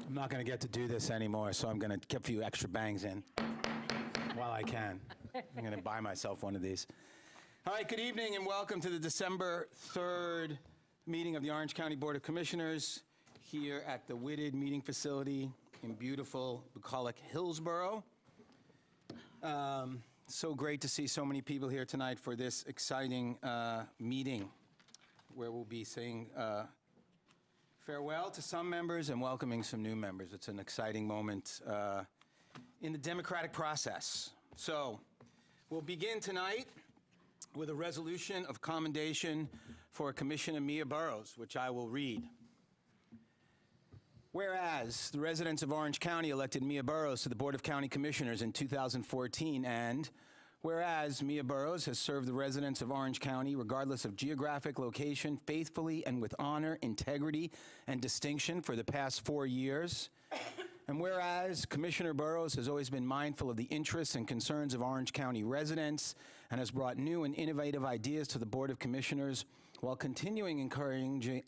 I'm not going to get to do this anymore, so I'm going to get a few extra bangs in while I can. I'm going to buy myself one of these. All right, good evening and welcome to the December 3rd meeting of the Orange County Board of Commissioners here at the Whitted meeting facility in beautiful bucolic Hillsborough. So great to see so many people here tonight for this exciting meeting where we'll be saying farewell to some members and welcoming some new members. It's an exciting moment in the democratic process. So we'll begin tonight with a resolution of commendation for Commissioner Mia Burrows, which I will read. Whereas the residents of Orange County elected Mia Burrows to the Board of County Commissioners in 2014, and whereas Mia Burrows has served the residents of Orange County, regardless of geographic location, faithfully and with honor, integrity, and distinction for the past 4 years, and whereas Commissioner Burrows has always been mindful of the interests and concerns of Orange County residents and has brought new and innovative ideas to the Board of Commissioners while continually encouraging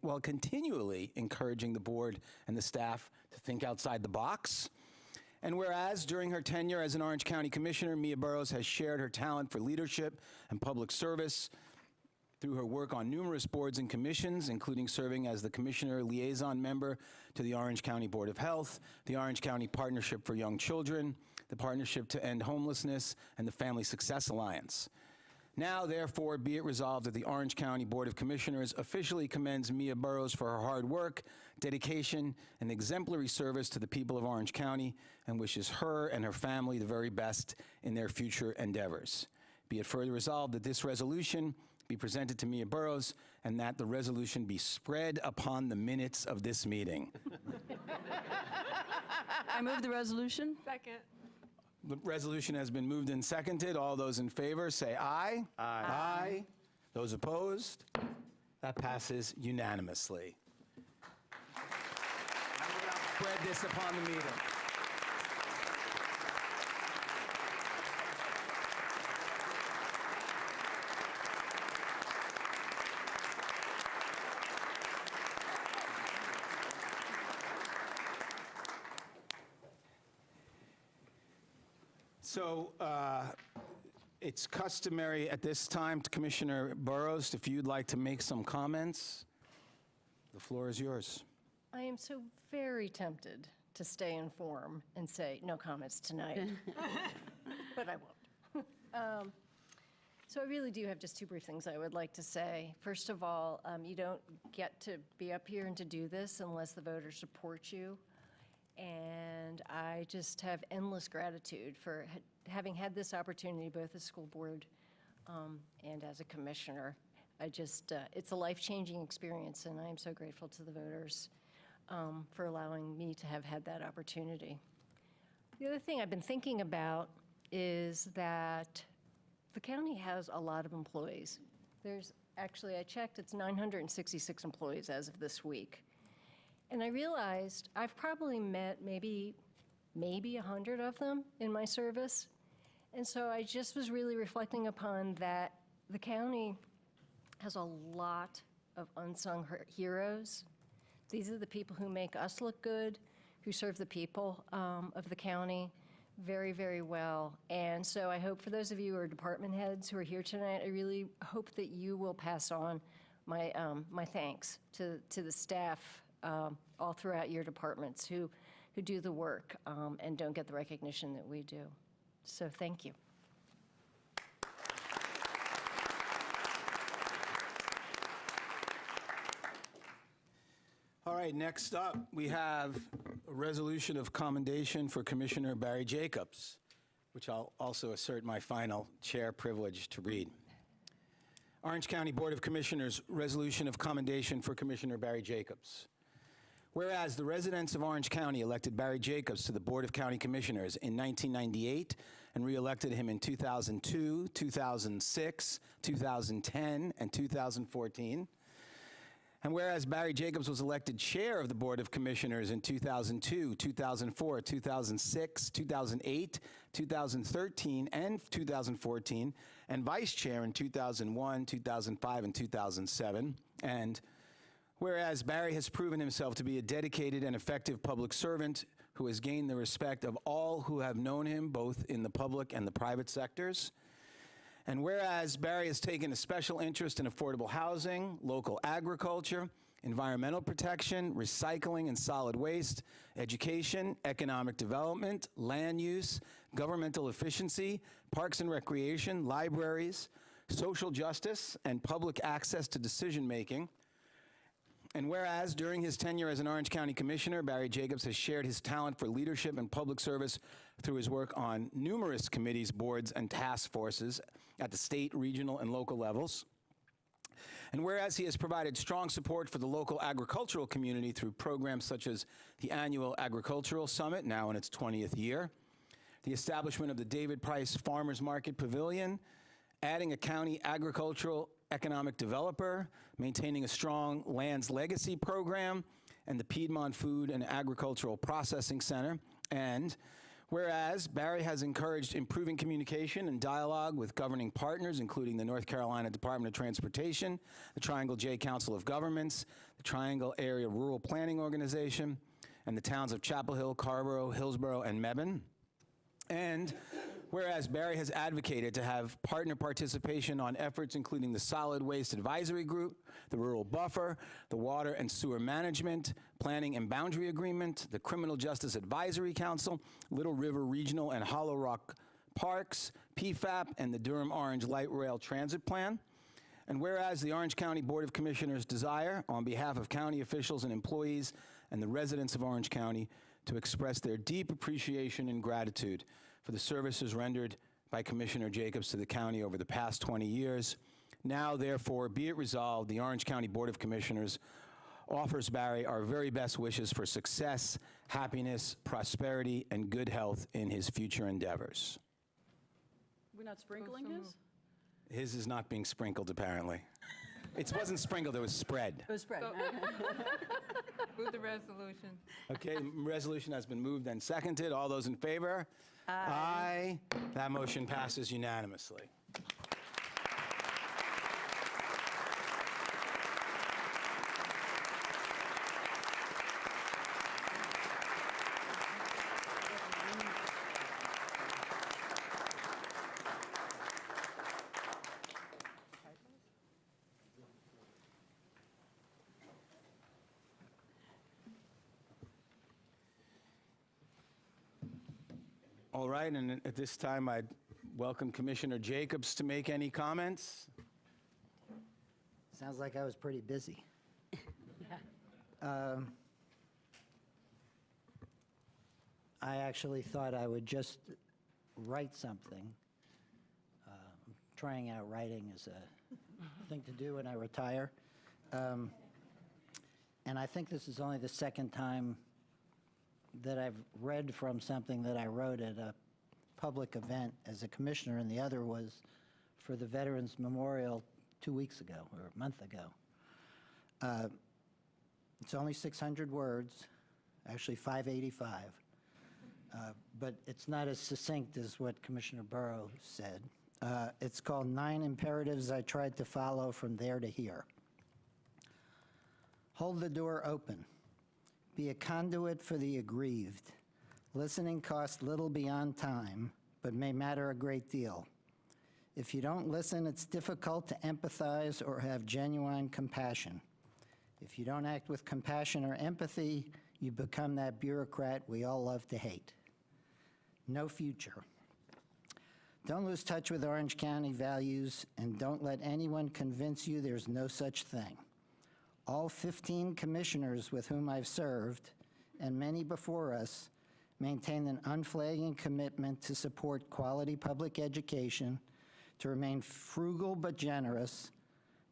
the board and the staff to think outside the box. And whereas during her tenure as an Orange County Commissioner, Mia Burrows has shared her talent for leadership and public service through her work on numerous boards and commissions, including serving as the Commissioner Liaison Member to the Orange County Board of Health, the Orange County Partnership for Young Children, the Partnership to End Homelessness, and the Family Success Alliance. Now, therefore, be it resolved that the Orange County Board of Commissioners officially commends Mia Burrows for her hard work, dedication, and exemplary service to the people of Orange County and wishes her and her family the very best in their future endeavors. Be it further resolved that this resolution be presented to Mia Burrows and that the resolution be spread upon the minutes of this meeting. I move the resolution. Second. The resolution has been moved and seconded. All those in favor say aye. Aye. Aye. Those opposed? That passes unanimously. I will now spread this upon the meeting. So it's customary at this time, Commissioner Burrows, if you'd like to make some comments, the floor is yours. I am so very tempted to stay in form and say no comments tonight, but I won't. So I really do have just two brief things I would like to say. First of all, you don't get to be up here and to do this unless the voters support you. And I just have endless gratitude for having had this opportunity, both as school board and as a commissioner. It's a life-changing experience, and I am so grateful to the voters for allowing me to have had that opportunity. The other thing I've been thinking about is that the county has a lot of employees. There's actually, I checked, it's 966 employees as of this week. And I realized I've probably met maybe 100 of them in my service. And so I just was really reflecting upon that the county has a lot of unsung heroes. These are the people who make us look good, who serve the people of the county very, very well. And so I hope for those of you who are department heads who are here tonight, I really hope that you will pass on my thanks to the staff all throughout your departments who do the work and don't get the recognition that we do. So thank you. All right, next up, we have a resolution of commendation for Commissioner Barry Jacobs, which I'll also assert my final chair privilege to read. Orange County Board of Commissioners, resolution of commendation for Commissioner Barry Jacobs. Whereas the residents of Orange County elected Barry Jacobs to the Board of County Commissioners in 1998 and re-elected him in 2002, 2006, 2010, and 2014. And whereas Barry Jacobs was elected chair of the Board of Commissioners in 2002, 2004, 2006, 2008, 2013, and 2014, and vice chair in 2001, 2005, and 2007, and Whereas Barry has proven himself to be a dedicated and effective public servant who has gained the respect of all who have known him, both in the public and the private sectors. And whereas Barry has taken a special interest in affordable housing, local agriculture, environmental protection, recycling and solid waste, education, economic development, land use, governmental efficiency, parks and recreation, libraries, social justice, and public access to decision-making. And whereas during his tenure as an Orange County Commissioner, Barry Jacobs has shared his talent for leadership and public service through his work on numerous committees, boards, and task forces at the state, regional, and local levels. And whereas he has provided strong support for the local agricultural community through programs such as the annual Agricultural Summit, now in its 20th year, the establishment of the David Price Farmers Market Pavilion, adding a county agricultural economic developer, maintaining a strong lands legacy program, and the Piedmont Food and Agricultural Processing Center. And whereas Barry has encouraged improving communication and dialogue with governing partners, including the North Carolina Department of Transportation, the Triangle J Council of Governments, the Triangle Area Rural Planning Organization, and the towns of Chapel Hill, Carrboro, Hillsborough, and Mebane. And whereas Barry has advocated to have partner participation on efforts including the Solid Waste Advisory Group, the Rural Buffer, the Water and Sewer Management, Planning and Boundary Agreement, the Criminal Justice Advisory Council, Little River Regional and Hollow Rock Parks, PFAP, and the Durham Orange Light Rail Transit Plan. And whereas the Orange County Board of Commissioners desire, on behalf of county officials and employees and the residents of Orange County, to express their deep appreciation and gratitude for the services rendered by Commissioner Jacobs to the county over the past 20 years. Now, therefore, be it resolved, the Orange County Board of Commissioners offers Barry our very best wishes for success, happiness, prosperity, and good health in his future endeavors. We're not sprinkling his? His is not being sprinkled, apparently. It wasn't sprinkled, it was spread. It was spread. Move the resolution. Okay, resolution has been moved and seconded. All those in favor? Aye. That motion passes unanimously. All right, and at this time, I'd welcome Commissioner Jacobs to make any comments. Sounds like I was pretty busy. I actually thought I would just write something. Trying out writing is a thing to do when I retire. And I think this is only the second time that I've read from something that I wrote at a public event as a commissioner, and the other was for the Veterans Memorial 2 weeks ago, or a month ago. It's only 600 words, actually 585, but it's not as succinct as what Commissioner Burrow said. It's called 9 Imperatives I Tried to Follow from There to Here. Hold the door open. Be a conduit for the aggrieved. Listening costs little beyond time, but may matter a great deal. If you don't listen, it's difficult to empathize or have genuine compassion. If you don't act with compassion or empathy, you become that bureaucrat we all love to hate. No future. Don't lose touch with Orange County values, and don't let anyone convince you there's no such thing. All 15 commissioners with whom I've served, and many before us, maintain an unflagging commitment to support quality public education, to remain frugal but generous,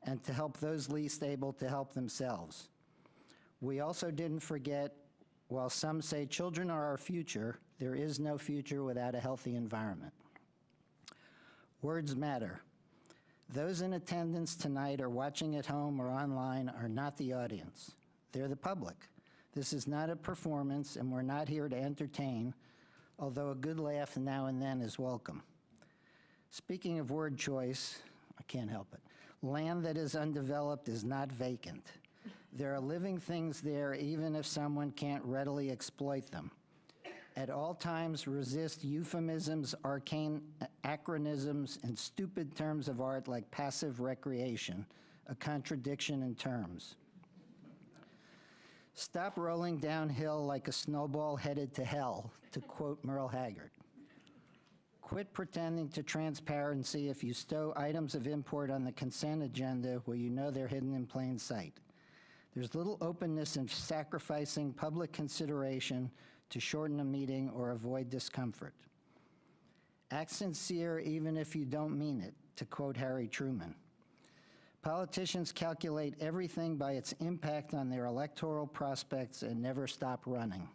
and to help those least able to help themselves. We also didn't forget, while some say children are our future, there is no future without a healthy environment. Words matter. Those in attendance tonight or watching at home or online are not the audience. They're the public. This is not a performance, and we're not here to entertain, although a good laugh now and then is welcome. Speaking of word choice, I can't help it. Land that is undeveloped is not vacant. There are living things there even if someone can't readily exploit them. At all times, resist euphemisms, arcane acronyms, and stupid terms of art like passive recreation, a contradiction in terms. Stop rolling downhill like a snowball headed to hell, to quote Merle Haggard. Quit pretending to transparency if you stow items of import on the consent agenda where you know they're hidden in plain sight. There's little openness in sacrificing public consideration to shorten a meeting or avoid discomfort. Act sincere even if you don't mean it, to quote Harry Truman. Politicians calculate everything by its impact on their electoral prospects and never stop running.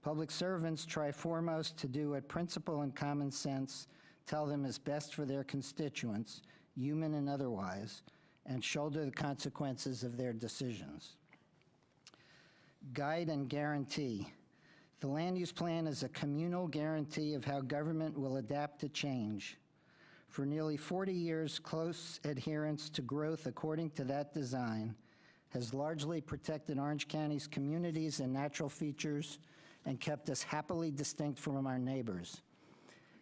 Public servants try foremost to do what principle and common sense tell them is best for their constituents, human and otherwise, and shoulder the consequences of their decisions. Guide and guarantee. The land use plan is a communal guarantee of how government will adapt to change. For nearly 40 years, close adherence to growth according to that design has largely protected Orange County's communities and natural features and kept us happily distinct from our neighbors.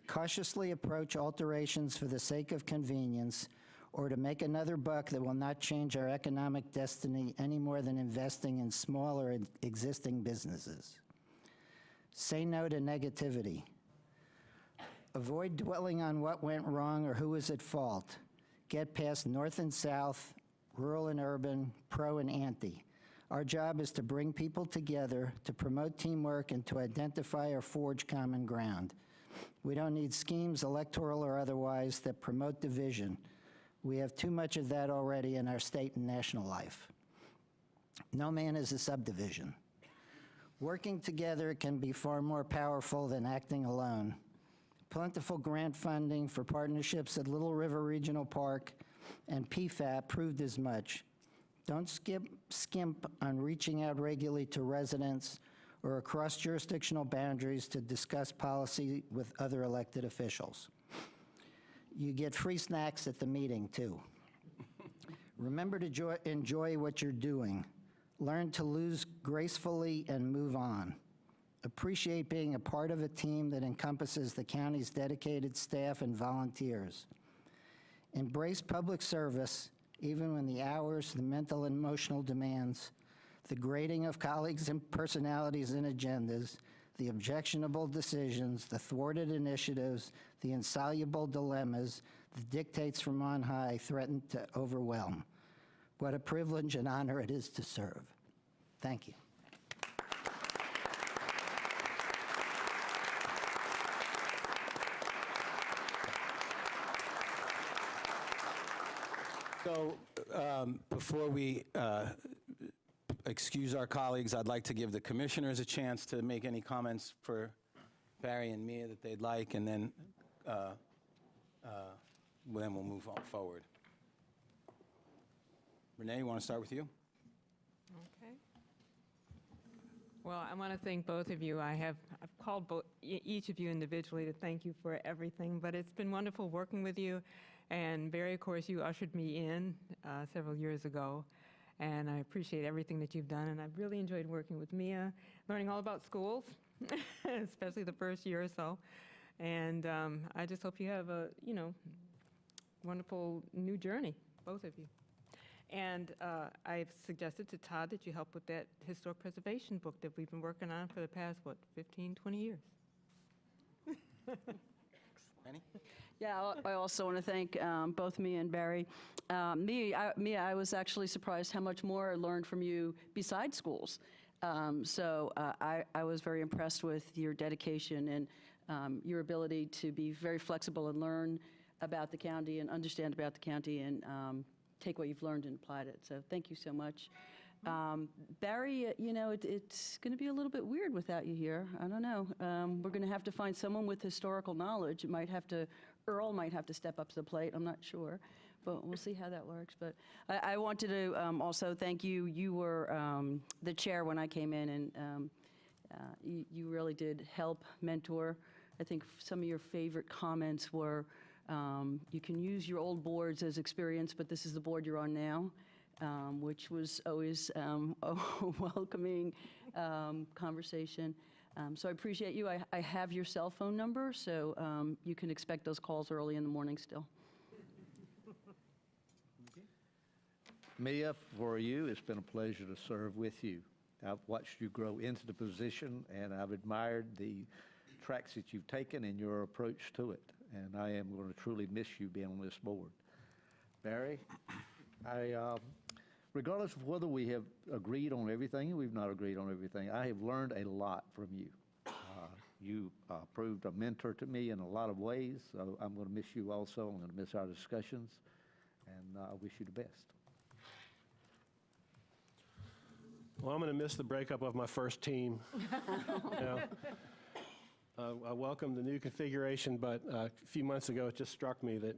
Cautiously approach alterations for the sake of convenience or to make another buck that will not change our economic destiny any more than investing in smaller existing businesses. Say no to negativity. Avoid dwelling on what went wrong or who is at fault. Get past north and south, rural and urban, pro and anti. Our job is to bring people together, to promote teamwork, and to identify or forge common ground. We don't need schemes, electoral or otherwise, that promote division. We have too much of that already in our state and national life. No man is a subdivision. Working together can be far more powerful than acting alone. Plentiful grant funding for partnerships at Little River Regional Park and PFAP proved as much. Don't skimp on reaching out regularly to residents or across jurisdictional boundaries to discuss policy with other elected officials. You get free snacks at the meeting, too. Remember to enjoy what you're doing. Learn to lose gracefully and move on. Appreciate being a part of a team that encompasses the county's dedicated staff and volunteers. Embrace public service, even when the hours, the mental and emotional demands, the grading of colleagues' and personalities and agendas, the objectionable decisions, the thwarted initiatives, the insoluble dilemmas, the dictates from on high threaten to overwhelm. What a privilege and honor it is to serve. Thank you. So before we excuse our colleagues, I'd like to give the commissioners a chance to make any comments for Barry and Mia that they'd like, and then we'll move on forward. Renee, you want to start with you? Okay. Well, I want to thank both of you. I've called each of you individually to thank you for everything, but it's been wonderful working with you. And Barry, of course, you ushered me in several years ago, and I appreciate everything that you've done. And I've really enjoyed working with Mia, learning all about schools, especially the first year or so. And I just hope you have a, wonderful new journey, both of you. And I've suggested to Todd that you help with that historic preservation book that we've been working on for the past, 15, 20 years. Annie? Yeah, I also want to thank both Mia and Barry. Mia, I was actually surprised how much more I learned from you besides schools. So I was very impressed with your dedication and your ability to be very flexible and learn about the county and understand about the county and take what you've learned and applied it. So thank you so much. Barry, it's going to be a little bit weird without you here. I don't know. We're going to have to find someone with historical knowledge. Earl might have to step up to the plate. I'm not sure, but we'll see how that works. But I wanted to also thank you. You were the chair when I came in, and you really did help mentor. I think some of your favorite comments were, you can use your old boards as experience, but this is the board you're on now. which was always a welcoming conversation. So I appreciate you. I have your cell phone number, so you can expect those calls early in the morning still. Mia, for you, it's been a pleasure to serve with you. I've watched you grow into the position, and I've admired the tracks that you've taken and your approach to it. And I am going to truly miss you being on this board. Barry, regardless of whether we have agreed on everything or we've not agreed on everything, I have learned a lot from you. You proved a mentor to me in a lot of ways, so I'm going to miss you also. I'm going to miss our discussions, and I wish you the best. Well, I'm going to miss the breakup of my first team. I welcome the new configuration, but a few months ago, it just struck me that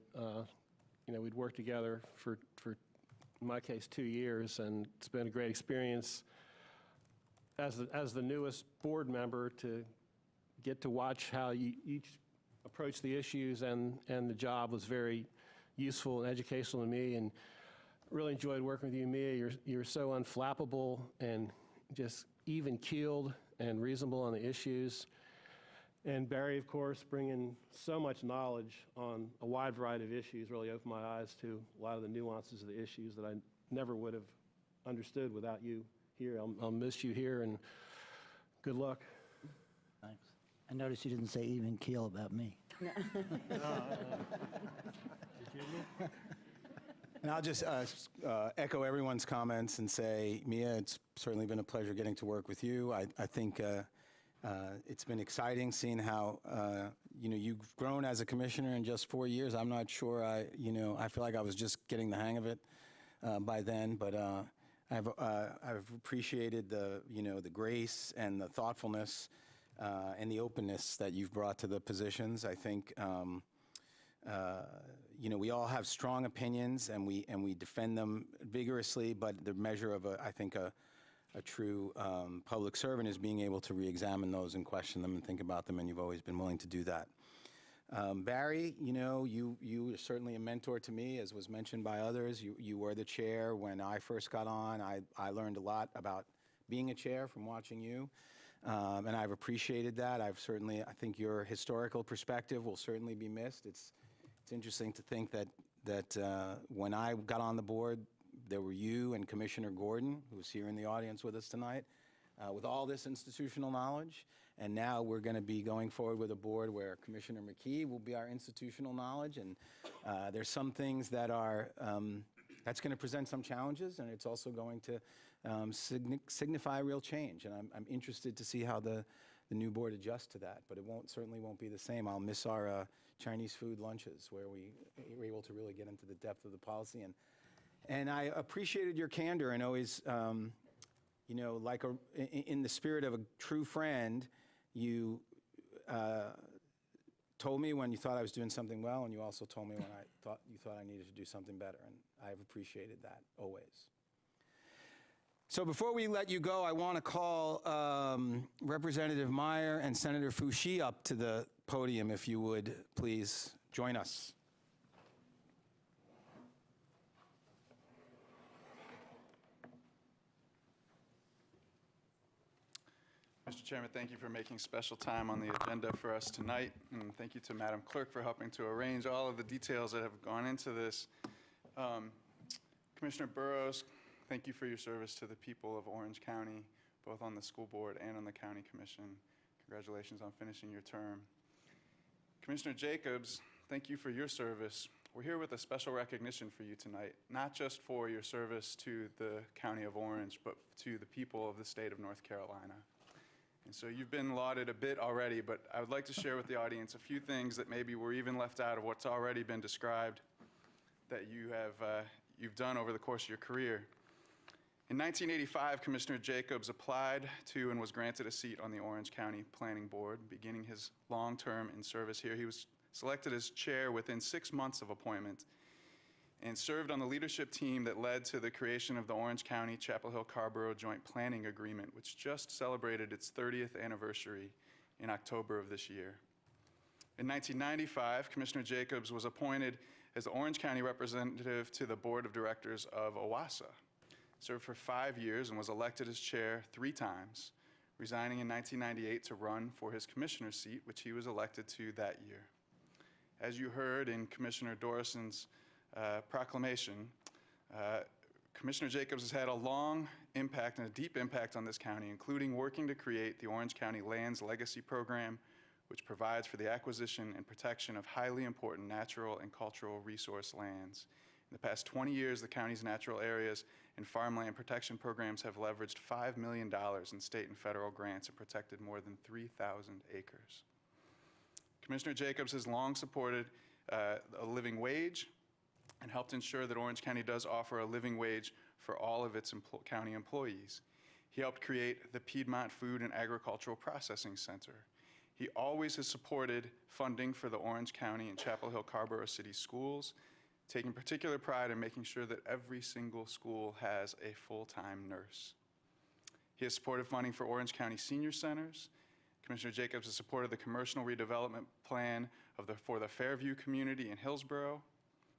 we'd worked together for, in my case, 2 years, and it's been a great experience as the newest board member to get to watch how you each approach the issues, and the job was very useful and educational to me, and really enjoyed working with you, Mia. You're so unflappable and just even-keeled and reasonable on the issues. And Barry, of course, bringing so much knowledge on a wide variety of issues really opened my eyes to a lot of the nuances of the issues that I never would have understood without you here. I'll miss you here, and good luck. Thanks. I noticed you didn't say even keel about me. And I'll just echo everyone's comments and say, Mia, it's certainly been a pleasure getting to work with you. I think it's been exciting seeing how you've grown as a commissioner in just 4 years. I'm not sure I feel like I was just getting the hang of it by then, but I've appreciated the grace and the thoughtfulness and the openness that you've brought to the positions. I think we all have strong opinions, and we defend them vigorously, but the measure of I think a true public servant is being able to re-examine those and question them and think about them, and you've always been willing to do that. Barry, you were certainly a mentor to me, as was mentioned by others. You were the chair when I first got on. I learned a lot about being a chair from watching you, and I've appreciated that. I think your historical perspective will certainly be missed. It's interesting to think that when I got on the board, there were you and Commissioner Gordon, who's here in the audience with us tonight, with all this institutional knowledge. And now we're going to be going forward with a board where Commissioner McKee will be our institutional knowledge. And there's some things that are, that's going to present some challenges, and it's also going to signify real change. And I'm interested to see how the new board adjusts to that, but it certainly won't be the same. I'll miss our Chinese food lunches where we were able to really get into the depth of the policy. And I appreciated your candor, and always, like in the spirit of a true friend, you told me when you thought I was doing something well, and you also told me when you thought I needed to do something better, and I've appreciated that always. So before we let you go, I want to call Representative Meyer and Senator Foushee up to the podium, if you would please join us. Mr. Chairman, thank you for making special time on the agenda for us tonight, and thank you to Madam Clerk for helping to arrange all of the details that have gone into this. Commissioner Burrows, thank you for your service to the people of Orange County, both on the school board and on the county commission. Congratulations on finishing your term. Commissioner Jacobs, thank you for your service. We're here with a special recognition for you tonight, not just for your service to the county of Orange, but to the people of the state of North Carolina. And so you've been lauded a bit already, but I would like to share with the audience a few things that maybe were even left out of what's already been described that you've done over the course of your career. In 1985, Commissioner Jacobs applied to and was granted a seat on the Orange County Planning Board. Beginning his long term in service here, he was selected as chair within 6 months of appointment and served on the leadership team that led to the creation of the Orange County Chapel Hill-Carrboro Joint Planning Agreement, which just celebrated its 30th anniversary in October of this year. In 1995, Commissioner Jacobs was appointed as the Orange County representative to the Board of Directors of OWASA, served for 5 years, and was elected as chair 3 times, resigning in 1998 to run for his commissioner seat, which he was elected to that year. As you heard in Commissioner Dorison's proclamation, Commissioner Jacobs has had a long impact and a deep impact on this county, including working to create the Orange County Lands Legacy Program, which provides for the acquisition and protection of highly important natural and cultural resource lands. In the past 20 years, the county's natural areas and farmland protection programs have leveraged $5 million in state and federal grants and protected more than 3,000 acres. Commissioner Jacobs has long supported a living wage and helped ensure that Orange County does offer a living wage for all of its county employees. He helped create the Piedmont Food and Agricultural Processing Center. He always has supported funding for the Orange County and Chapel Hill Carborough City schools, taking particular pride in making sure that every single school has a full-time nurse. He has supported funding for Orange County senior centers. Commissioner Jacobs has supported the commercial redevelopment plan for the Fairview community in Hillsborough,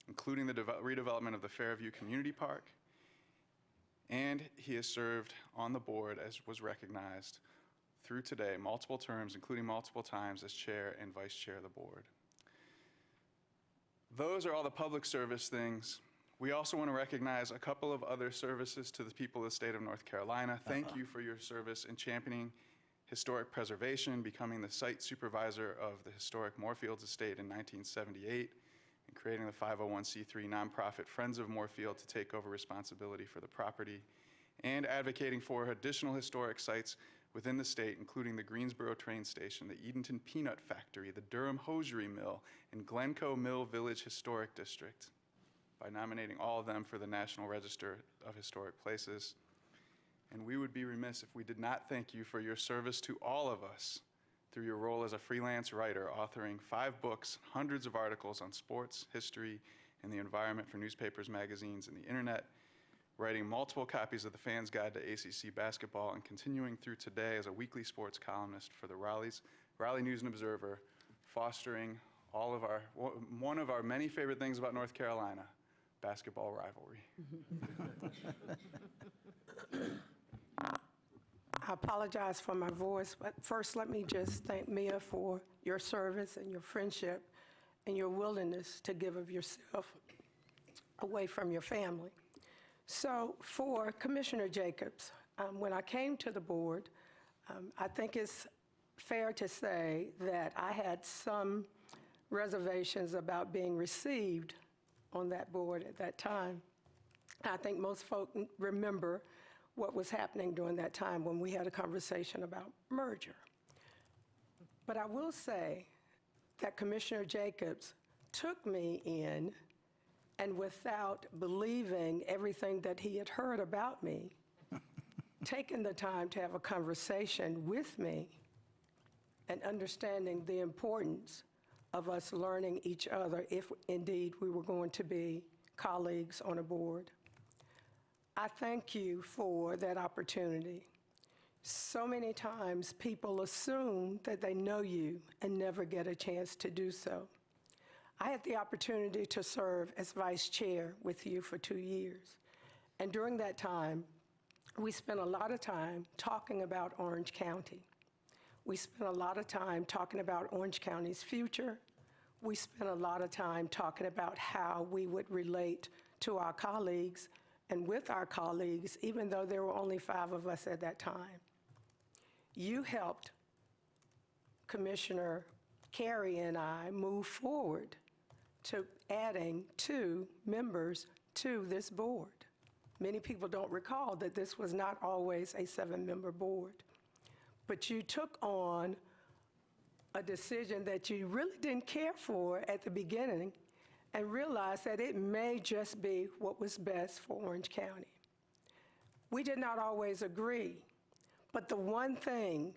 including the redevelopment of the Fairview Community Park. And he has served on the board, as was recognized, through today, multiple terms, including multiple times as chair and vice chair of the board. Those are all the public service things. We also want to recognize a couple of other services to the people of the state of North Carolina. Thank you for your service in championing historic preservation, becoming the site supervisor of the historic Moorfields Estate in 1978, and creating the 501c3 nonprofit Friends of Moorfield to take over responsibility for the property, and advocating for additional historic sites within the state, including the Greensboro train station, the Edenton Peanut Factory, the Durham Hosiery Mill, and Glencoe Mill Village Historic District, by nominating all of them for the National Register of Historic Places. And we would be remiss if we did not thank you for your service to all of us through your role as a freelance writer, authoring 5 books, hundreds of articles on sports, history, and the environment for newspapers, magazines, and the internet, writing multiple copies of the Fan's Guide to ACC Basketball, and continuing through today as a weekly sports columnist for the Raleigh News and Observer, fostering one of our many favorite things about North Carolina, basketball rivalry. I apologize for my voice, but first let me just thank Mia for your service and your friendship and your willingness to give of yourself away from your family. So for Commissioner Jacobs, when I came to the board, I think it's fair to say that I had some reservations about being received on that board at that time. I think most folk remember what was happening during that time when we had a conversation about merger. But I will say that Commissioner Jacobs took me in, and without believing everything that he had heard about me, taking the time to have a conversation with me and understanding the importance of us learning each other if indeed we were going to be colleagues on a board. I thank you for that opportunity. So many times people assume that they know you and never get a chance to do so. I had the opportunity to serve as vice chair with you for 2 years. And during that time, we spent a lot of time talking about Orange County. We spent a lot of time talking about Orange County's future. We spent a lot of time talking about how we would relate to our colleagues and with our colleagues, even though there were only 5 of us at that time. You helped Commissioner Carey and I move forward to adding 2 members to this board. Many people don't recall that this was not always a 7-member board. But you took on a decision that you really didn't care for at the beginning and realized that it may just be what was best for Orange County. We did not always agree, but the one thing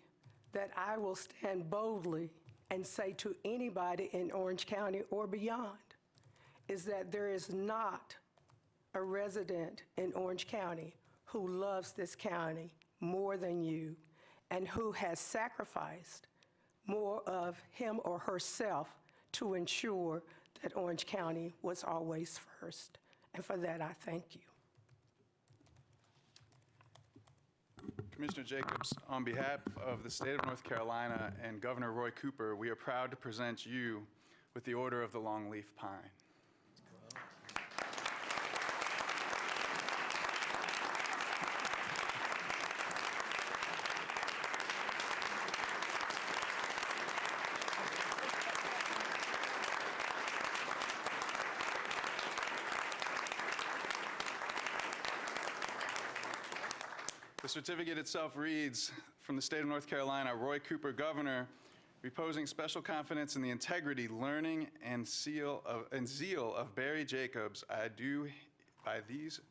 that I will stand boldly and say to anybody in Orange County or beyond is that there is not a resident in Orange County who loves this county more than you and who has sacrificed more of him or herself to ensure that Orange County was always first. And for that, I thank you. Commissioner Jacobs, on behalf of the state of North Carolina and Governor Roy Cooper, we are proud to present you with the Order of the Longleaf Pine. The certificate itself reads, from the state of North Carolina, Roy Cooper, Governor, reposing special confidence in the integrity, learning, and zeal of Barry Jacobs, I do, by these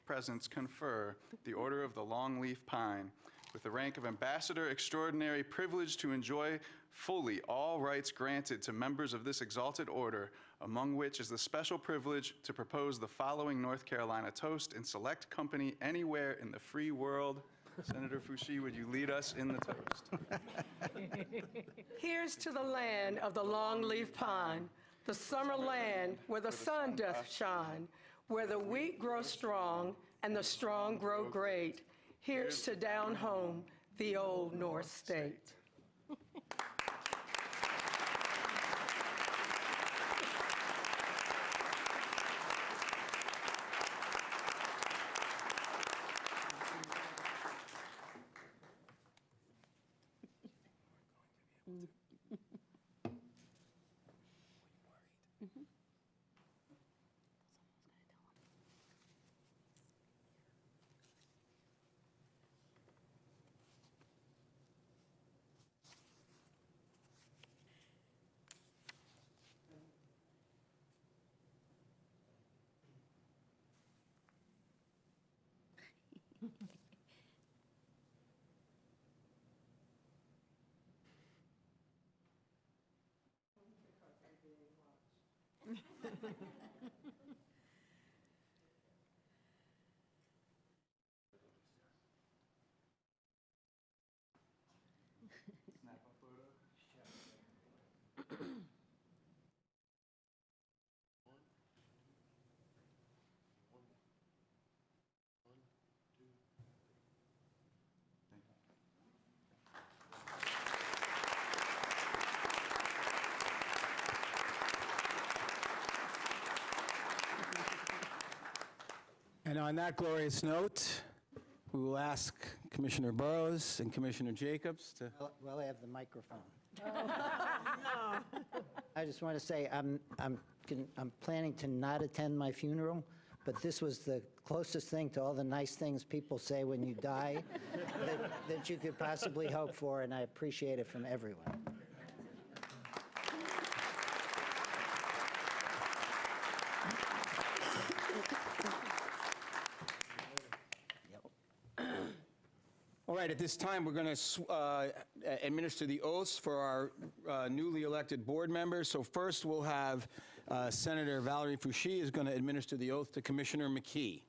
presents, confer the Order of the Longleaf Pine with the rank of Ambassador Extraordinary, privileged to enjoy fully all rights granted to members of this exalted order, among which is the special privilege to propose the following North Carolina toast in select company anywhere in the free world. Senator Foushee, would you lead us in the toast? Here's to the land of the longleaf pine, the summer land where the sun doth shine, where the wheat grows strong and the strong grow great. Here's to down home, the old North State. And on that glorious note, we will ask Commissioner Burrows and Commissioner Jacobs to... Well, I have the microphone. I just want to say I'm planning to not attend my funeral, but this was the closest thing to all the nice things people say when you die that you could possibly hope for, and I appreciate it from everyone. All right, at this time, we're going to administer the oaths for our newly elected board members. So first, we'll have Senator Valerie Foushee is going to administer the oath to Commissioner McKee.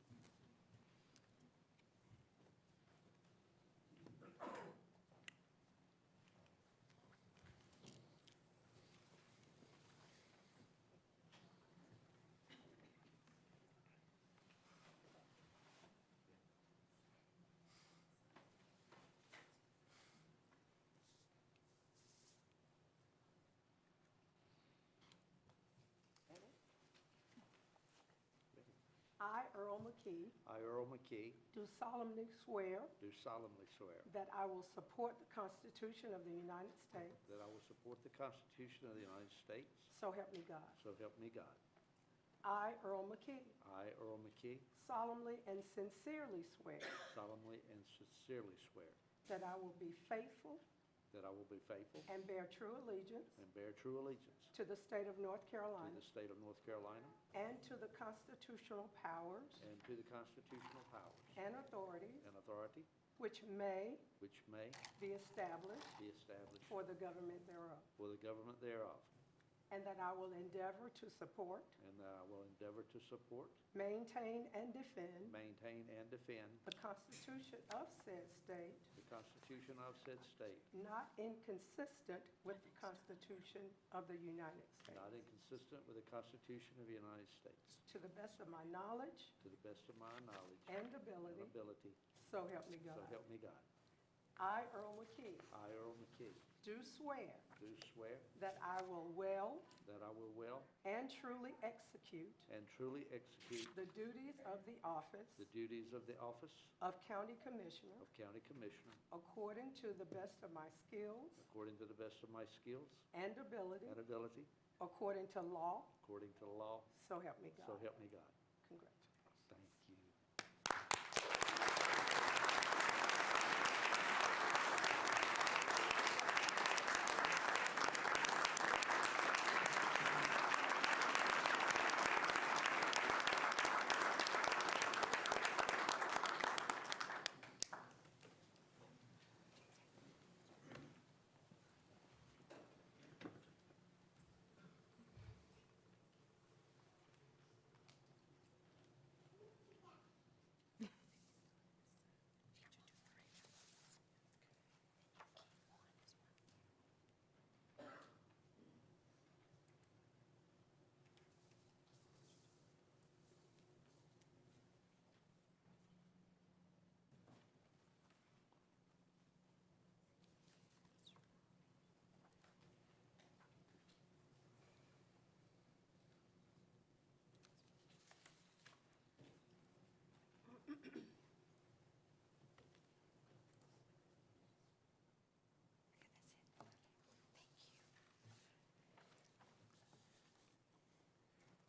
I, Earl McKee, I, Earl McKee, do solemnly swear do solemnly swear that I will support the Constitution of the United States, that I will support the Constitution of the United States, so help me God. so help me God. I, Earl McKee, I, Earl McKee, solemnly and sincerely swear solemnly and sincerely swear that I will be faithful that I will be faithful and bear true allegiance and bear true allegiance to the state of North to Carolina the state of North Carolina and to the constitutional powers and to the constitutional powers and authorities and authority which may which may be established be established for the government thereof, for the government thereof, and that I will endeavor to support, and that I will endeavor to support, maintain, and defend maintain, and defend the Constitution of said state, the Constitution of said state, not inconsistent with the Constitution of the United States, not inconsistent with the Constitution of the United States, to the best of my knowledge to the best of my knowledge and and ability, ability, So help me So God. help me God. I, Earl McKee, I, Earl McKee, do swear do swear that I will well that I will well and truly execute and truly execute the duties of the office the duties of the office of County Commissioner of County Commissioner according to the best of my skills according to the best of my skills and ability, and ability, according to law, according to law, so help me God. so help me God. Congratulations. Thank you.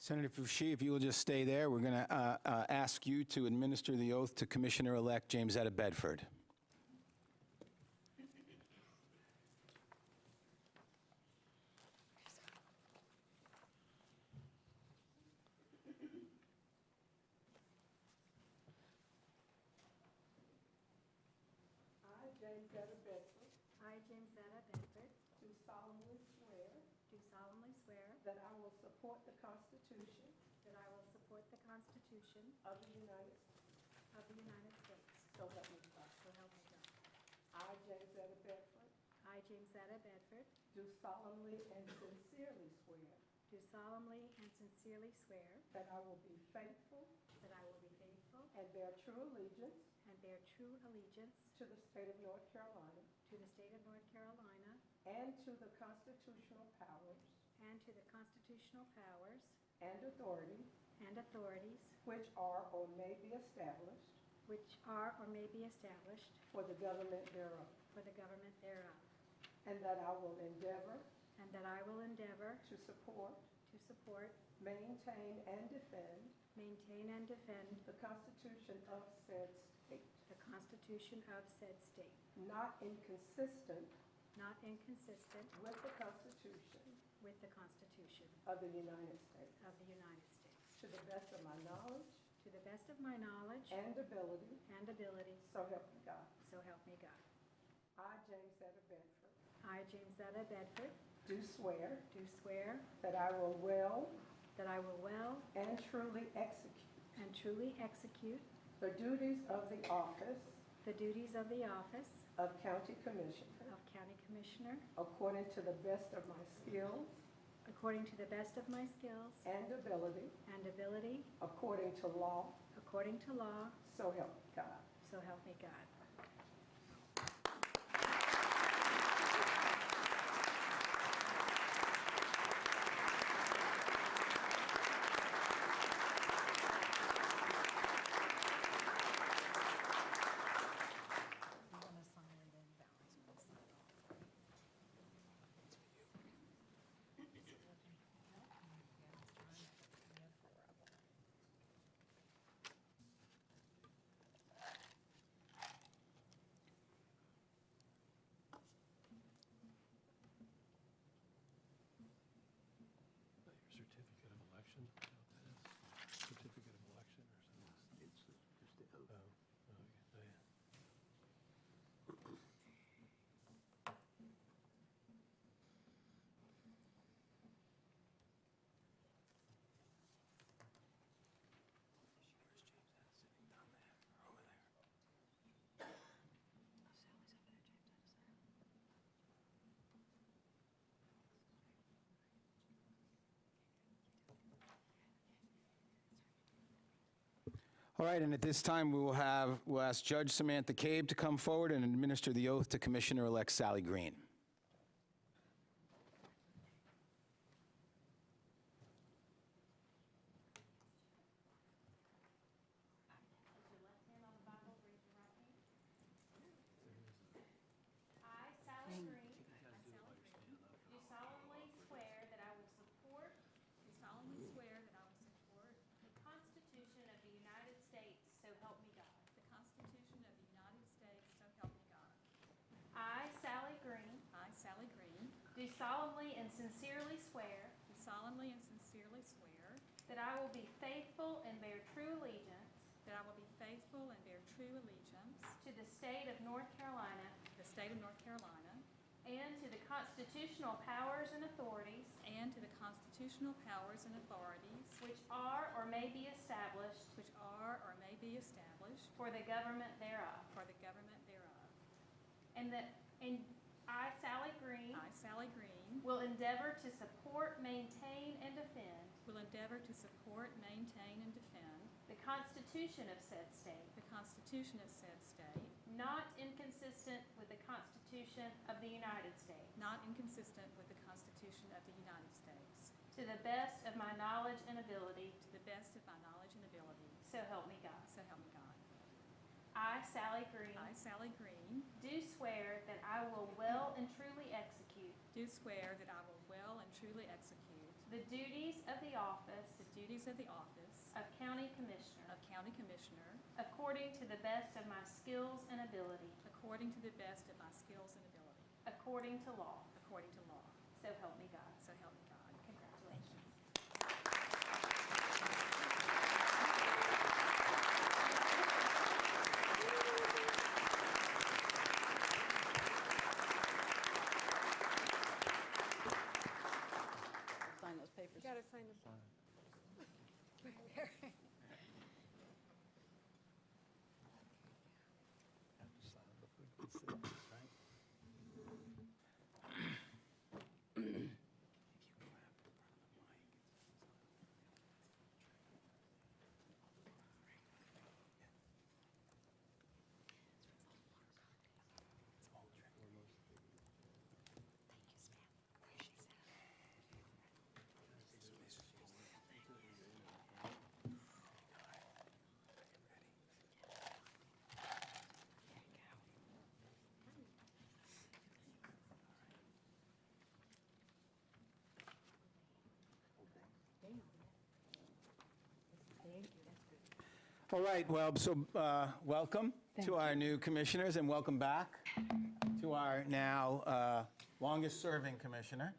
Senator Fouché, if you will just stay there, we're going to ask you to administer the oath to Commissioner-elect Jamesetta Bedford. I, Jamesetta Bedford, I, Jamesetta Bedford, do solemnly swear do solemnly swear that I will support the Constitution that I will support the Constitution of the United States, of the United States, so help me God. so help me God. I, Jamesetta Bedford, I, Jamesetta Bedford, do solemnly and sincerely swear do solemnly and sincerely swear that I will be faithful that I will be faithful and bear true allegiance and bear true allegiance to the state of North Carolina to the state of North Carolina and to the constitutional powers and to the constitutional powers and authorities and authorities which are or may be established which are or may be established for the government thereof, for the government thereof, and that I will endeavor and that I will endeavor to support, support, maintain, and defend maintain, and defend the Constitution of said state, the Constitution of said state, not inconsistent not inconsistent with the Constitution with the Constitution of the United States, of the United States, to the best of my knowledge to the best of my knowledge and ability, and ability, so help me God. so help me God. I, Jamesetta Bedford, I, Jamesetta Bedford, do swear do swear that I will well that I will well and truly execute and truly execute the duties of the office the duties of the office of County Commissioner of County Commissioner according to the best of my skills according to the best of my skills and ability, and ability, according to law, according to law, so help me God. so help me God. All right, and at this time, we'll ask Judge Samantha Cabe to come forward and administer the oath to Commissioner-elect Sally Green. I, Sally Green, do solemnly swear that I will support Do solemnly swear that I will support the Constitution of the United States, so help me God. the Constitution of the United States, so help me God. I, Sally Green, I, Sally Green, do solemnly and sincerely swear do solemnly and sincerely swear that I will be faithful and bear true allegiance that I will be faithful and bear true allegiance to the state of North Carolina to the state of North Carolina and to the constitutional powers and authorities and to the constitutional powers and authorities which are or may be established which are or may be established for the government thereof. for the government thereof. And I, Sally Green, I, Sally Green, will endeavor to support, maintain, and defend will endeavor to support, maintain, and defend the Constitution of said state, the Constitution of said state, not inconsistent with the Constitution of the United States, not inconsistent with the Constitution of the United States, to the best of my knowledge and ability, to the best of my knowledge and ability, so help me God. so help me God. I, Sally Green, I, Sally Green, do swear that I will well and truly execute do swear that I will well and truly execute the duties of the office the duties of the office of County Commissioner of County Commissioner according to the best of my skills and ability, according to the best of my skills and ability, according to law, according to law. so help me God. So help me God. Congratulations. Thank you. Sign those papers. Got to sign the All right, well, so welcome to our new commissioners, and welcome back to our now longest-serving commissioner.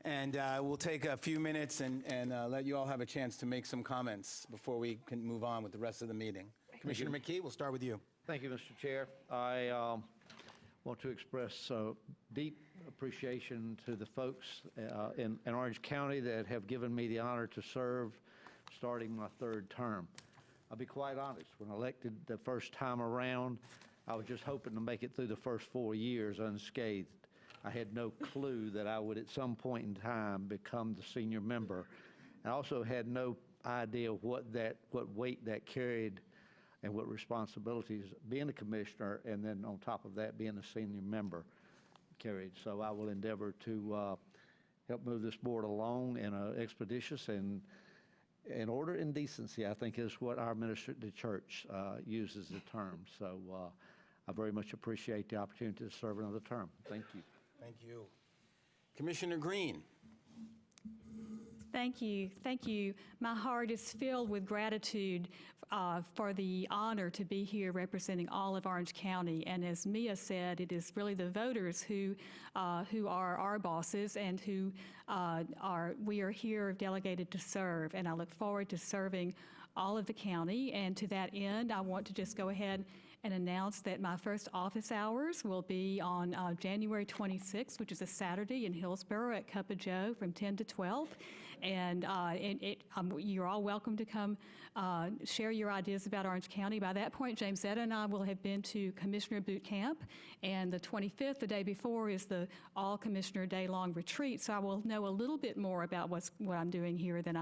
And we'll take a few minutes and let you all have a chance to make some comments before we can move on with the rest of the meeting. Commissioner McKee, we'll start with you. Thank you, Mr. Chair. I want to express deep appreciation to the folks in Orange County that have given me the honor to serve starting my third term. I'll be quite honest, when elected the first time around, I was just hoping to make it through the first 4 years unscathed. I had no clue that I would at some point in time become the senior member. I also had no idea what weight that carried and what responsibilities being a commissioner and then on top of that being a senior member carried. So I will endeavor to help move this board along in an expeditious and in order and decency, I think, is what our minister at the church uses the term. So I very much appreciate the opportunity to serve another term. Thank you. Thank you. Commissioner Green. Thank you. Thank you. My heart is filled with gratitude for the honor to be here representing all of Orange County. And as Mia said, it is really the voters who are our bosses and who we are here delegated to serve. And I look forward to serving all of the county. And to that end, I want to just go ahead and announce that my first office hours will be on January 26th, which is a Saturday in Hillsborough at Cup of Joe from 10 to 12. And you're all welcome to come share your ideas about Orange County. By that point, James Etta and I will have been to Commissioner Boot Camp, and the 25th, the day before, is the all-commissioner day-long retreat, so I will know a little bit more about what I'm doing here than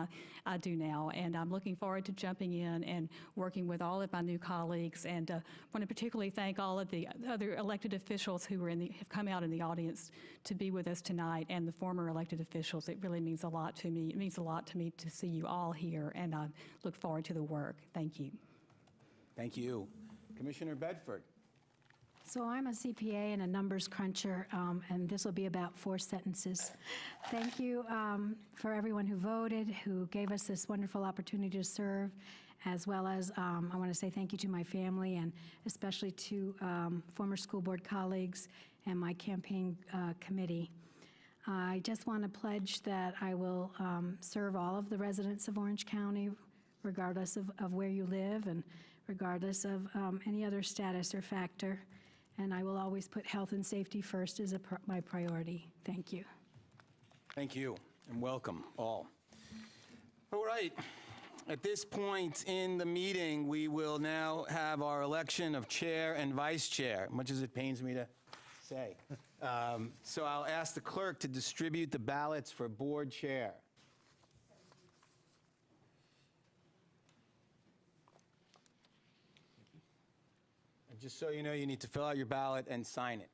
I do now, and I'm looking forward to jumping in and working with all of my new colleagues, and want to particularly thank all of the other elected officials who have come out in the audience to be with us tonight, and the former elected officials. It really means a lot to me. It means a lot to me to see you all here, and I look forward to the work. Thank you. Thank you. Commissioner Bedford. So I'm a CPA and a numbers cruncher, and this will be about 4 sentences. Thank you for everyone who voted, who gave us this wonderful opportunity to serve, as well as I want to say thank you to my family and especially to former school board colleagues and my campaign committee. I just want to pledge that I will serve all of the residents of Orange County, regardless of where you live and regardless of any other status or factor. And I will always put health and safety first as my priority. Thank you. Thank you, and welcome all. All right. At this point in the meeting, we will now have our election of chair and vice chair, much as it pains me to say. So I'll ask the clerk to distribute the ballots for board chair. And just so you know, you need to fill out your ballot and sign it.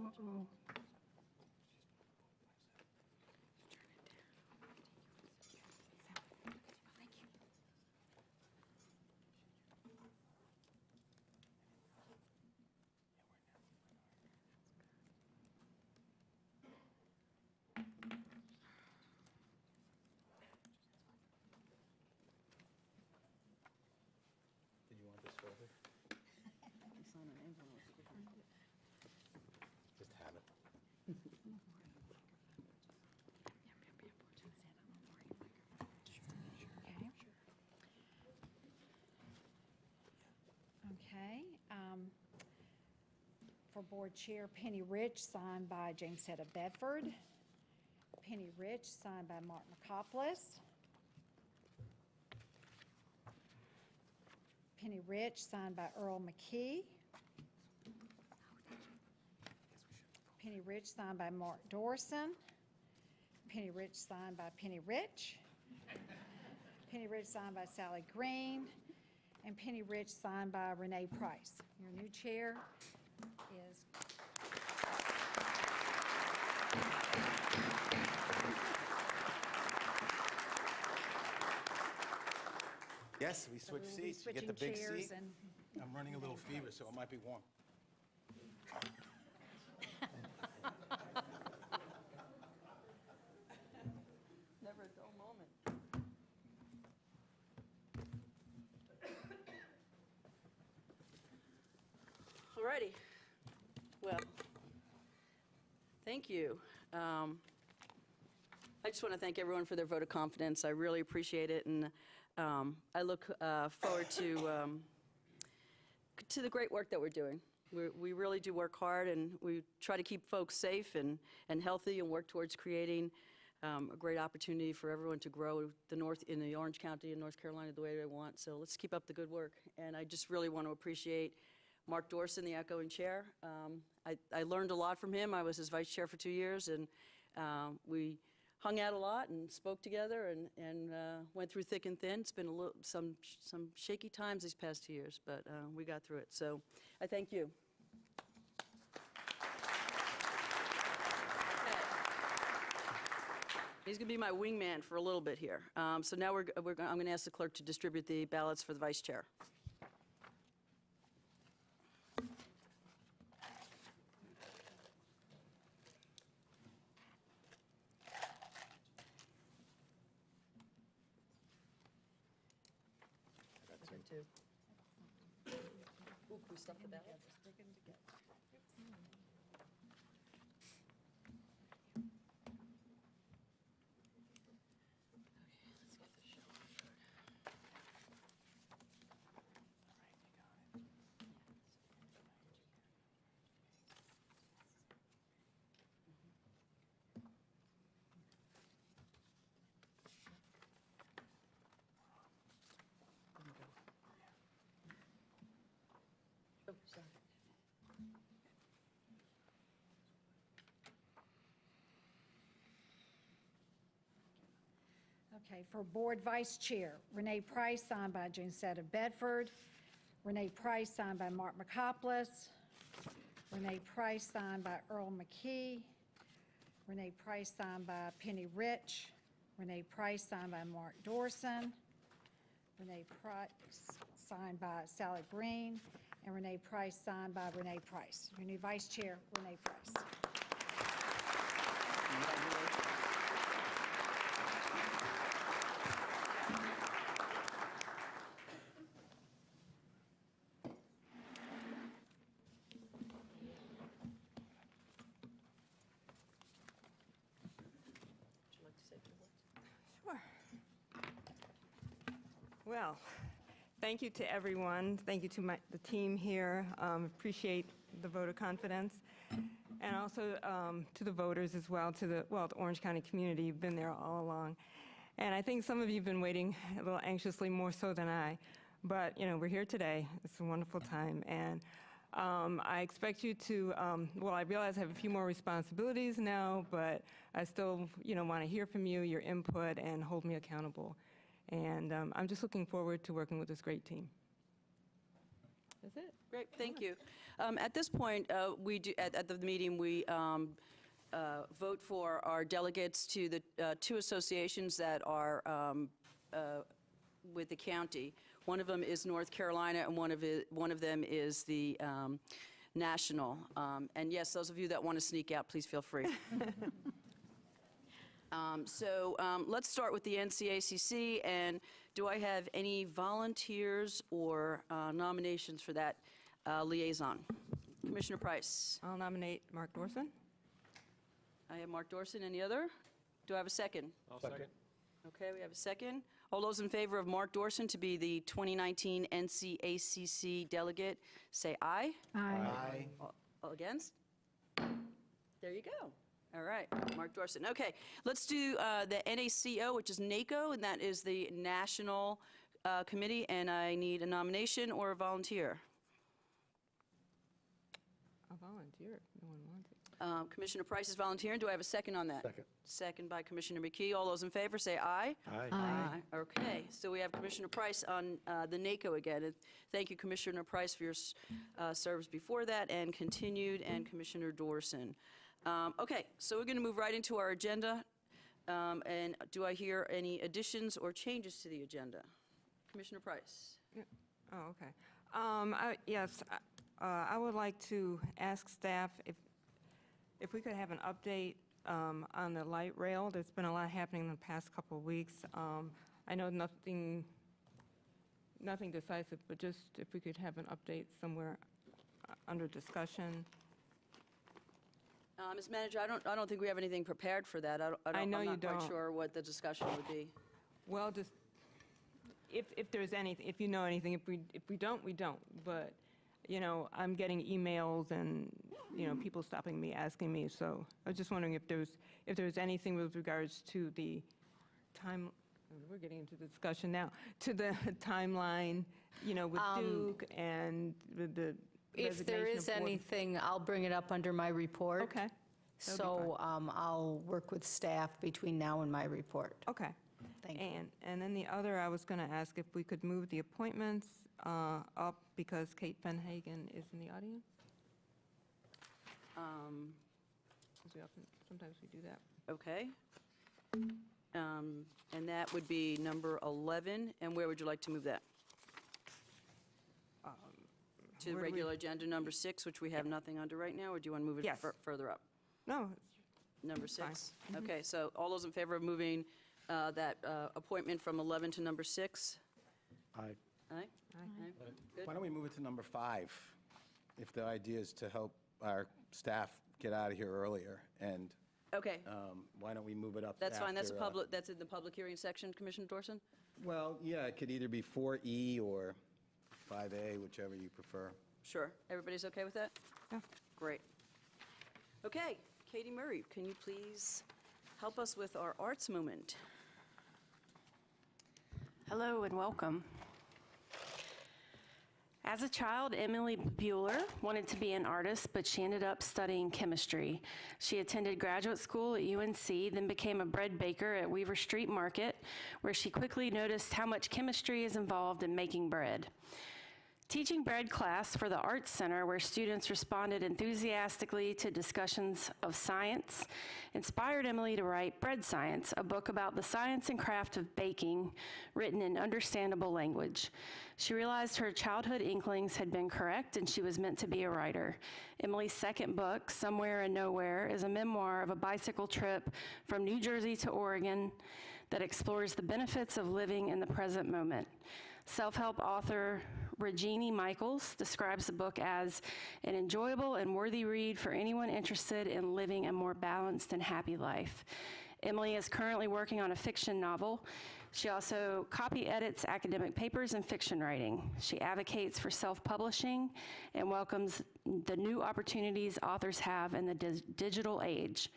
Uh-oh. Did you want this folder? Just have it. Okay. For board chair, Penny Rich, signed by James Etta Bedford. Penny Rich, signed by Mark McCopless. Penny Rich, signed by Earl McKee. Penny Rich, signed by Mark Dorson. Penny Rich, signed by Penny Rich. Penny Rich, signed by Sally Green. And Penny Rich, signed by Renee Price. Your new chair is... Yes, we switch we'll be seats. You get the switching big chairs seat. and- I'm running a little fever, so it might be warm. Never a dull moment. All righty. Well, thank you. I just want to thank everyone for their vote of confidence. I really appreciate it, and I look forward to the great work that we're doing. We really do work hard, and we try to keep folks safe and healthy and work towards creating a great opportunity for everyone to grow in the Orange County and North Carolina the way they want. So let's keep up the good work. And I just really want to appreciate Mark Dorson, the outgoing chair. I learned a lot from him. I was his vice chair for 2 years, and we hung out a lot and spoke together and went through thick and thin. It's been some shaky times these past 2 years, but we got through it. So I thank you. He's going to be my wingman for a little bit here. So now I'm going to ask the clerk to distribute the ballots for the vice chair. too. Ooh, can we stuff the ballot? Oh, sorry. Okay, for Board Vice Chair, Renee Price, signed by Janetta Bedford. Renee Price, signed by Mark McCopless. Renee Price, signed by Earl McKee. Renee Price, signed by Penny Rich. Renee Price, signed by Mark Dorson. Renee Price, signed by Sally Green. And Renee Price, signed by Renee Price. Your new Vice Chair, Renee Price. Well, thank you to everyone. Thank you to the team here. Appreciate the voter confidence. And also to the voters as well, to the Orange County community. You've been there all along. And I think some of you have been waiting a little anxiously, more so than I. But, we're here today. It's a wonderful time. And I expect you to, I realize I have a few more responsibilities now, but I still, want to hear from you, your input, and hold me accountable. And I'm just looking forward to working with this great team. That's it. Great, thank you. At this point, we do, at the meeting, we vote for our delegates to the two associations that are with the county. One of them is North Carolina, and one of them is the national. And yes, those of you that want to sneak out, please feel free. Let's start with the NCACC, and do I have any volunteers or nominations for that liaison? Commissioner Price. I'll nominate Mark Dorson. I have Mark Dorson. Any other? Do I have a second? I'll second. Okay, we have a second. All those in favor of Mark Dorson to be the 2019 NCACC delegate, say aye. Aye. All against? There you go. All right, Mark Dorson. Okay, let's do the NACO, which is NACO, and that is the National Committee, and I need a nomination or a volunteer. I'll volunteer if no one wants it. Commissioner Price is volunteering. Do I have a second on that? Second. Second by Commissioner McKee. All those in favor, say aye. Aye. Okay, so we have Commissioner Price on the NACO again. And thank you, Commissioner Price, for your service before that and continued, and Commissioner Dorson. Okay, so we're going to move right into our agenda. And do I hear any additions or changes to the agenda? Commissioner Price. Yeah. Oh, okay. Yes, I would like to ask staff if we could have an update on the light rail. There's been a lot happening in the past couple of weeks. I know nothing decisive, but just if we could have an update somewhere under discussion. Ms. Manager, I don't think we have anything prepared for that. I know you I'm not don't. quite sure what the discussion would be. Well, just if there's anything, if you know anything, if we don't, we don't. But I'm getting emails and people stopping me, asking me. So I was just wondering if there's anything with regards to the time. We're getting into the discussion now. To the timeline, with Duke and with the. If there is anything, I'll bring it up under my report. Okay. So I'll work with staff between now and my report. Okay. Thank you. And then the other, I was going to ask if we could move the appointments up because Kate Penhagen is in the audience. Sometimes we do that. Okay. And that would be number 11. And where would you like to move that? To the where do we- regular agenda, number 6, which we have nothing under right now, or do you want to move it Yes. further up? No, Number 6? Okay, so all those in favor of moving that appointment from 11 to number 6? Aye. Aye? Good. Why don't we move it to number 5, if the idea is to help our staff get out of here earlier? And Okay, why don't we move it up that's fine. That's a after, public, that's in the public hearing section, Commissioner Dorson? Well, yeah, it could either be 4E or 5A, whichever you prefer. Sure. Everybody's okay with that? Yeah. Great. Okay, Katie Murray, can you please help us with our arts moment? Hello and welcome. As a child, Emily Bueller wanted to be an artist, but she ended up studying chemistry. She attended graduate school at UNC, then became a bread baker at Weaver Street Market, where she quickly noticed how much chemistry is involved in making bread. Teaching bread class for the Arts Center, where students responded enthusiastically to discussions of science, inspired Emily to write Bread Science, a book about the science and craft of baking, written in understandable language. She realized her childhood inklings had been correct, and she was meant to be a writer. Emily's second book, Somewhere and Nowhere, is a memoir of a bicycle trip from New Jersey to Oregon that explores the benefits of living in the present moment. Self-help author Regina Michaels describes the book as an enjoyable and worthy read for anyone interested in living a more balanced and happy life. Emily is currently working on a fiction novel. She also copy edits academic papers and fiction writing. She advocates for self-publishing and welcomes the new opportunities authors have in the digital age.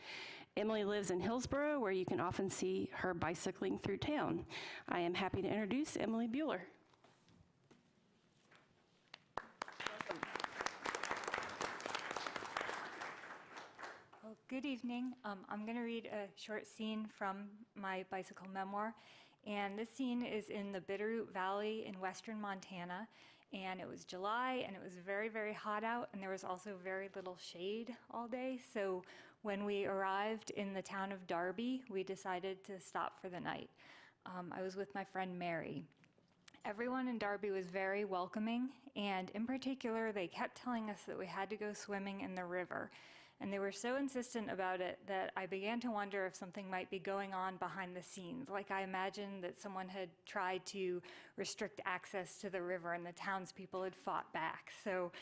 Emily lives in Hillsborough, where you can often see her bicycling through town. I am happy to introduce Emily Bueller. Well, good evening. I'm going to read a short scene from my bicycle memoir. And this scene is in the Bitterroot Valley in western Montana. And it was July, and it was very, very hot out, and there was also very little shade all day. So when we arrived in the town of Darby, we decided to stop for the night. I was with my friend Mary. Everyone in Darby was very welcoming, and in particular, they kept telling us that we had to go swimming in the river. And they were so insistent about it that I began to wonder if something might be going on behind the scenes. Like, I imagined that someone had tried to restrict access to the river and the townspeople had fought back. So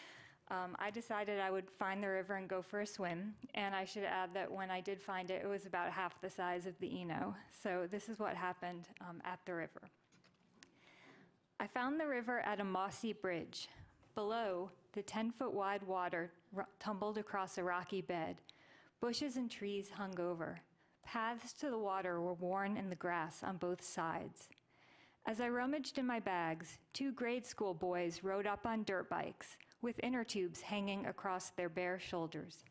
I decided I would find the river and go for a swim. And I should add that when I did find it, it was about half the size of the Eno. So this is what happened at the river. I found the river at a mossy bridge. Below, the 10-foot wide water tumbled across a rocky bed. Bushes and trees hung over. Paths to the water were worn in the grass on both sides. As I rummaged in my bags, 2 grade school boys rode up on dirt bikes with inner tubes hanging across their bare shoulders.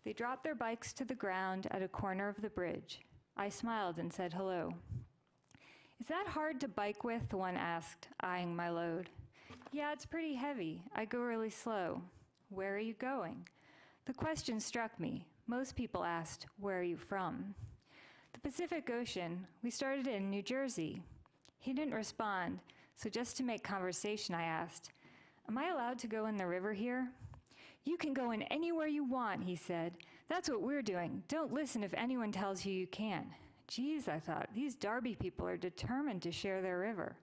They dropped their bikes to the ground at a corner of the bridge. I smiled and said hello. "Is that hard to bike with?" one asked, eyeing my load. "Yeah, it's pretty heavy. I go really slow." "Where are you going?" The question struck me. Most people asked, "Where are you from?" "The Pacific Ocean. We started in New Jersey." He didn't respond, so just to make conversation, I asked, "Am I allowed to go in the river here?" "You can go in anywhere you want," he said. "That's what we're doing. Don't listen if anyone tells you you can." Geez, I thought, these Darby people are determined to share their river.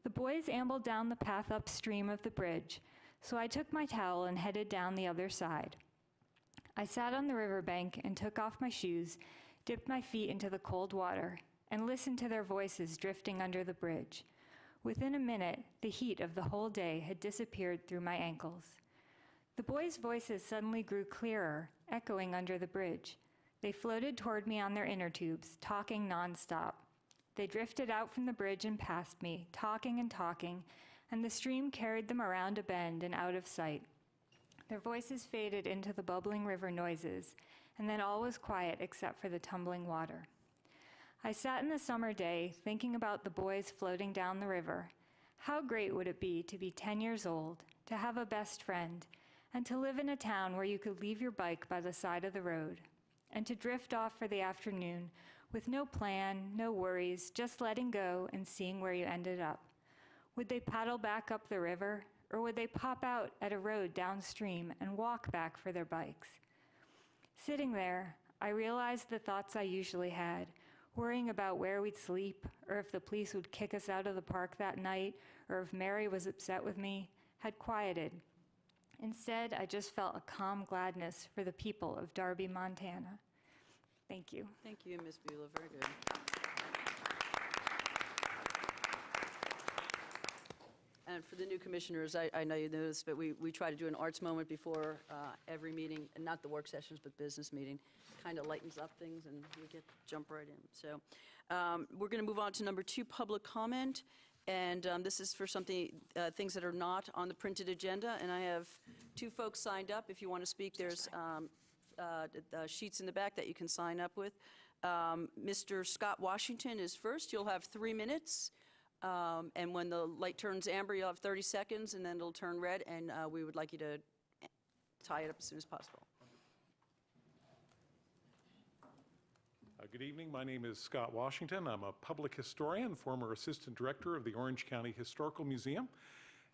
The boys ambled down the path upstream of the bridge, so I took my towel and headed down the other side. I sat on the riverbank and took off my shoes, dipped my feet into the cold water, and listened to their voices drifting under the bridge. Within a minute, the heat of the whole day had disappeared through my ankles. The boys' voices suddenly grew clearer, echoing under the bridge. They floated toward me on their inner tubes, talking nonstop. They drifted out from the bridge and past me, talking and talking, and the stream carried them around a bend and out of sight. Their voices faded into the bubbling river noises, and then all was quiet except for the tumbling water. I sat in the summer day, thinking about the boys floating down the river. How great would it be to be 10 years old, to have a best friend, and to live in a town where you could leave your bike by the side of the road, and to drift off for the afternoon with no plan, no worries, just letting go and seeing where you ended up. Would they paddle back up the river, or would they pop out at a road downstream and walk back for their bikes? Sitting there, I realized the thoughts I usually had worrying about where we'd sleep, or if the police would kick us out of the park that night, or if Mary was upset with me, had quieted. Instead, I just felt a calm gladness for the people of Darby, Montana. Thank you. Thank you, Ms. Beulah. Very good. And for the new commissioners, I know you know this, but we try to do an arts moment before every meeting, and not the work sessions, but business meeting. Kind of lightens up things, and we get jump right in. So we're going to move on to number 2, public comment. And this is for something, things that are not on the printed agenda. And I have 2 folks signed up. If you want to speak, there's sheets in the back that you can sign up with. Mr. Scott Washington is first. You'll have 3 minutes. And when the light turns amber, you'll have 30 seconds, and then it'll turn red, and we would like you to tie it up as soon as possible. Good evening. My name is Scott Washington. I'm a public historian, former assistant director of the Orange County Historical Museum,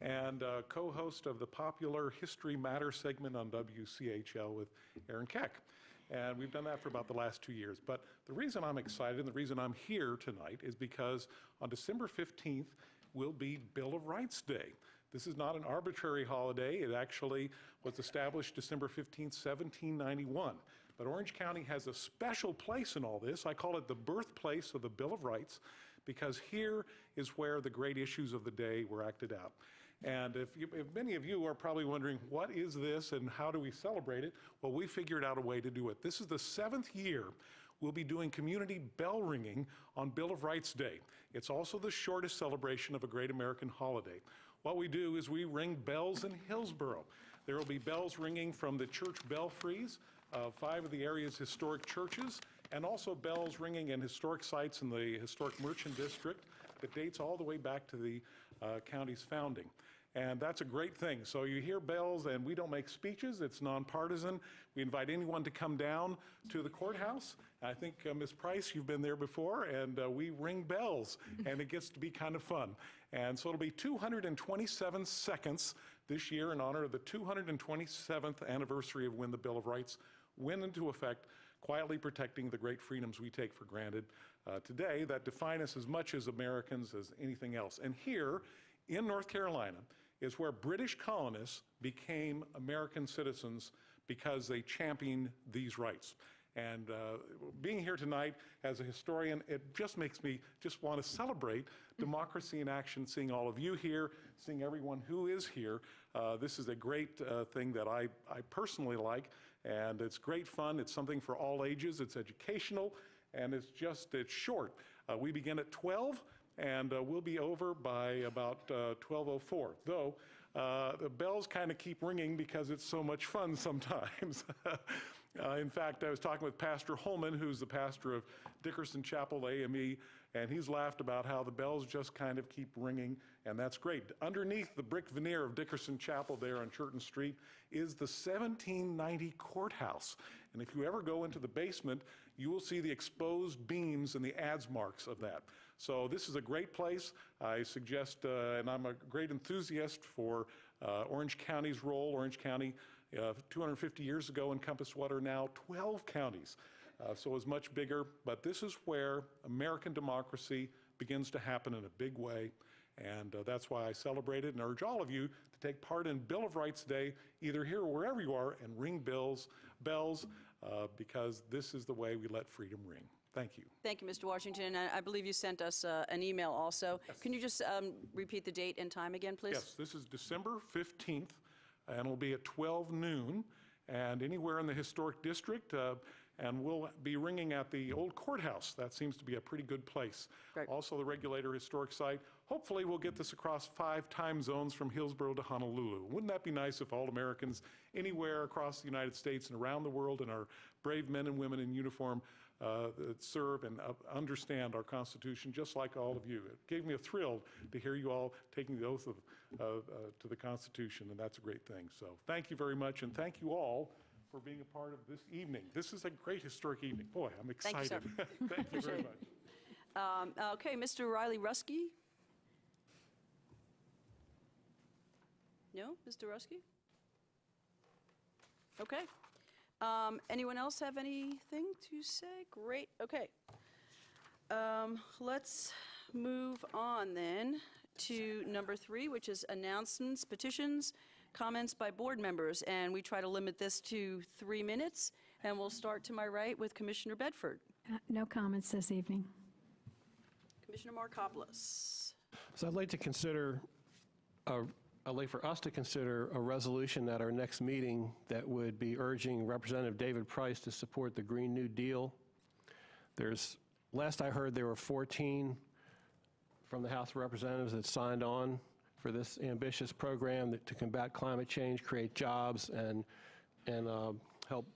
and co-host of the popular History Matters segment on WCHL with Aaron Keck. And we've done that for about the last 2 years. But the reason I'm excited and the reason I'm here tonight is because on December 15th will be Bill of Rights Day. This is not an arbitrary holiday. It actually was established December 15th, 1791. But Orange County has a special place in all this. I call it the birthplace of the Bill of Rights, because here is where the great issues of the day were acted out. And if many of you are probably wondering, what is this and how do we celebrate it? Well, we figured out a way to do it. This is the 7th year we'll be doing community bell ringing on Bill of Rights Day. It's also the shortest celebration of a great American holiday. What we do is we ring bells in Hillsborough. There will be bells ringing from the church belfries, 5 of the area's historic churches, and also bells ringing in historic sites in the historic Merchant District that dates all the way back to the county's founding. And that's a great thing. So you hear bells, and we don't make speeches. It's nonpartisan. We invite anyone to come down to the courthouse. I think, Ms. Price, you've been there before, and we ring bells, and it gets to be kind of fun. And so it'll be 227 seconds this year in honor of the 227th anniversary of when the Bill of Rights went into effect, quietly protecting the great freedoms we take for granted today that define us as much as Americans as anything else. And here in North Carolina is where British colonists became American citizens because they championed these rights. And being here tonight as a historian, it just makes me just want to celebrate democracy in action, seeing all of you here, seeing everyone who is here. This is a great thing that I personally like, and it's great fun. It's something for all ages. It's educational, and it's short. We begin at 12, and we'll be over by about 12:04. Though the bells kind of keep ringing because it's so much fun sometimes. In fact, I was talking with Pastor Holman, who's the pastor of Dickerson Chapel AME, and he's laughed about how the bells just kind of keep ringing, and that's great. Underneath the brick veneer of Dickerson Chapel there on Churton Street is the 1790 courthouse. And if you ever go into the basement, you will see the exposed beams and the adze marks of that. So this is a great place. I suggest, and I'm a great enthusiast for Orange County's role. Orange County, 250 years ago, encompassed what are now 12 counties. So it was much bigger, but this is where American democracy begins to happen in a big way. And that's why I celebrate it and urge all of you to take part in Bill of Rights Day, either here or wherever you are, and ring bells, because this is the way we let freedom ring. Thank you. Thank you, Mr. Washington. I believe you sent us an email also. Yes. Can you just repeat the date and time again, please? Yes, this is December 15th, and it'll be at 12 noon, and anywhere in the historic district, and we'll be ringing at the old courthouse. That seems to be a pretty good place. Great. Also the Regulator Historic Site. Hopefully we'll get this across 5 time zones from Hillsborough to Honolulu. Wouldn't that be nice if all Americans anywhere across the United States and around the world, and our brave men and women in uniform that serve and understand our Constitution just like all of you. It gave me a thrill to hear you all taking the oath to the Constitution, and that's a great thing. So thank you very much, and thank you all for being a part of this evening. This is a great historic evening. Boy, I'm excited. Thank you, sir. Thank you very much. Okay, Mr. Riley Ruskey? No, Mr. Ruskey? Okay. Anyone else have anything to say? Great, okay. Let's move on then to number 3, which is announcements, petitions, comments by board members. And we try to limit this to 3 minutes. And we'll start to my right with Commissioner Bedford. No comments this evening. Commissioner Markopoulos. So I'd like to consider, I'd like for us to consider a resolution at our next meeting that would be urging Representative David Price to support the Green New Deal. Last I heard, there were 14 from the House of Representatives that signed on for this ambitious program to combat climate change, create jobs, and help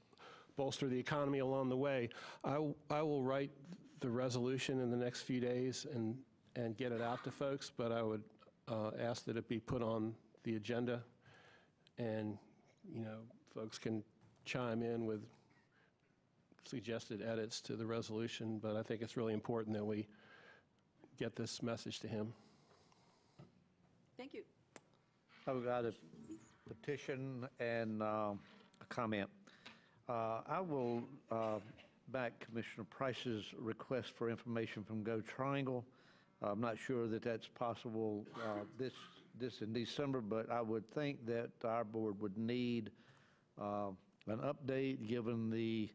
bolster the economy along the way. I will write the resolution in the next few days and get it out to folks, but I would ask that it be put on the agenda, and folks can chime in with suggested edits to the resolution, but I think it's really important that we get this message to him. Thank you. I've got a petition and a comment. I will back Commissioner Price's request for information from Go Triangle. I'm not sure that that's possible this in December, but I would think that our board would need an update given the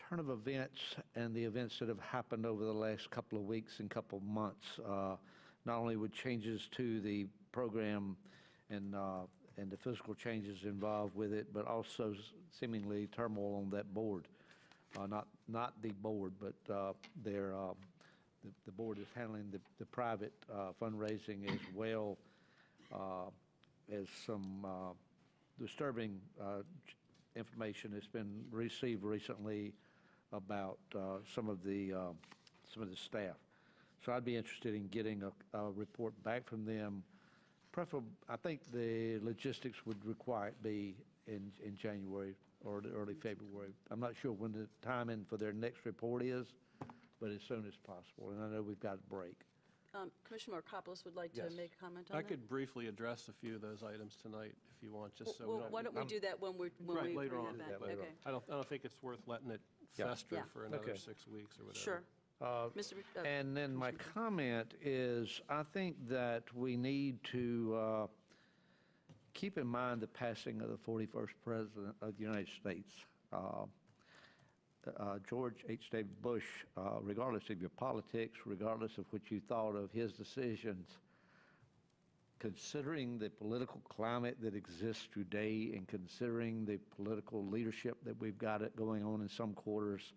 turn of events and the events that have happened over the last couple of weeks and couple of months, not only with changes to the program and the physical changes involved with it, but also seemingly turmoil on that board. Not the board, but the board is handling the private fundraising as well as some disturbing information that's been received recently about some of the staff. So I'd be interested in getting a report back from them. I think the logistics would require it be in January or early February. I'm not sure when the timing for their next report is, but as soon as possible. And I know we've got a break. Commissioner Markopoulos would like Yes. to make a comment on I that? could briefly address a few of those items tonight if you want, just so we Well, don't. why don't we do that when we Right, bring later it on. back? Later Okay. I don't think it's worth letting it Yeah. fester Yeah. for another Okay. 6 weeks or whatever. Sure. Mr. And then my comment is, I think that we need to keep in mind the passing of the 41st President of the United States. George H.W. Bush, regardless of your politics, regardless of what you thought of his decisions, considering the political climate that exists today and considering the political leadership that we've got it going on in some quarters,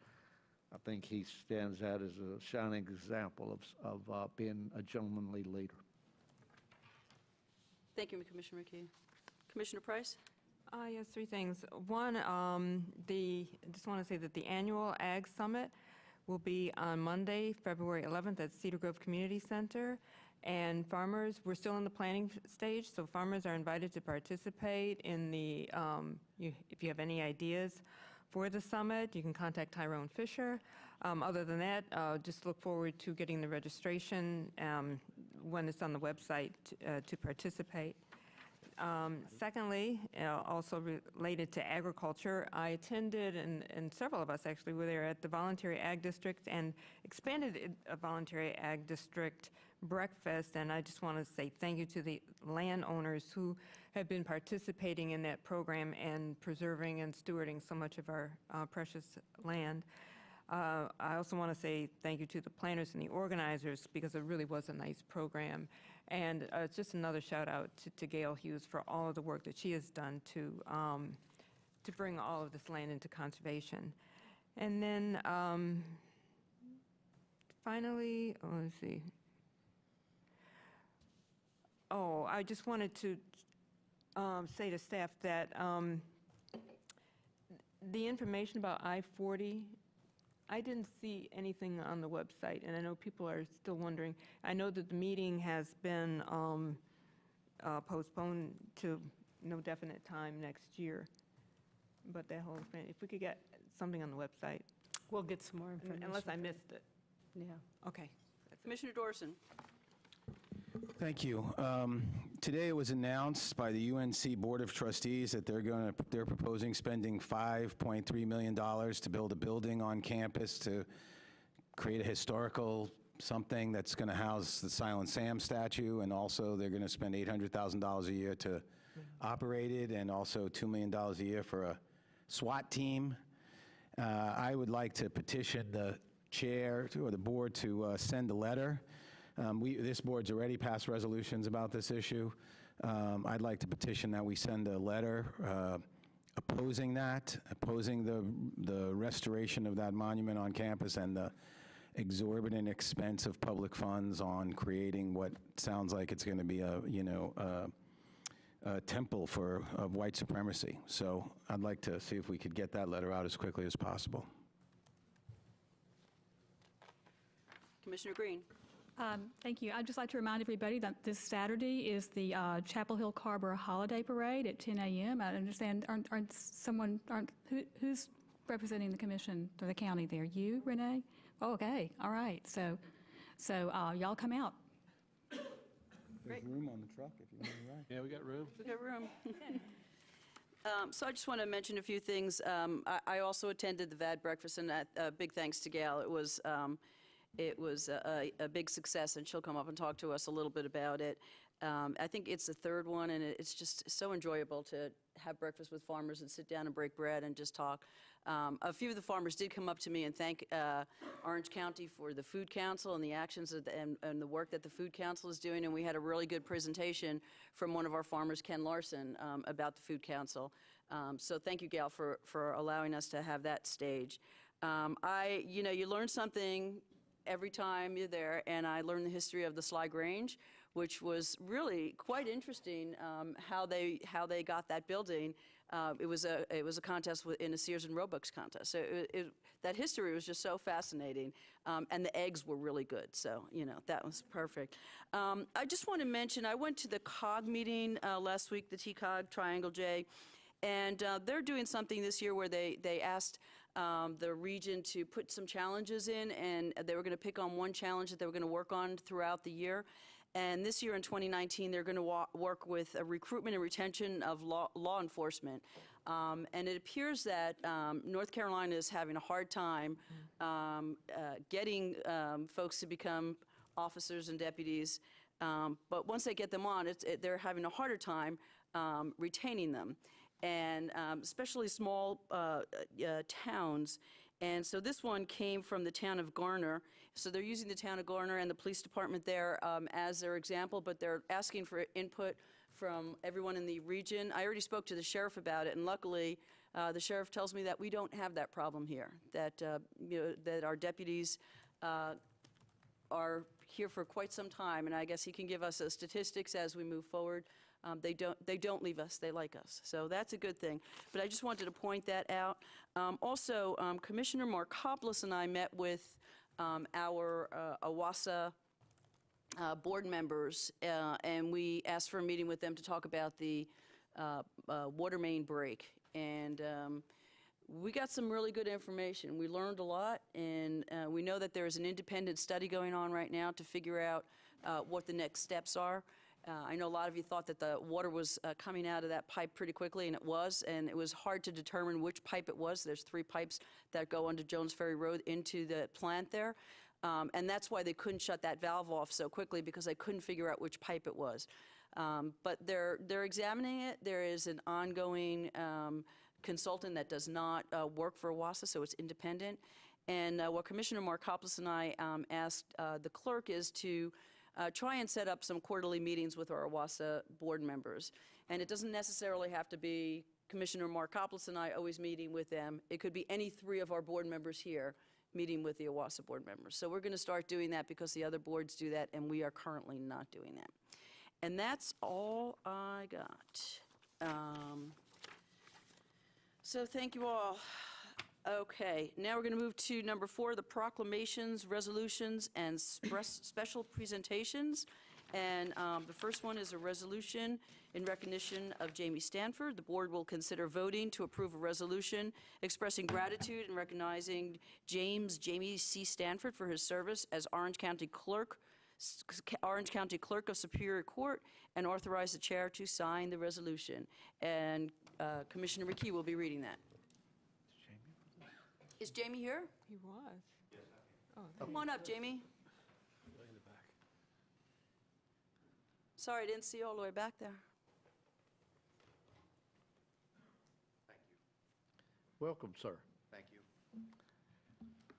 I think he stands out as a shining example of being a gentlemanly leader. Thank you, Commissioner McKee. Commissioner Price? Yes, 3 things. One, I just want to say that the annual Ag Summit will be on Monday, February 11th at Cedar Grove Community Center. And farmers, we're still in the planning stage, so farmers are invited to participate in the, if you have any ideas for the summit, you can contact Tyrone Fisher. Other than that, just look forward to getting the registration when it's on the website to participate. Secondly, also related to agriculture, I attended, and several of us actually were there at the Voluntary Ag District and expanded a Voluntary Ag District breakfast, and I just want to say thank you to the landowners who have been participating in that program and preserving and stewarding so much of our precious land. I also want to say thank you to the planners and the organizers because it really was a nice program. And it's just another shout out to Gail Hughes for all of the work that she has done to bring all of this land into conservation. And then finally, let's see. Oh, I just wanted to say to staff that the information about I-40, I didn't see anything on the website, and I know people are still wondering. I know that the meeting has been postponed to no definite time next year, but that whole thing, if we could get something on the website. We'll get some more information. Unless I missed it. Yeah. Okay. Commissioner Dorson? Thank you. Today it was announced by the UNC Board of Trustees that they're proposing spending $5.3 million to build a building on campus to create a historical something that's going to house the Silent Sam statue, and also they're going to spend $800,000 a year to operate it, and also $2 million a year for a SWAT team. I would like to petition the chair or the board to send a letter. This board's already passed resolutions about this issue. I'd like to petition that we send a letter opposing that, opposing the restoration of that monument on campus and the exorbitant expense of public funds on creating what sounds like it's going to be a temple of white supremacy. So I'd like to see if we could get that letter out as quickly as possible. Commissioner Green. Thank you. I'd just like to remind everybody that this Saturday is the Chapel Hill Carver Holiday Parade at 10 a.m. I understand, who's representing the commission or the county there? You, Renee? Oh, okay. All right. So y'all come out. There's room on the truck if you want to ride. Yeah, we got room. We got room. So I just want to mention a few things. I also attended the VAD breakfast, and big thanks to Gail. It was a big success, and she'll come up and talk to us a little bit about it. I think it's the third one, and it's just so enjoyable to have breakfast with farmers and sit down and break bread and just talk. A few of the farmers did come up to me and thank Orange County for the Food Council and the actions and the work that the Food Council is doing, and we had a really good presentation from one of our farmers, Ken Larson, about the Food Council. So thank you, Gail, for allowing us to have that stage. You learn something every time you're there, and I learned the history of the Sly Grange, which was really quite interesting, how they got that building. It was a contest in a Sears and Roebuck's contest. So that history was just so fascinating, and the eggs were really good. So that was perfect. I just want to mention I went to the COG meeting last week, the TCOG Triangle J, and they're doing something this year where they asked the region to put some challenges in, and they were going to pick on one challenge that they were going to work on throughout the year. And this year in 2019, they're going to work with a recruitment and retention of law enforcement. And it appears that North Carolina is having a hard time getting folks to become officers and deputies. But once they get them on, they're having a harder time retaining them, and especially small towns. And so this one came from the town of Garner. So they're using the town of Garner and the police department there as their example, but they're asking for input from everyone in the region. I already spoke to the sheriff about it, and luckily the sheriff tells me that we don't have that problem here, that, that our deputies are here for quite some time, and I guess he can give us statistics as we move forward. They don't leave us, they like us. So that's a good thing. But I just wanted to point that out. Also, Commissioner Markopoulos and I met with our OWASA board members, and we asked for a meeting with them to talk about the water main break. And we got some really good information. We learned a lot, and we know that there is an independent study going on right now to figure out what the next steps are. I know a lot of you thought that the water was coming out of that pipe pretty quickly, and it was hard to determine which pipe it was. There's 3 pipes that go under Jones Ferry Road into the plant there, and that's why they couldn't shut that valve off so quickly, because they couldn't figure out which pipe it was. But they're examining it. There is an ongoing consultant that does not work for OWASA, so it's independent. And what Commissioner Markopoulos and I asked the clerk is to try and set up some quarterly meetings with our OWASA board members. And it doesn't necessarily have to be Commissioner Markopoulos and I always meeting with them. It could be any 3 of our board members here meeting with the OWASA board members. So we're going to start doing that because the other boards do that, and we are currently not doing that. And that's all I got. So thank you all. Okay, now we're going to move to number 4, the proclamations, resolutions, and special presentations. And the first one is a resolution in recognition of Jamie Stanford. The board will consider voting to approve a resolution expressing gratitude and recognizing Jamie C. Stanford for his service as Orange County Clerk of Superior Court, and authorize the chair to sign the resolution. And Commissioner McKee will be reading that. Is Jamie here? He was. Come on up, Jamie. Sorry, I didn't see you all the way back there. Welcome, sir. Thank you.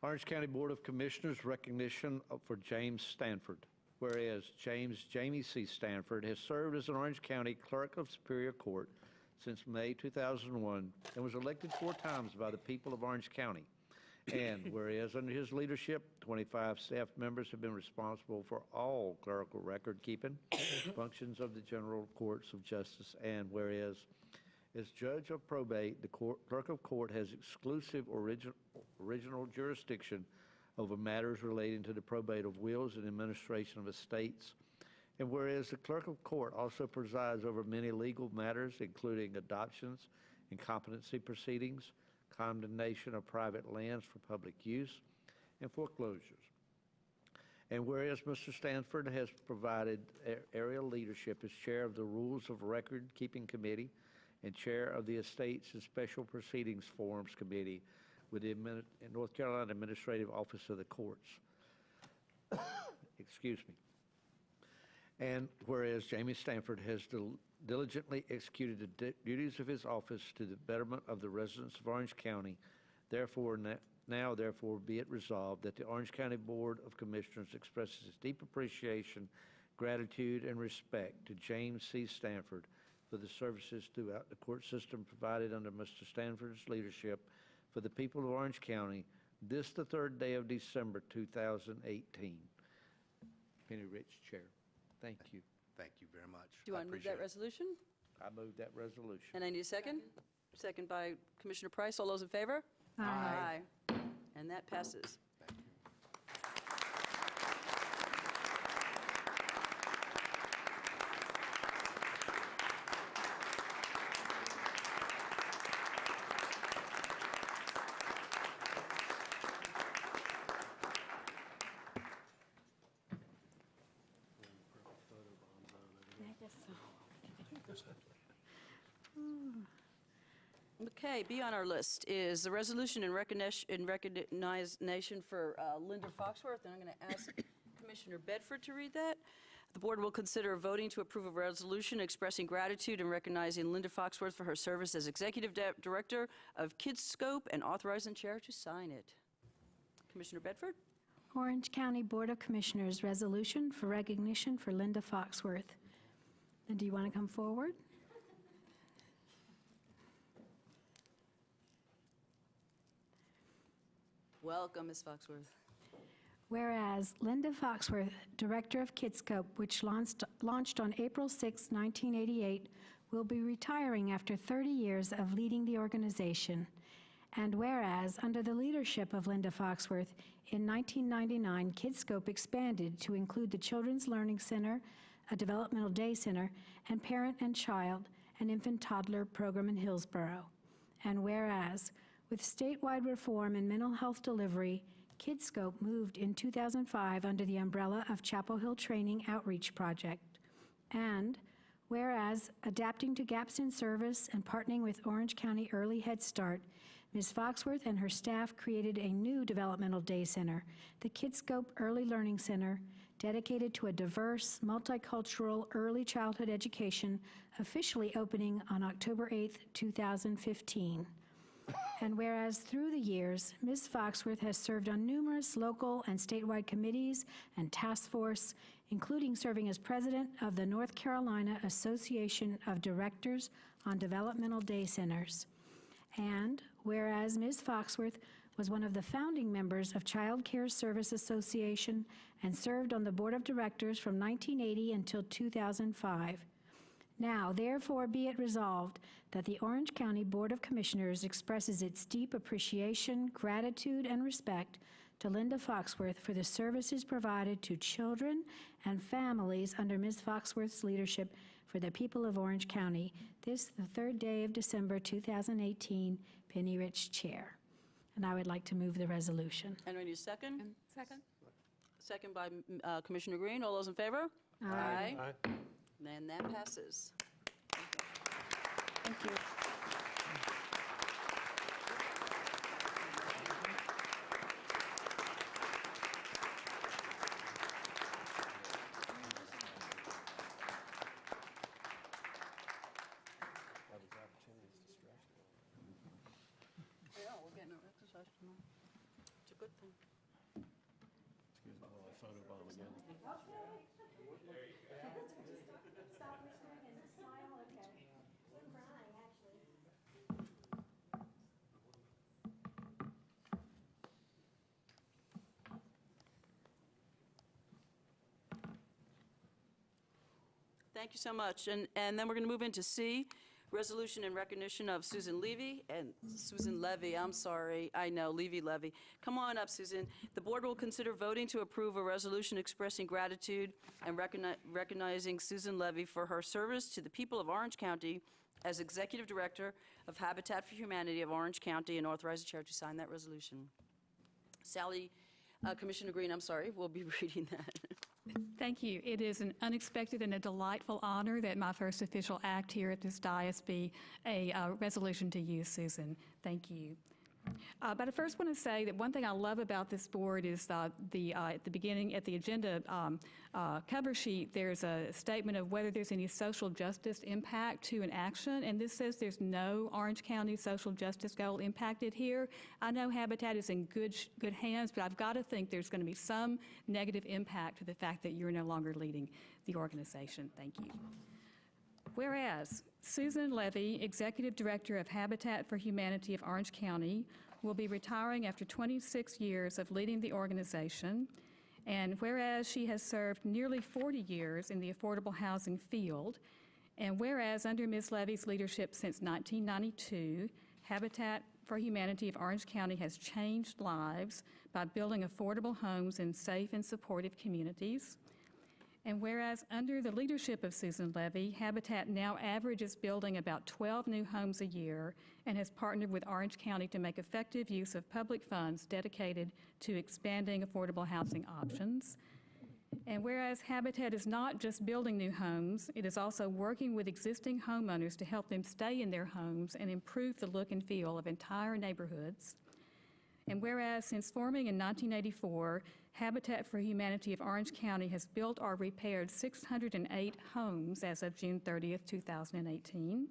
Orange County Board of Commissioners recognition for James Stanford. Whereas Jamie C. Stanford has served as an Orange County Clerk of Superior Court since May 2001 and was elected 4 times by the people of Orange County. And whereas under his leadership, 25 staff members have been responsible for all clerical record-keeping functions of the general courts of justice. And whereas as judge of probate, the clerk of court has exclusive original jurisdiction over matters relating to the probate of wills and administration of estates. And whereas the clerk of court also presides over many legal matters, including adoptions and competency proceedings, condemnation of private lands for public use, and foreclosures. And whereas Mr. Stanford has provided area leadership as chair of the Rules of Record Keeping Committee and chair of the Estates and Special Proceedings Forums Committee with the North Carolina Administrative Office of the Courts. Excuse me. And whereas Jamie Stanford has diligently executed the duties of his office to the betterment of the residents of Orange County, therefore be it resolved that the Orange County Board of Commissioners expresses its deep appreciation, gratitude, and respect to James C. Stanford for the services throughout the court system provided under Mr. Stanford's leadership for the people of Orange County this the 3rd day of December 2018. Penny Rich, Chair. Thank you. Thank you very much. Do you want to move that resolution? I move that resolution. And I need a second? Second by Commissioner Price. All those in favor? Aye. And that passes. Okay, B on our list is the resolution in recognition for Linda Foxworth, and I'm going to ask Commissioner Bedford to read that. The board will consider voting to approve a resolution expressing gratitude and recognizing Linda Foxworth for her service as Executive Director of KidScope and authorizing chair to sign it. Commissioner Bedford? Orange County Board of Commissioners resolution for recognition for Linda Foxworth. And do you want to come forward? Welcome, Ms. Foxworth. Whereas Linda Foxworth, Director of KidScope, which launched on April 6, 1988, will be retiring after 30 years of leading the organization. And whereas, under the leadership of Linda Foxworth, in 1999, KidScope expanded to include the Children's Learning Center, a developmental day center, and parent and child, an infant-toddler program in Hillsborough. And whereas, with statewide reform in mental health delivery, KidScope moved in 2005 under the umbrella of Chapel Hill Training Outreach Project. And whereas, adapting to gaps in service and partnering with Orange County Early Head Start, Ms. Foxworth and her staff created a new developmental day center, the KidScope Early Learning Center, dedicated to a diverse, multicultural early childhood education, officially opening on October 8, 2015. And whereas through the years, Ms. Foxworth has served on numerous local and statewide committees and task force, including serving as president of the North Carolina Association of Directors on Developmental Day Centers. And whereas Ms. Foxworth was one of the founding members of Child Care Service Association and served on the board of directors from 1980 until 2005. Now, therefore, be it resolved that the Orange County Board of Commissioners expresses its deep appreciation, gratitude, and respect to Linda Foxworth for the services provided to children and families under Ms. Foxworth's leadership for the people of Orange County, this the 3rd day of December 2018, Penny Rich, Chair. And I would like to move the resolution. And we need a second? Second. Second by Commissioner Green. All those in favor? Aye. Aye. And that passes. Thank you. Stop whispering and smile, okay. I'm crying, actually. Thank you so much. And then we're going to move into C, resolution in recognition of Susan Levy, I'm sorry. I know, Levy. Come on up, Susan. The board will consider voting to approve a resolution expressing gratitude and recognizing Susan Levy for her service to the people of Orange County as Executive Director of Habitat for Humanity of Orange County, and authorize the chair to sign that resolution. Sally, Commissioner Green, I'm sorry, will be reading that. Thank you. It is an unexpected and a delightful honor that my first official act here at this dais be a resolution to you, Susan. Thank you. But I first want to say that one thing I love about this board is at the beginning, at the agenda cover sheet, there's a statement of whether there's any social justice impact to an action, and this says there's no Orange County social justice goal impacted here. I know Habitat is in good hands, but I've got to think there's going to be some negative impact to the fact that you're no longer leading the organization. Thank you. Whereas Susan Levy, Executive Director of Habitat for Humanity of Orange County, will be retiring after 26 years of leading the organization, and whereas she has served nearly 40 years in the affordable housing field, and whereas under Ms. Levy's leadership since 1992, Habitat for Humanity of Orange County has changed lives by building affordable homes in safe and supportive communities. And whereas under the leadership of Susan Levy, Habitat now averages building about 12 new homes a year and has partnered with Orange County to make effective use of public funds dedicated to expanding affordable housing options. And whereas Habitat is not just building new homes, it is also working with existing homeowners to help them stay in their homes and improve the look and feel of entire neighborhoods. And whereas since forming in 1984, Habitat for Humanity of Orange County has built or repaired 608 homes as of June 30th, 2018.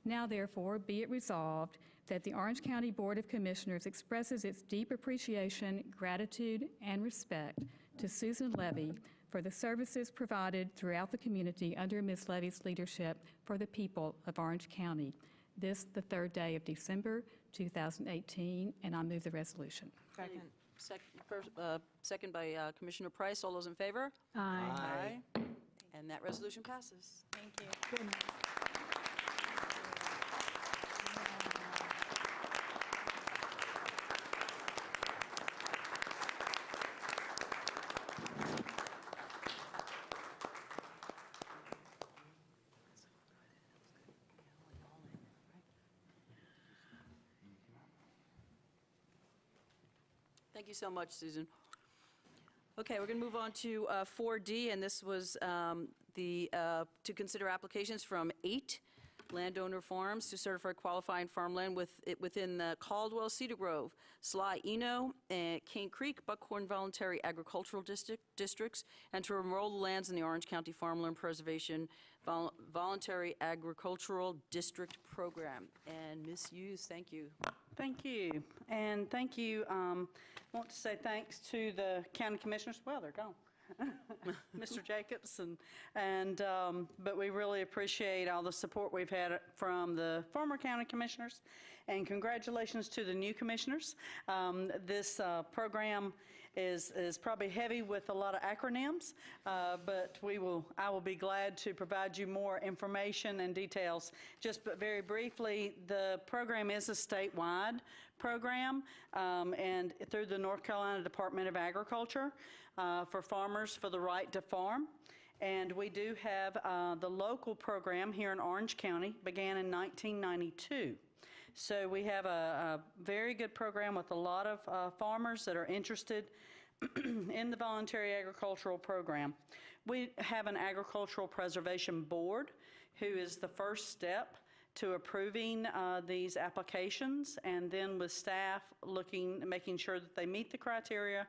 Now, therefore, be it resolved that the Orange County Board of Commissioners expresses its deep appreciation, gratitude, and respect to Susan Levy for the services provided throughout the community under Ms. Levy's leadership for the people of Orange County. This, the third day of December, 2018, and I move the resolution. Second. Second by Commissioner Price. All those in favor? Aye. And that resolution passes. Thank you. Thank you so much, Susan. Okay, we're going to move on to 4D, and this was to consider applications from 8 landowner farms to certify qualifying farmland within the Caldwell, Cedar Grove, Sly, Eno, and Cane Creek, Buckhorn Voluntary Agricultural Districts, and to enroll the lands in the Orange County Farmland Preservation Voluntary Agricultural District Program. And Ms. Hughes, thank you. Thank you. And thank you. I want to say thanks to the county commissioners. Well, they're gone. Mr. Jacobs, but we really appreciate all the support we've had from the former county commissioners, and congratulations to the new commissioners. This program is probably heavy with a lot of acronyms, but I will be glad to provide you more information and details. Just but very briefly, the program is a statewide program, and through the North Carolina Department of Agriculture for farmers for the right to farm. And we do have the local program here in Orange County, began in 1992. So we have a very good program with a lot of farmers that are interested in the voluntary agricultural program. We have an agricultural preservation board who is the first step to approving these applications, and then with staff making sure that they meet the criteria,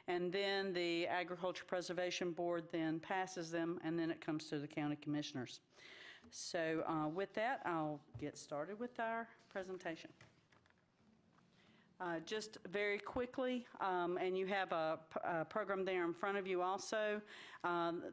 and then the Agriculture Preservation Board then passes them, and then it comes to the county commissioners. So with that, I'll get started with our presentation. Just very quickly, and you have a program there in front of you also.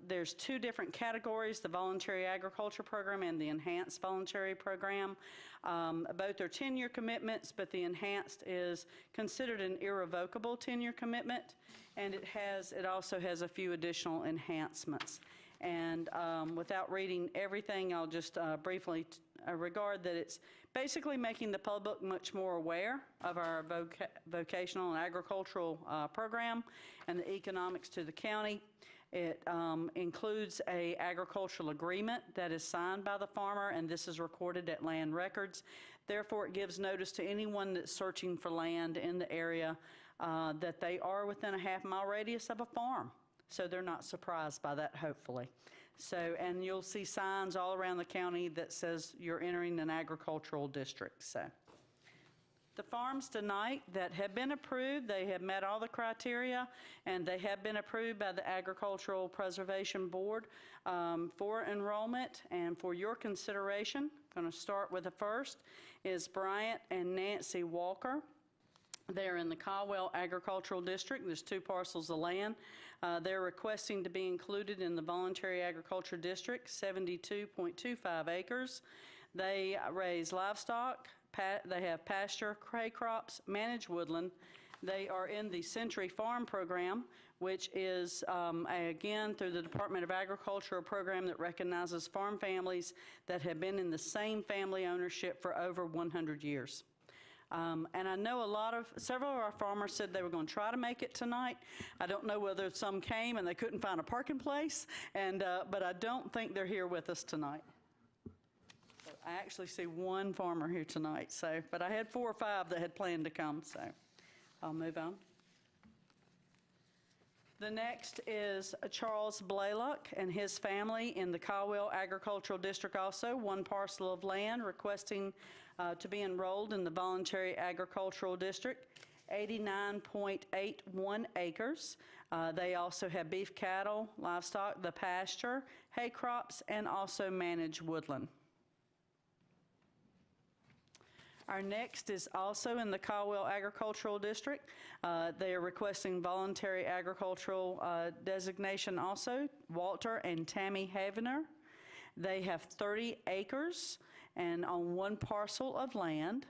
There's two different categories, the voluntary agriculture program and the enhanced voluntary program. Both are 10-year commitments, but the enhanced is considered an irrevocable 10-year commitment, and it also has a few additional enhancements. And without reading everything, I'll just briefly regard that it's basically making the public much more aware of our vocational and agricultural program and the economics to the county. It includes an agricultural agreement that is signed by the farmer, and this is recorded at land records. Therefore, it gives notice to anyone that's searching for land in the area that they are within a half-mile radius of a farm. So they're not surprised by that, hopefully. So, and you'll see signs all around the county that says you're entering an agricultural district. So the farms tonight that have been approved, they have met all the criteria, and they have been approved by the Agricultural Preservation Board for enrollment and for your consideration. I'm going to start with the first is Bryant and Nancy Walker. They're in the Caldwell Agricultural District. There's 2 parcels of land. They're requesting to be included in the Voluntary Agriculture District, 72.25 acres. They raise livestock. They have pasture, hay crops, manage woodland. They are in the Century Farm Program, which is, again, through the Department of Agriculture, a program that recognizes farm families that have been in the same family ownership for over 100 years. And I know several of our farmers said they were going to try to make it tonight. I don't know whether some came and they couldn't find a parking place, but I don't think they're here with us tonight. So I actually see one farmer here tonight, but I had 4 or 5 that had planned to come, so I'll move on. The next is Charles Blaylock and his family in the Caldwell Agricultural District also, 1 parcel of land requesting to be enrolled in the Voluntary Agricultural District, 89.81 acres. They also have beef cattle, livestock, the pasture, hay crops, and also manage woodland. Our next is also in the Caldwell Agricultural District. They are requesting voluntary agricultural designation also, Walter and Tammy Havener. They have 30 acres and on 1 parcel of land.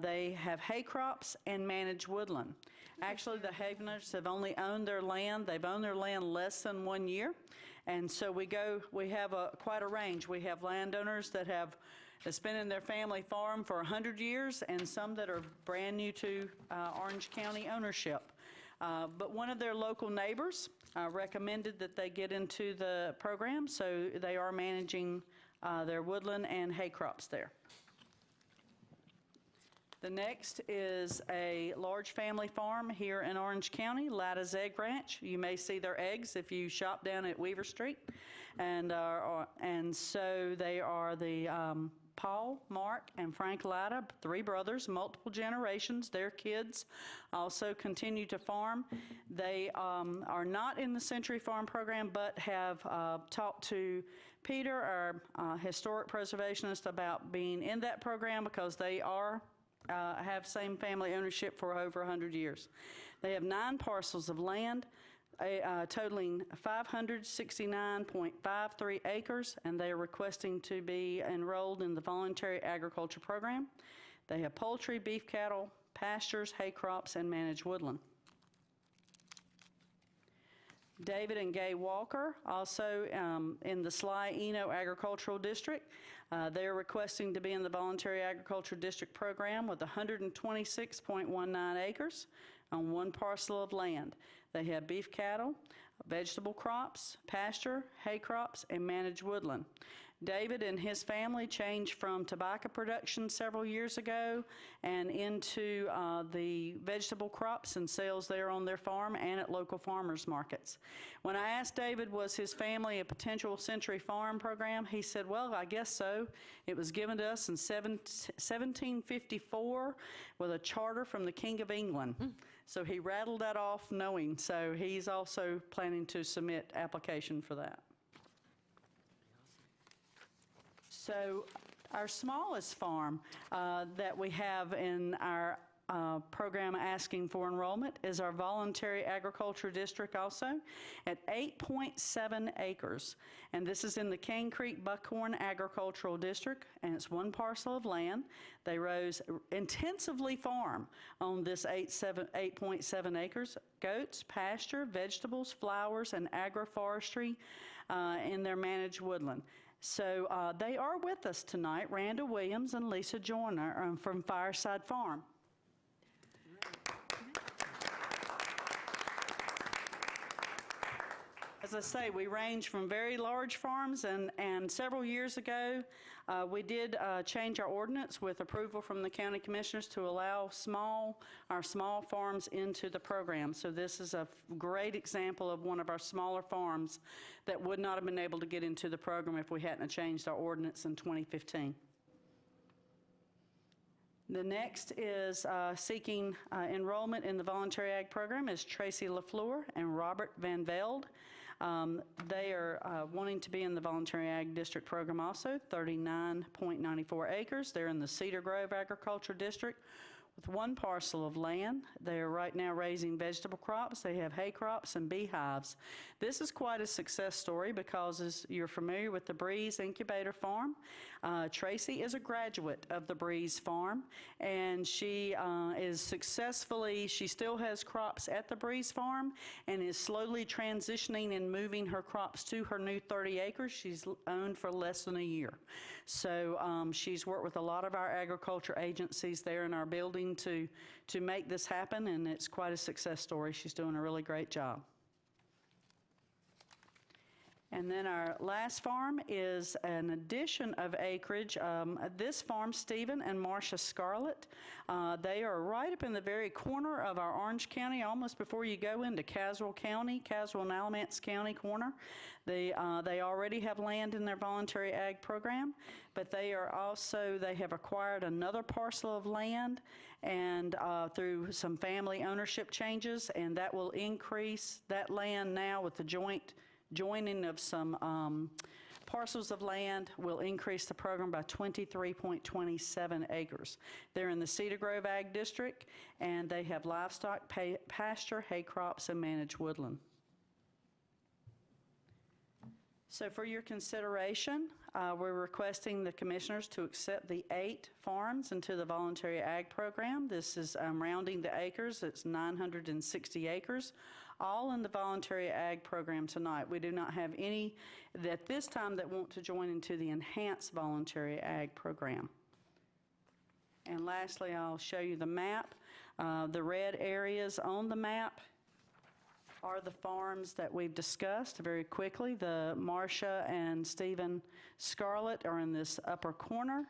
They have hay crops and manage woodland. Actually, the Haveners have only owned their land. They've owned their land less than 1 year. And so we have quite a range. We have landowners that's been in their family farm for 100 years and some that are brand new to Orange County ownership. But one of their local neighbors recommended that they get into the program, so they are managing their woodland and hay crops there. The next is a large family farm here in Orange County, Latta's Egg Ranch. You may see their eggs if you shop down at Weaver Street. And so they are the Paul, Mark, and Frank Latta, 3 brothers, multiple generations. Their kids also continue to farm. They are not in the Century Farm Program, but have talked to Peter, our historic preservationist, about being in that program because they have same family ownership for over 100 years. They have 9 parcels of land, totaling 569.53 acres, and they are requesting to be enrolled in the Voluntary Agriculture Program. They have poultry, beef cattle, pastures, hay crops, and manage woodland. David and Gay Walker, also in the Sly Eno Agricultural District. They're requesting to be in the Voluntary Agriculture District Program with 126.19 acres on 1 parcel of land. They have beef cattle, vegetable crops, pasture, hay crops, and manage woodland. David and his family changed from tobacco production several years ago and into the vegetable crops and sales there on their farm and at local farmers markets. When I asked David, was his family a potential Century Farm Program, he said, well, I guess so. It was given to us in 1754 with a charter from the King of England. So he rattled that off knowing, so he's also planning to submit application for that. So our smallest farm that we have in our program asking for enrollment is our voluntary agriculture district also at 8.7 acres. And this is in the Cane Creek Buckhorn Agricultural District, and it's one parcel of land. They intensively farm on this 8.7 acres, goats, pasture, vegetables, flowers, and agroforestry in their managed woodland. So they are with us tonight, Randa Williams and Lisa Joyner from Fireside Farm. As I say, we range from very large farms, and several years ago, we did change our ordinance with approval from the county commissioners to allow our small farms into the program. So this is a great example of one of our smaller farms that would not have been able to get into the program if we hadn't changed our ordinance in 2015. The next is seeking enrollment in the voluntary ag program is Tracy LaFleur and Robert Van Velde. They are wanting to be in the voluntary ag district program also, 39.94 acres. They're in the Cedar Grove Agriculture District with one parcel of land. They are right now raising vegetable crops. They have hay crops and beehives. This is quite a success story because, as you're familiar with the Breeze Incubator Farm, Tracy is a graduate of the Breeze Farm, and she she still has crops at the Breeze Farm and is slowly transitioning and moving her crops to her new 30 acres she's owned for less than a year. So she's worked with a lot of our agriculture agencies there in our building to make this happen, and it's quite a success story. She's doing a really great job. And then our last farm is an addition of acreage. This farm, Stephen and Marcia Scarlett, they are right up in the very corner of our Orange County, almost before you go into Caswell County, Caswell and Alamance County corner. They already have land in their voluntary ag program, but they have acquired another parcel of land and through some family ownership changes, and that will increase that land now with the joining of some parcels of land will increase the program by 23.27 acres. They're in the Cedar Grove Ag District, and they have livestock, pasture, hay crops, and managed woodland. So for your consideration, we're requesting the commissioners to accept the 8 farms into the voluntary ag program. This is rounding the acres. It's 960 acres. All in the voluntary ag program tonight. We do not have any at this time that want to join into the enhanced voluntary ag program. And lastly, I'll show you the map. The red areas on the map are the farms that we've discussed very quickly. The Marcia and Stephen Scarlett are in this upper corner.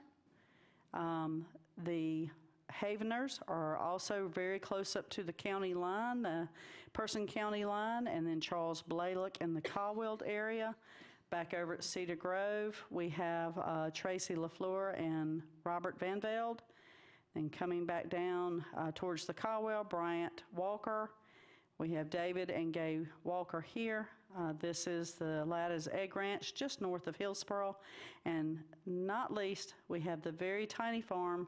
The Haveners are also very close up to the county line, the Person County line, and then Charles Blalock in the Caldwell area. Back over at Cedar Grove, we have Tracy LaFleur and Robert Van Velde. And coming back down towards the Caldwell, Bryant Walker. We have David and Gay Walker here. This is the Latta's Egg Ranch just north of Hillsboro. And not least, we have the very tiny farm,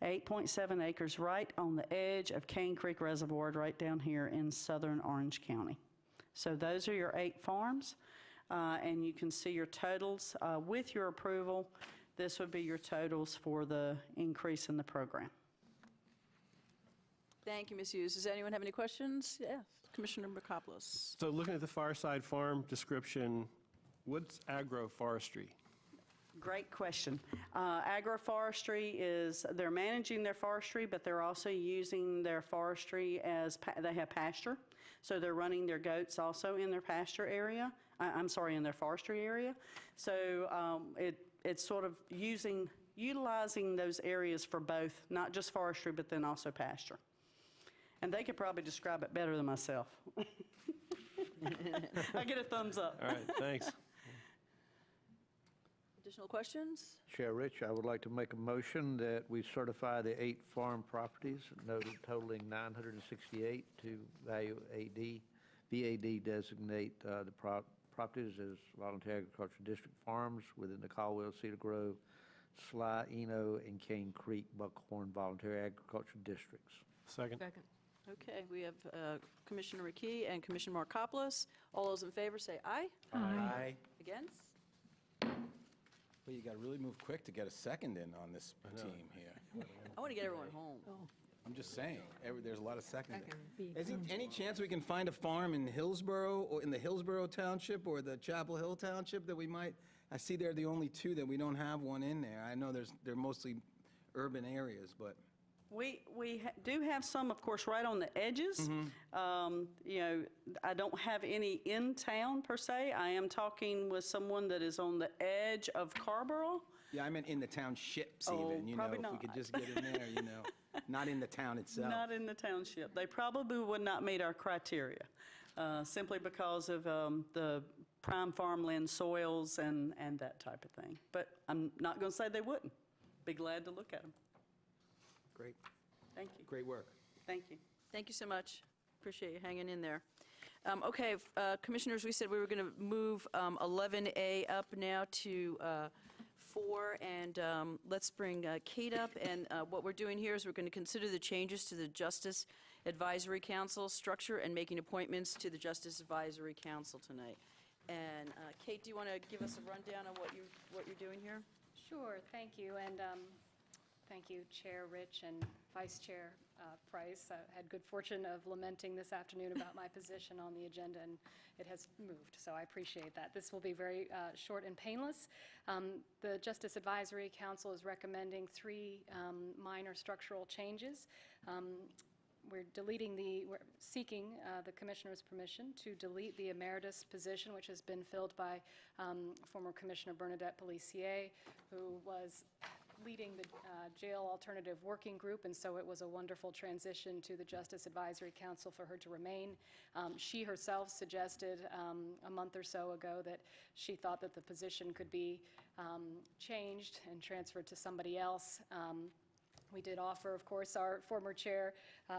8.7 acres right on the edge of Cane Creek Reservoir right down here in southern Orange County. So those are your 8 farms, and you can see your totals. With your approval, this would be your totals for the increase in the program. Thank you, Ms. Hughes. Does anyone have any questions? Yes, Commissioner Mikopoulos. So looking at the Fireside Farm description, what's agroforestry? Great question. Agroforestry is, they're managing their forestry, but they're also using their forestry as, they have pasture. So they're running their goats also in their pasture area. In their forestry area. So it's sort of utilizing those areas for both, not just forestry, but then also pasture. And they could probably describe it better than myself. I get a thumbs up. All right, thanks. Additional questions? Chair Rich, I would like to make a motion that we certify the 8 farm properties noted totaling 968 to value AD. VAD designate the properties as voluntary agriculture district farms within the Caldwell, Cedar Grove, Sly, Eno, and Cane Creek Buckhorn voluntary agriculture districts. Second. Okay, we have Commissioner McKee and Commissioner Markopoulos. All those in favor say aye. Aye. Against? Well, you got to really move quick to get a second in on this team here. I want to get everyone home. I'm just saying, there's a lot of seconds. Is there any chance we can find a farm in Hillsborough, or in the Hillsborough Township, or the Chapel Hill Township that we might, I see they're the only two that we don't have one in there. I know they're mostly urban areas, but. We do have some, of course, right on the edges. You know, I don't have any in town per se. I am talking with someone that is on the edge of Carborough. Yeah, I meant in the townships Oh, even, you know, probably if we could just get in there, you know, not in the town itself. Not in the township. They probably would not meet our criteria, simply because of the prime farmland soils and that type of thing. But I'm not going to say they wouldn't. Be glad to look at them. Great. Thank you. Great work. Thank you. Thank you so much. Appreciate you hanging in there. Okay, Commissioners, we said we were going to move 11A up now to 4, and let's bring Kate up. And what we're doing here is we're going to consider the changes to the Justice Advisory Council structure and making appointments to the Justice Advisory Council tonight. And Kate, do you want to give us a rundown on what you're doing here? Sure, thank you, and thank you, Chair Rich and Vice Chair Price. I had good fortune of lamenting this afternoon about my position on the agenda, and it has moved, so I appreciate that. This will be very short and painless. The Justice Advisory Council is recommending 3 minor structural changes. We're seeking the Commissioner's permission to delete the emeritus position, which has been filled by former Commissioner Bernadette Policier, who was leading the Jail Alternative Working Group, and so it was a wonderful transition to the Justice Advisory Council for her to remain. She herself suggested a month or so ago that she thought that the position could be changed and transferred to somebody else. We did offer, of course, our former chair,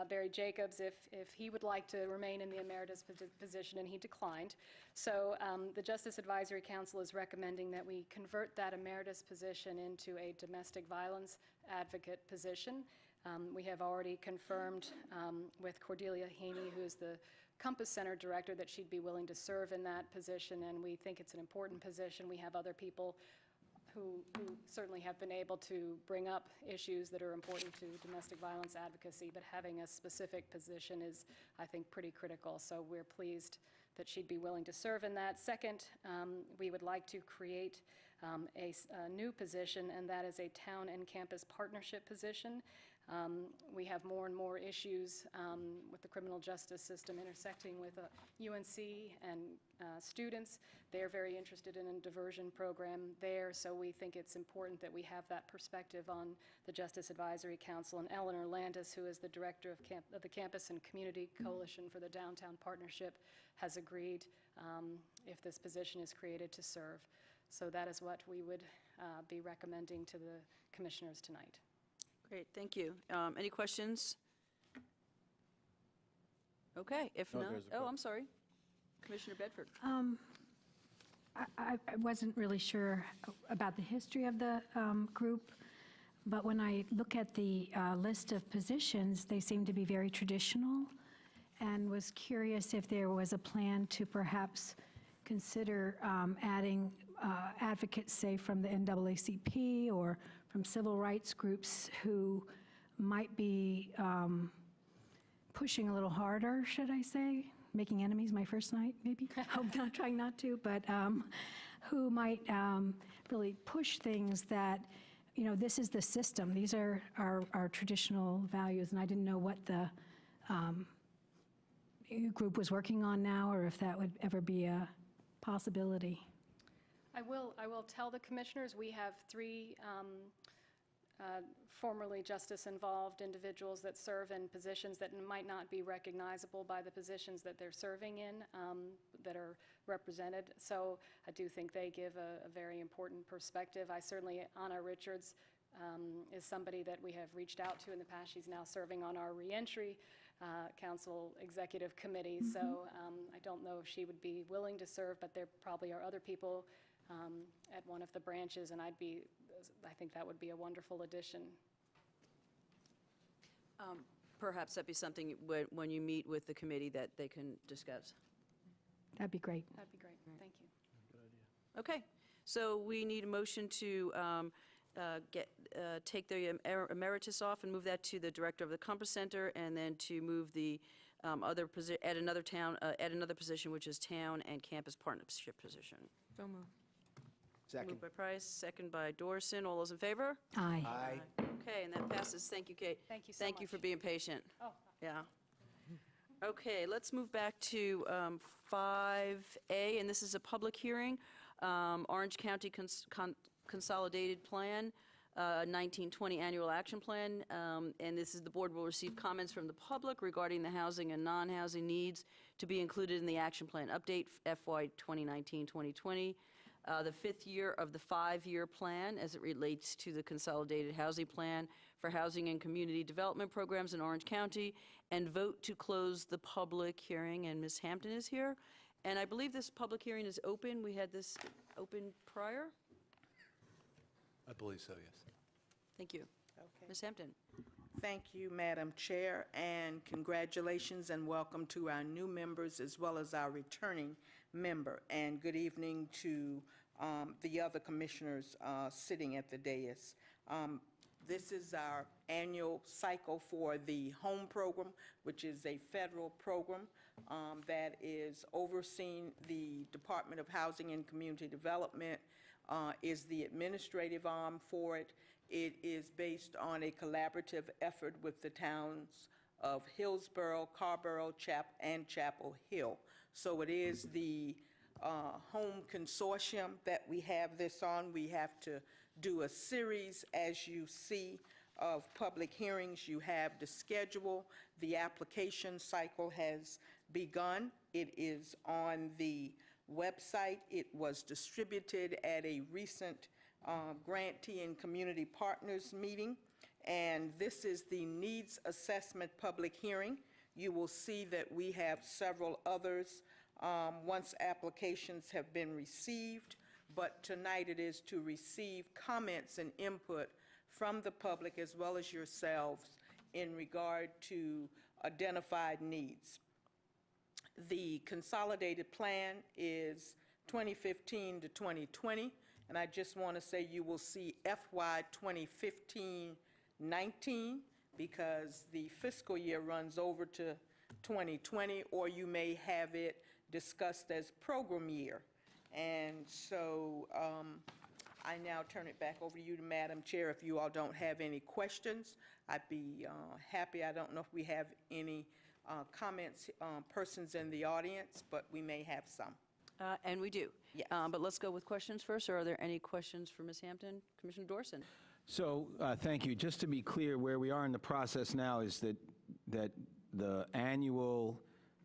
Barry Jacobs, if he would like to remain in the emeritus position, and he declined. So the Justice Advisory Council is recommending that we convert that emeritus position into a domestic violence advocate position. We have already confirmed with Cordelia Haney, who is the Compass Center director, that she'd be willing to serve in that position, and we think it's an important position. We have other people who certainly have been able to bring up issues that are important to domestic violence advocacy, but having a specific position is, I think, pretty critical. So we're pleased that she'd be willing to serve in that. Second, we would like to create a new position, and that is a town and campus partnership position. We have more and more issues with the criminal justice system intersecting with UNC and students. They're very interested in a diversion program there, so we think it's important that we have that perspective on the Justice Advisory Council. And Eleanor Landis, who is the director of the Campus and Community Coalition for the Downtown Partnership, has agreed, if this position is created, to serve. So that is what we would be recommending to the commissioners tonight. Great, thank you. Any questions? Okay, if not, I'm sorry. Commissioner Bedford. I wasn't really sure about the history of the group, but when I look at the list of positions, they seem to be very traditional, and was curious if there was a plan to perhaps consider adding advocates, say, from the NAACP or from civil rights groups who might be pushing a little harder, should I say? Making enemies my first night, maybe? I'm not trying not to, but who might really push things that, you know, this is the system. These are our traditional values, and I didn't know what the group was working on now, or if that would ever be a possibility. I will tell the commissioners we have 3 formerly justice-involved individuals that serve in positions that might not be recognizable by the positions that they're serving in, that are represented. So I do think they give a very important perspective. Anna Richards is somebody that we have reached out to in the past. She's now serving on our reentry council executive committee. So I don't know if she would be willing to serve, but there probably are other people at one of the branches, and I think that would be a wonderful addition. perhaps that be something when you meet with the committee that they can discuss. That'd be great. That'd be great. Thank you. Okay, so we need a motion to take the emeritus off and move that to the director of the Compass Center, and then to move the add another position, which is town and campus partnership position. So moved. Second. Moved by Price, second by Dorson. All those in favor? Aye. Aye. Okay, and that passes. Thank you, Kate. Thank you so Thank you much. for being patient. Oh, Yeah. Okay, let's move back to 5A, and this is a public hearing. Orange County Consolidated Plan, 1920 Annual Action Plan, and this is the board will receive comments from the public regarding the housing and non-housing needs to be included in the action plan update FY 2019-2020. The fifth year of the five-year plan as it relates to the Consolidated Housing Plan for Housing and Community Development Programs in Orange County, and vote to close the public hearing. And Ms. Hampton is here. And I believe this public hearing is open. We had this open prior. I believe so, yes. Thank you. Okay. Ms. Hampton. Thank you, Madam Chair, and congratulations and welcome to our new members as well as our returning member. And good evening to the other commissioners sitting at the dais. This is our annual cycle for the HOME program, which is a federal program that is overseeing the Department of Housing and Community Development, is the administrative arm for it. It is based on a collaborative effort with the towns of Hillsborough, Carrboro, and Chapel Hill. So it is the home consortium that we have this on. We have to do a series, as you see, of public hearings. You have the schedule. The application cycle has begun. It is on the website. It was distributed at a recent grantee and community partners meeting. And this is the needs assessment public hearing. You will see that we have several others once applications have been received, but tonight it is to receive comments and input from the public as well as yourselves in regard to identified needs. The consolidated plan is 2015 to 2020, and I just want to say you will see FY 2015-19 because the fiscal year runs over to 2020, or you may have it discussed as program year. And so I now turn it back over to you, Madam Chair. If you all don't have any questions, I'd be happy. I don't know if we have any comments, persons in the audience, but we may have some. And we do. Yes. But let's go with questions first. Or are there any questions for Ms. Hampton? Commissioner Dorson. So, thank you. Just to be clear, where we are in the process now is that the annual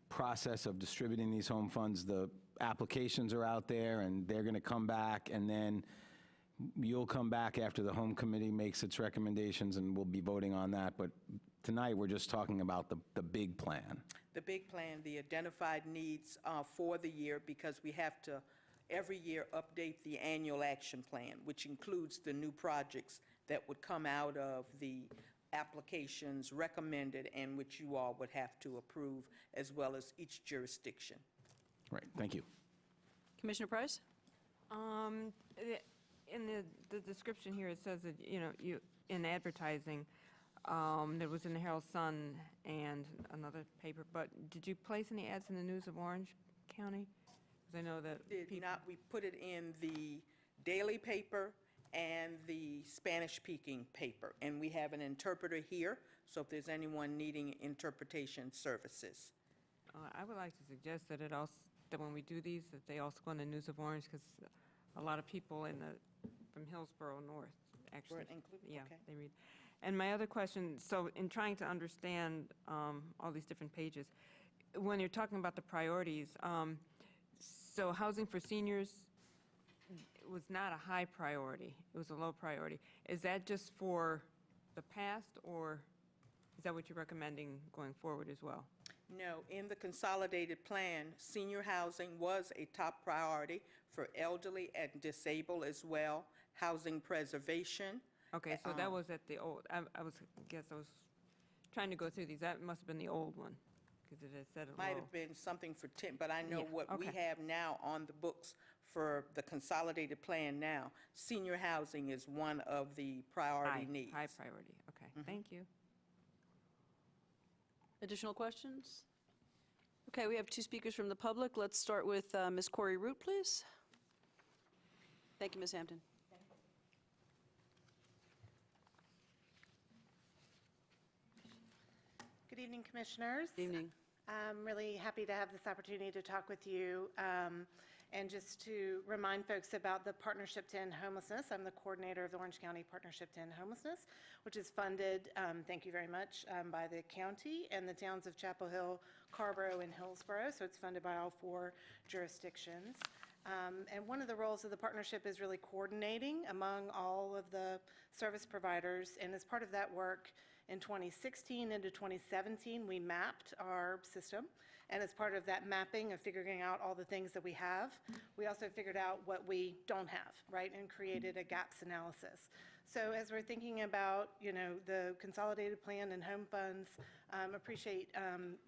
process of distributing these home funds, the applications are out there, and they're going to come back, and then you'll come back after the home committee makes its recommendations, and we'll be voting on that. But tonight, we're just talking about the big plan. The big plan, the identified needs for the year, because we have to every year update the annual action plan, which includes the new projects that would come out of the applications recommended and which you all would have to approve, as well as each jurisdiction. Right, thank you. Commissioner Price? In the description here, it says that, you in advertising, there was in the Herald Sun and another paper, but did you place any ads in the News of Orange County? Because I know that Did not. We put it in the daily paper and the Spanish-speaking paper, and we have an interpreter here, so if there's anyone needing interpretation services. I would like to suggest that that when we do these, that they also go in the News of Orange, because a lot of people from Hillsborough North actually. Were it included? Yeah, Okay. they read. And my other question, so in trying to understand all these different pages, when you're talking about the priorities, so housing for seniors was not a high priority, it was a low priority. Is that just for the past, or is that what you're recommending going forward as well? No, in the consolidated plan, senior housing was a top priority for elderly and disabled as well, housing preservation. Okay, so that was at the old, I was trying to go through these. That must have been the old one, because it has said it Might low. have been something for 10, but I know Yeah, what we okay. have now on the books for the consolidated plan now. Senior housing is one of the priority needs. High priority, okay. Thank you. Additional questions? Okay, we have two speakers from the public. Let's start with Ms. Corey Root, please. Thank you, Ms. Hampton. Good evening, Commissioners. Good evening. I'm really happy to have this opportunity to talk with you and just to remind folks about the Partnership to End Homelessness. I'm the coordinator of the Orange County Partnership to End Homelessness, which is funded, thank you very much, by the county and the towns of Chapel Hill, Carborough, and Hillsborough. So it's funded by all 4 jurisdictions. And one of the roles of the partnership is really coordinating among all of the service providers. And as part of that work, in 2016 into 2017, we mapped our system. And as part of that mapping of figuring out all the things that we have, we also figured out what we don't have, right, and created a gaps analysis. So as we're thinking about, the consolidated plan and home funds, appreciate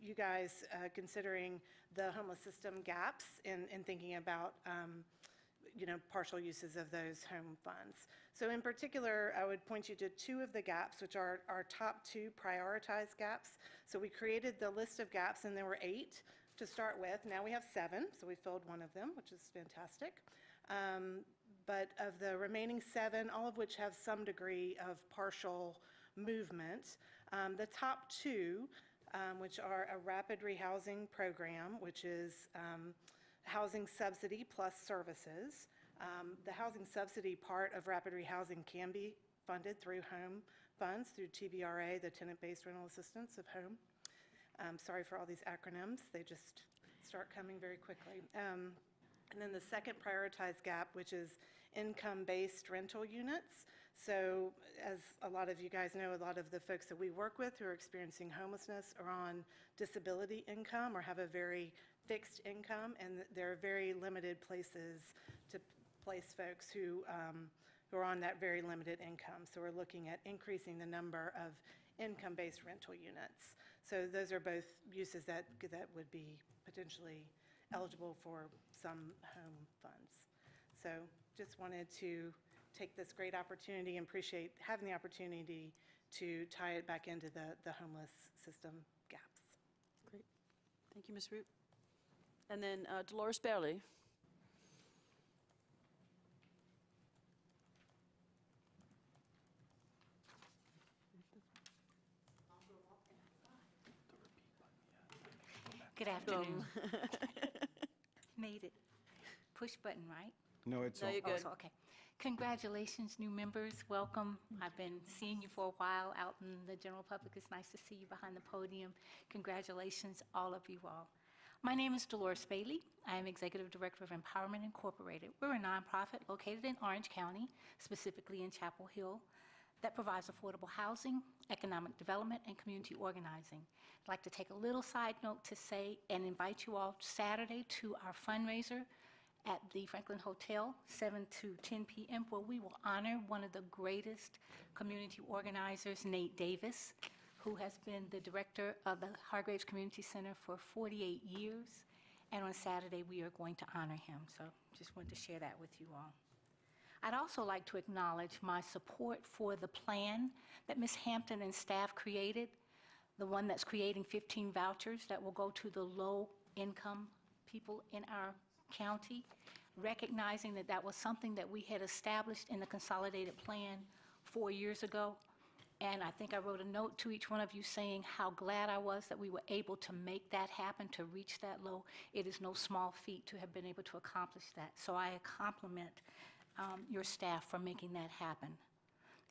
you guys considering the homeless system gaps and thinking about partial uses of those home funds. So in particular, I would point you to 2 of the gaps, which are our top 2 prioritized gaps. So we created the list of gaps, and there were 8 to start with. Now we have 7, so we filled 1 of them, which is fantastic. But of the remaining 7, all of which have some degree of partial movement, the top 2, which are a rapid rehousing program, which is housing subsidy plus services. The housing subsidy part of rapid rehousing can be funded through home funds, through TBRA, the Tenant-Based Rental Assistance of Home. Sorry for all these acronyms. They just start coming very quickly. And then the second prioritized gap, which is income-based rental units. So as a lot of you guys know, a lot of the folks that we work with who are experiencing homelessness are on disability income or have a very fixed income, and there are very limited places to place folks who are on that very limited income. So we're looking at increasing the number of income-based rental units. So those are both uses that would be potentially eligible for some home funds. So just wanted to take this great opportunity and appreciate having the opportunity to tie it back into the homeless system gaps. Great. Thank you, Ms. Root. And then Dolores Bailey. Good afternoon. Made it. Push button, right? No, it's No, all. you're good. Oh, so, okay. Congratulations, new members. Welcome. I've been seeing you for a while out in the general public. It's nice to see you behind the podium. Congratulations, all of you all. My name is Dolores Bailey. I am Executive Director of Empowerment Incorporated. We're a nonprofit located in Orange County, specifically in Chapel Hill, that provides affordable housing, economic development, and community organizing. I'd like to take a little side note to say and invite you all Saturday to our fundraiser at the Franklin Hotel, 7 to 10 p.m., where we will honor one of the greatest community organizers, Nate Davis, who has been the director of the Hargraves Community Center for 48 years. And on Saturday, we are going to honor him. So just wanted to share that with you all. I'd also like to acknowledge my support for the plan that Ms. Hampton and staff created, the one that's creating 15 vouchers that will go to the low-income people in our county, recognizing that that was something that we had established in the consolidated plan 4 years ago. And I think I wrote a note to each one of you saying how glad I was that we were able to make that happen, to reach that low. It is no small feat to have been able to accomplish that. So I compliment your staff for making that happen.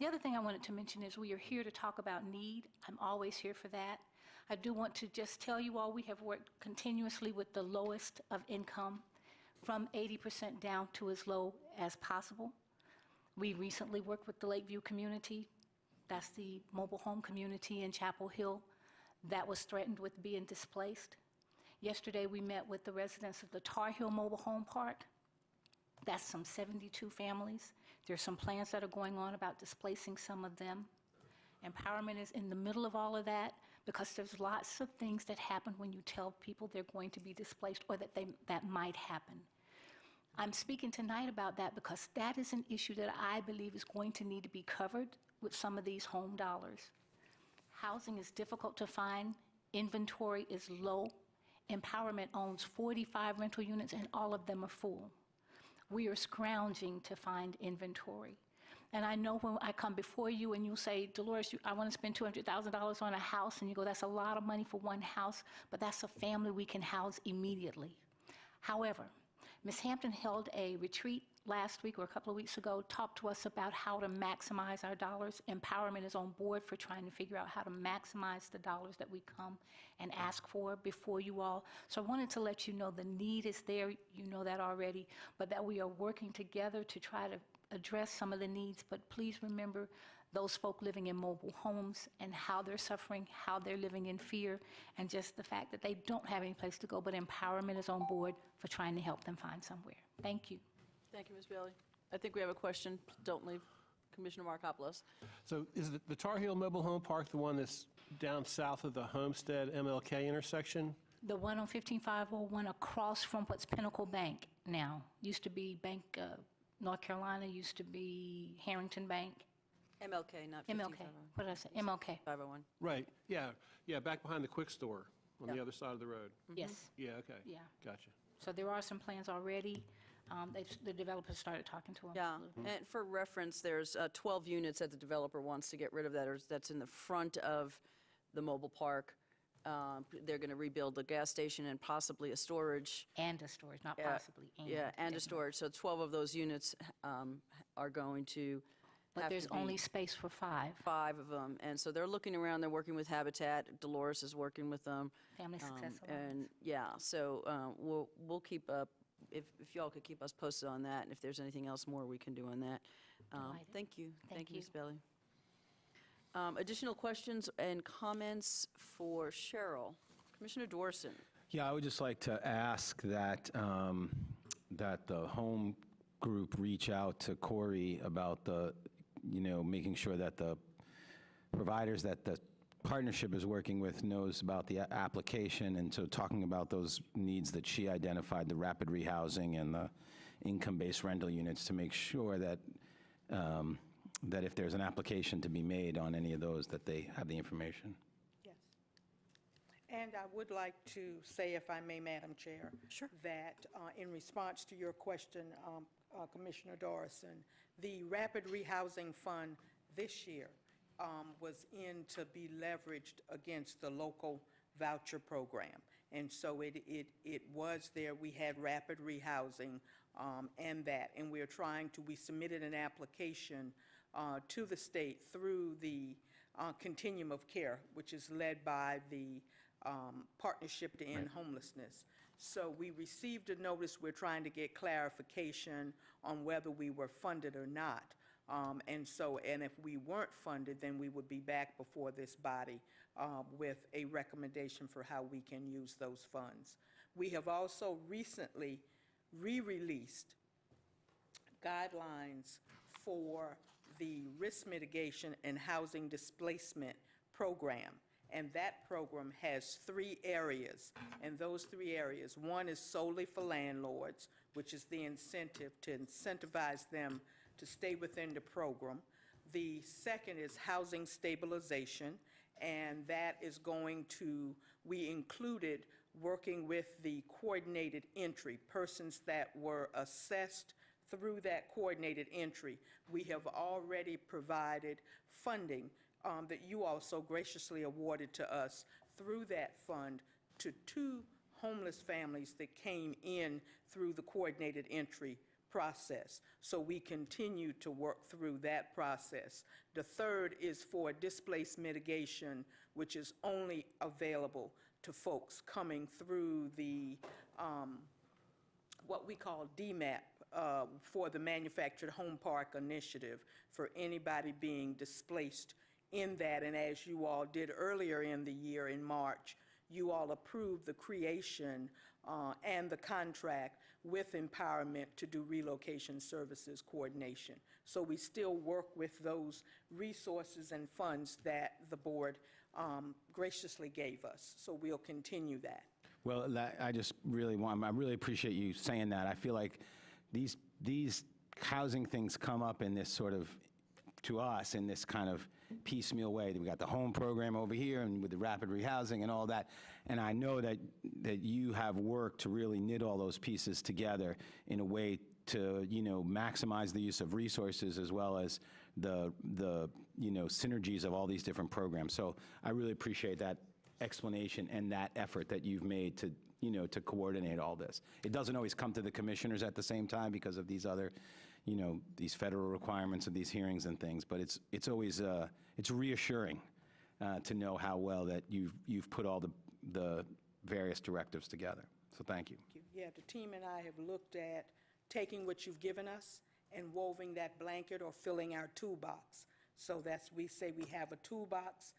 The other thing I wanted to mention is we are here to talk about need. I'm always here for that. I do want to just tell you all we have worked continuously with the lowest of income, from 80% down to as low as possible. We recently worked with the Lakeview community. That's the mobile home community in Chapel Hill that was threatened with being displaced. Yesterday, we met with the residents of the Tar Heel Mobile Home Park. That's some 72 families. There's some plans that are going on about displacing some of them. Empowerment is in the middle of all of that because there's lots of things that happen when you tell people they're going to be displaced or that might happen. I'm speaking tonight about that because that is an issue that I believe is going to need to be covered with some of these home dollars. Housing is difficult to find. Inventory is low. Empowerment owns 45 rental units and all of them are full. We are scrounging to find inventory. And I know when I come before you and you say, Dolores, I want to spend $200,000 on a house, and you go, that's a lot of money for one house, but that's a family we can house immediately. However, Ms. Hampton held a retreat last week or a couple of weeks ago, talked to us about how to maximize our dollars. Empowerment is on board for trying to figure out how to maximize the dollars that we come and ask for before you all. So I wanted to let you know the need is there, you know that already, but that we are working together to try to address some of the needs. But please remember those folk living in mobile homes and how they're suffering, how they're living in fear, and just the fact that they don't have any place to go, but Empowerment is on board for trying to help them find somewhere. Thank you. Thank you, Ms. Bailey. I think we have a question. Don't leave. Commissioner Markopoulos. So is the Tar Heel Mobile Home Park the one that's down south of the Homestead MLK intersection? The one on 15501 across from what's Pinnacle Bank now. Used to be Bank North Carolina, used to be Harrington Bank. MLK, not MLK. What did I say? MLK. 501. Right, yeah, back behind the Quick Store on the other side of the road. Yes. Yeah, okay. Yeah. Gotcha. So there are some plans already. The developers started talking to them. Yeah, and for reference, there's 12 units that the developer wants to get rid of that's in the front of the mobile park. They're going to rebuild the gas station and possibly a storage. And a storage, not possibly. And a storage. So 12 of those units are going to But have there's to be only space for 5. 5 of them. And so they're looking around, they're working with Habitat. Dolores is working with them. Family Success And Alliance. yeah, so we'll keep up, if y'all could keep us posted on that, and if there's anything else more we can do on that. Thank you. Thank you, Ms. Bailey. Additional questions and comments for Cheryl. Commissioner Dworson. Yeah, I would just like to ask that, that the home group reach out to Corey about making sure that the providers that the partnership is working with knows about the application, and so talking about those needs that she identified, the rapid rehousing and the income-based rental units, to make sure that that if there's an application to be made on any of those, that they have the information. Yes. And I would like to say, if I may, Madam Chair, that in response to your question, Commissioner Dorison, the Rapid Rehousing Fund this year was in to be leveraged against the local voucher program. And so it was there. We had rapid rehousing and we submitted an application to the state through the Continuum of Care, which is led by the Partnership to End Homelessness. So we received a notice. We're trying to get clarification on whether we were funded or not. And if we weren't funded, then we would be back before this body with a recommendation for how we can use those funds. We have also recently re-released guidelines for the risk mitigation and housing displacement program. And that program has 3 areas. And those 3 areas, one is solely for landlords, which is the incentive to incentivize them to stay within the program. The second is housing stabilization, and that is we included working with the coordinated entry, persons that were assessed through that coordinated entry. We have already provided funding that you also graciously awarded to us through that fund to 2 homeless families that came in through the coordinated entry process. So we continue to work through that process. The third is for displaced mitigation, which is only available to folks coming through the what we call DMAP for the Manufactured Home Park Initiative, for anybody being displaced in that. And as you all did earlier in the year, in March, you all approved the creation and the contract with Empowerment to do relocation services coordination. So we still work with those resources and funds that the board graciously gave us. So we'll continue that. Well, I really appreciate you saying that. I feel like these housing things come up in this sort of, to us, in this kind of piecemeal way. We got the home program over here and with the rapid rehousing and all that. And I know that you have worked to really knit all those pieces together in a way to, maximize the use of resources as well as the synergies of all these different programs. So I really appreciate that explanation and that effort that you've made to, to coordinate all this. It doesn't always come to the commissioners at the same time because of these other, these federal requirements of these hearings and things, but it's always, it's reassuring to know how well that you've put all the various directives together. So thank you. Yeah, the team and I have looked at taking what you've given us and woven that blanket or filling our toolbox. So we say we have a toolbox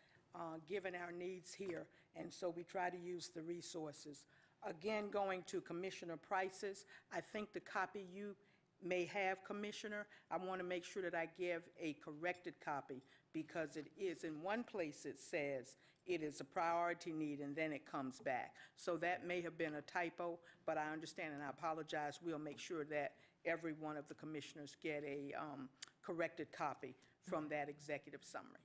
given our needs here, and so we try to use the resources. Again, going to Commissioner Price's, I think the copy you may have, Commissioner, I want to make sure that I give a corrected copy because it is in one place it says it is a priority need and then it comes back. So that may have been a typo, but I understand and I apologize. We'll make sure that every one of the commissioners get a corrected copy from that executive summary.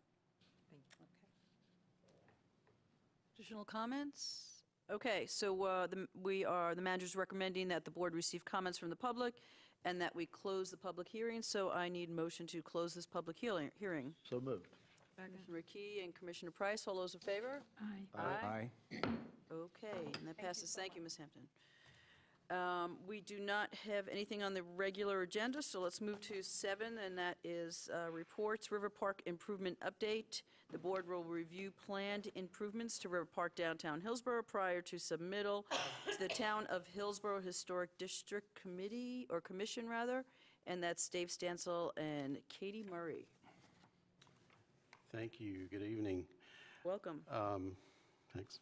Additional comments? Okay, so the manager's recommending that the board receive comments from the public and that we close the public hearing. So I need motion to close this public hearing. So moved. Commissioner McKee and Commissioner Price, all those in favor? Aye. Aye. Okay, and that passes. Thank you, Ms. Hampton. We do not have anything on the regular agenda, so let's move to 7, and that is reports, River Park Improvement Update. The board will review planned improvements to River Park downtown Hillsborough prior to submittal to the Town of Hillsborough Historic District Committee, or Commission rather, and that's Dave Stansel and Katie Murray. Thank you. Good evening. Welcome. Thanks.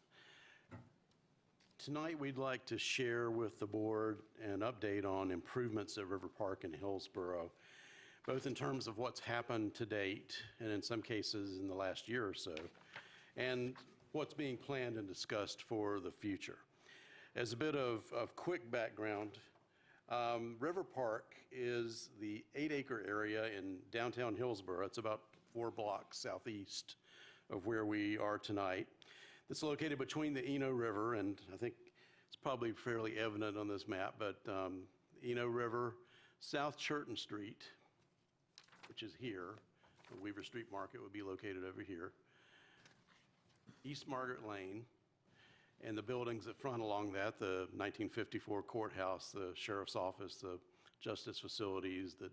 Tonight, we'd like to share with the board an update on improvements at River Park in Hillsborough, both in terms of what's happened to date, and in some cases in the last year or so, and what's being planned and discussed for the future. As a bit of quick background, River Park is the 8-acre area in downtown Hillsborough. It's about 4 blocks southeast of where we are tonight. It's located between the Eno River, and I think it's probably fairly evident on this map, but Eno River, South Churton Street, which is here, the Weaver Street Market would be located over here, East Margaret Lane, and the buildings that front along that, the 1954 courthouse, the sheriff's office, the justice facilities, the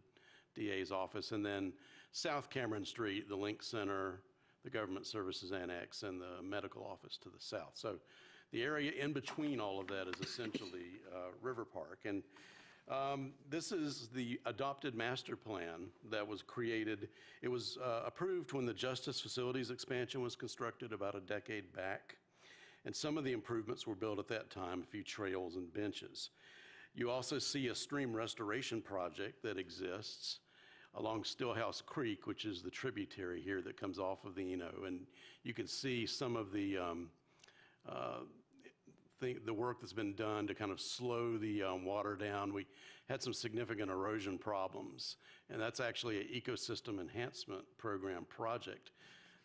DA's office, and then South Cameron Street, the Link Center, the Government Services Annex, and the medical office to the south. So the area in between all of that is essentially River Park. And this is the adopted master plan that was created. It was approved when the Justice Facilities expansion was constructed about a decade back. And some of the improvements were built at that time, a few trails and benches. You also see a stream restoration project that exists along Stillhouse Creek, which is the tributary here that comes off of the Eno. And you can see some of the work that's been done to kind of slow the water down. We had some significant erosion problems, and that's actually an ecosystem enhancement program project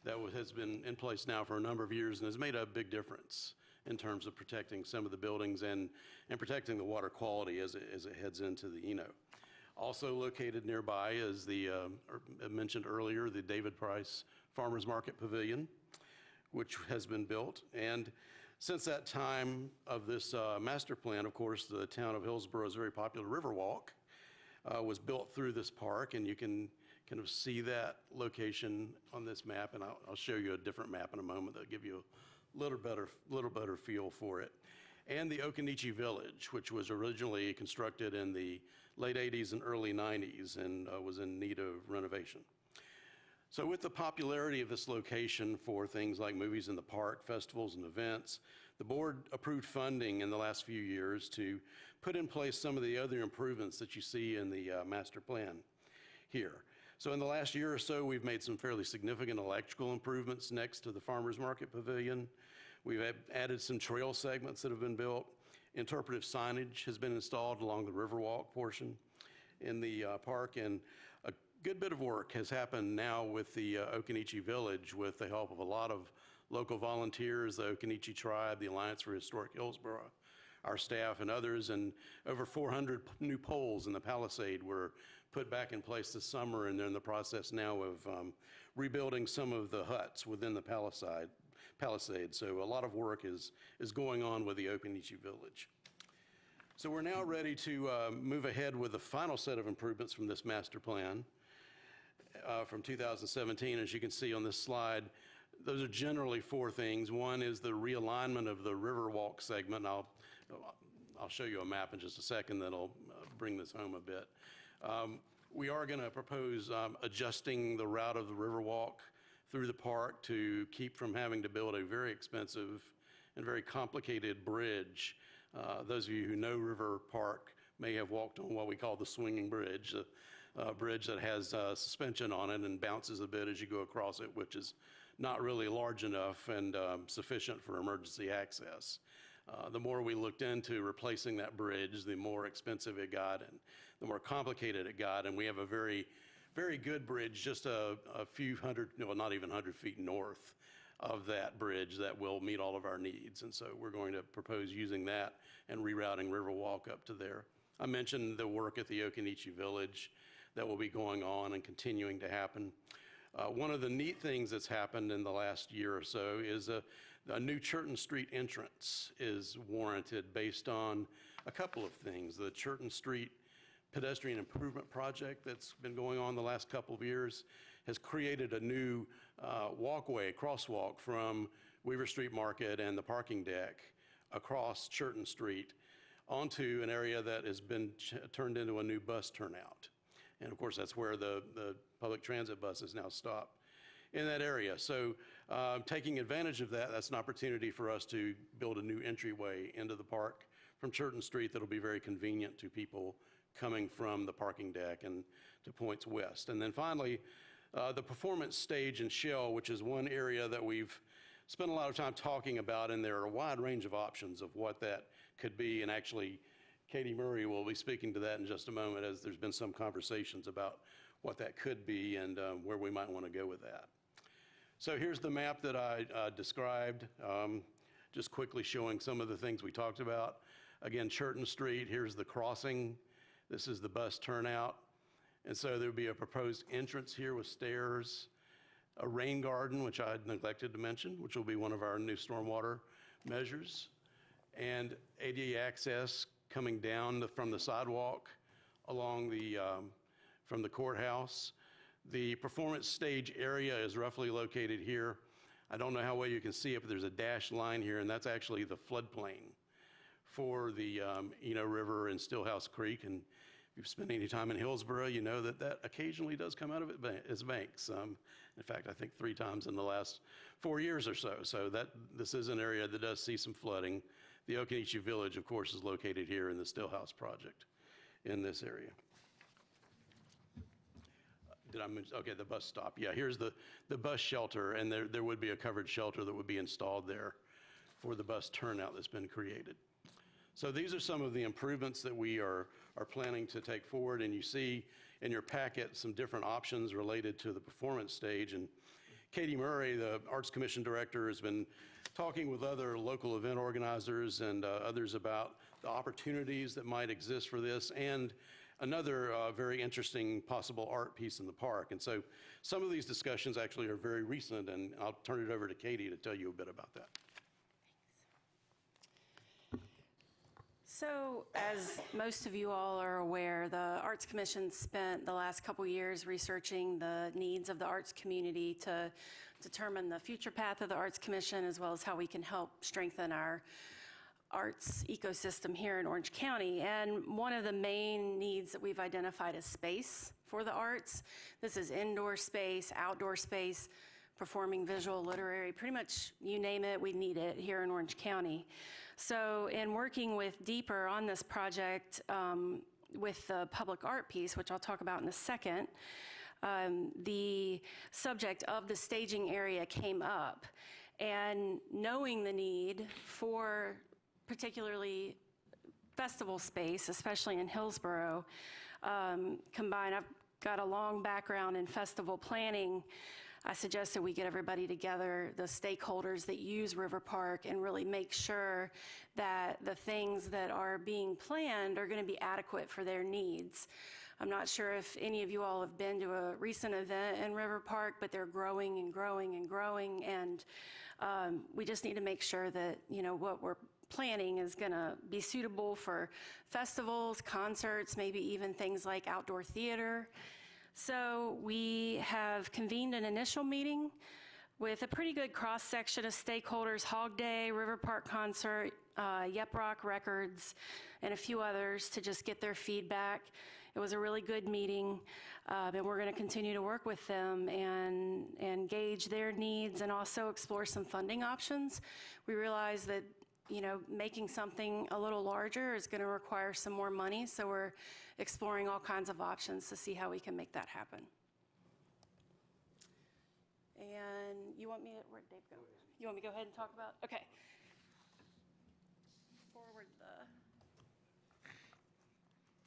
that has been in place now for a number of years and has made a big difference in terms of protecting some of the buildings and protecting the water quality as it heads into the Eno. Also located nearby is the, mentioned earlier, the David Price Farmers Market Pavilion, which has been built. And since that time of this master plan, of course, the town of Hillsborough's very popular Riverwalk was built through this park, and you can kind of see that location on this map, and I'll show you a different map in a moment that'll give you a little better feel for it. And the Okanichi Village, which was originally constructed in the late 80s and early 90s and was in need of renovation. So with the popularity of this location for things like movies in the park, festivals and events, the board approved funding in the last few years to put in place some of the other improvements that you see in the master plan here. So in the last year or so, we've made some fairly significant electrical improvements next to the Farmers Market Pavilion. We've added some trail segments that have been built. Interpretive signage has been installed along the Riverwalk portion in the park, and a good bit of work has happened now with the Occoneechee Village with the help of a lot of local volunteers, the Occoneechee Tribe, the Alliance for Historic Hillsborough, our staff and others, and over 400 new poles in the Palisade were put back in place this summer, and they're in the process now of rebuilding some of the huts within the Palisade. So a lot of work is going on with the Occoneechee Village. So we're now ready to move ahead with the final set of improvements from this master plan from 2017. As you can see on this slide, those are generally four things. One is the realignment of the Riverwalk segment. I'll show you a map in just a second that'll bring this home a bit. We are going to propose adjusting the route of the Riverwalk through the park to keep from having to build a very expensive and very complicated bridge. Those of you who know River Park may have walked on what we call the swinging bridge, a bridge that has suspension on it and bounces a bit as you go across it, which is not really large enough and sufficient for emergency access. The more we looked into replacing that bridge, the more expensive it got and the more complicated it got. And we have a very, very good bridge just a few hundred, no, not even 100 feet north of that bridge that will meet all of our needs. And so we're going to propose using that and rerouting Riverwalk up to there. I mentioned the work at the Occoneechee Village that will be going on and continuing to happen. One of the neat things that's happened in the last year or so is a new Churton Street entrance is warranted based on a couple of things. The Churton Street pedestrian improvement project that's been going on the last couple of years has created a new walkway, crosswalk from Weaver Street Market and the parking deck across Churton Street onto an area that has been turned into a new bus turnout. And of course, that's where the public transit buses now stop in that area. So taking advantage of that, that's an opportunity for us to build a new entryway into the park from Churton Street that'll be very convenient to people coming from the parking deck and to points west. And then finally, the performance stage and shell, which is one area that we've spent a lot of time talking about, and there are a wide range of options of what that could be. And actually, Katie Murray will be speaking to that in just a moment, as there's been some conversations about what that could be and where we might want to go with that. So here's the map that I described, just quickly showing some of the things we talked about. Again, Churton Street, here's the crossing. This is the bus turnout. And so there would be a proposed entrance here with stairs, a rain garden, which I had neglected to mention, which will be one of our new stormwater measures, and ADA access coming down from the sidewalk along the, from the courthouse. The performance stage area is roughly located here. I don't know how well you can see it, but there's a dashed line here, and that's actually the floodplain for the Eno River and Stillhouse Creek. And if you've spent any time in Hillsborough, you know that that occasionally does come out of its banks. In fact, I think 3 times in the last 4 years or so. So this is an area that does see some flooding. The Occoneechee Village, of course, is located here in the Stillhouse project in this area. Did I mention? Okay, the bus stop. Yeah, here's the bus shelter, and there would be a covered shelter that would be installed there for the bus turnout that's been created. So these are some of the improvements that we are planning to take forward, and you see in your packet some different options related to the performance stage. And Katie Murray, the Arts Commission Director, has been talking with other local event organizers and others about the opportunities that might exist for this, and another very interesting possible art piece in the park. And so some of these discussions actually are very recent, and I'll turn it over to Katie to tell you a bit about that. So, as most of you all are aware, the Arts Commission spent the last couple years researching the needs of the arts community to determine the future path of the Arts Commission, as well as how we can help strengthen our arts ecosystem here in Orange County. And one of the main needs that we've identified is space for the arts. This is indoor space, outdoor space, performing, visual, literary, pretty much you name it, we need it here in Orange County. So in working with Deeper on this project, with the public art piece, which I'll talk about in a second, the subject of the staging area came up. And knowing the need for particularly festival space, especially in Hillsborough, combined, I've got a long background in festival planning. I suggested we get everybody together, the stakeholders that use River Park, and really make sure that the things that are being planned are going to be adequate for their needs. I'm not sure if any of you all have been to a recent event in River Park, but they're growing and growing and growing, and we just need to make sure that, you know, what we're planning is going to be suitable for festivals, concerts, maybe even things like outdoor theater. So we have convened an initial meeting with a pretty good cross-section of stakeholders, Hog Day, River Park Concert, Yep Rock Records, and a few others to just get their feedback. It was a really good meeting, and we're going to continue to work with them and gauge their needs and also explore some funding options. We realize that, you know, making something a little larger is going to require some more money, so we're exploring all kinds of options to see how we can make that happen. And you want me to, where'd Dave go? You want me to go ahead and talk about, okay. Forward the,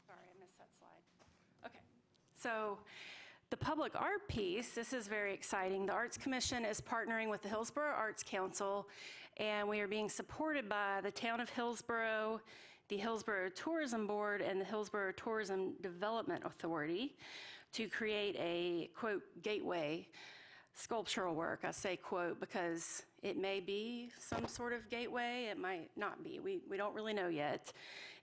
sorry, I missed that slide. Okay, so the public art piece, this is very exciting. The Arts Commission is partnering with the Hillsborough Arts Council, and we are being supported by the Town of Hillsborough, the Hillsborough Tourism Board, and the Hillsborough Tourism Development Authority to create a, quote, gateway sculptural work. I say quote because it may be some sort of gateway, it might not be. We don't really know yet.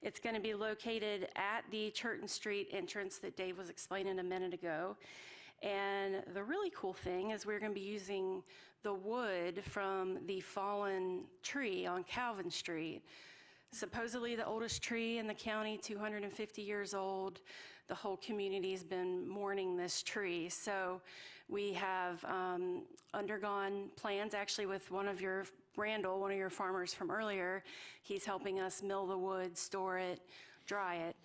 It's going to be located at the Churton Street entrance that Dave was explaining a minute ago. And the really cool thing is we're going to be using the wood from the fallen tree on Calvin Street. Supposedly the oldest tree in the county, 250 years old. The whole community's been mourning this tree. So we have undergone plans actually with Randall, one of your farmers from earlier. He's helping us mill the wood, store it, dry it.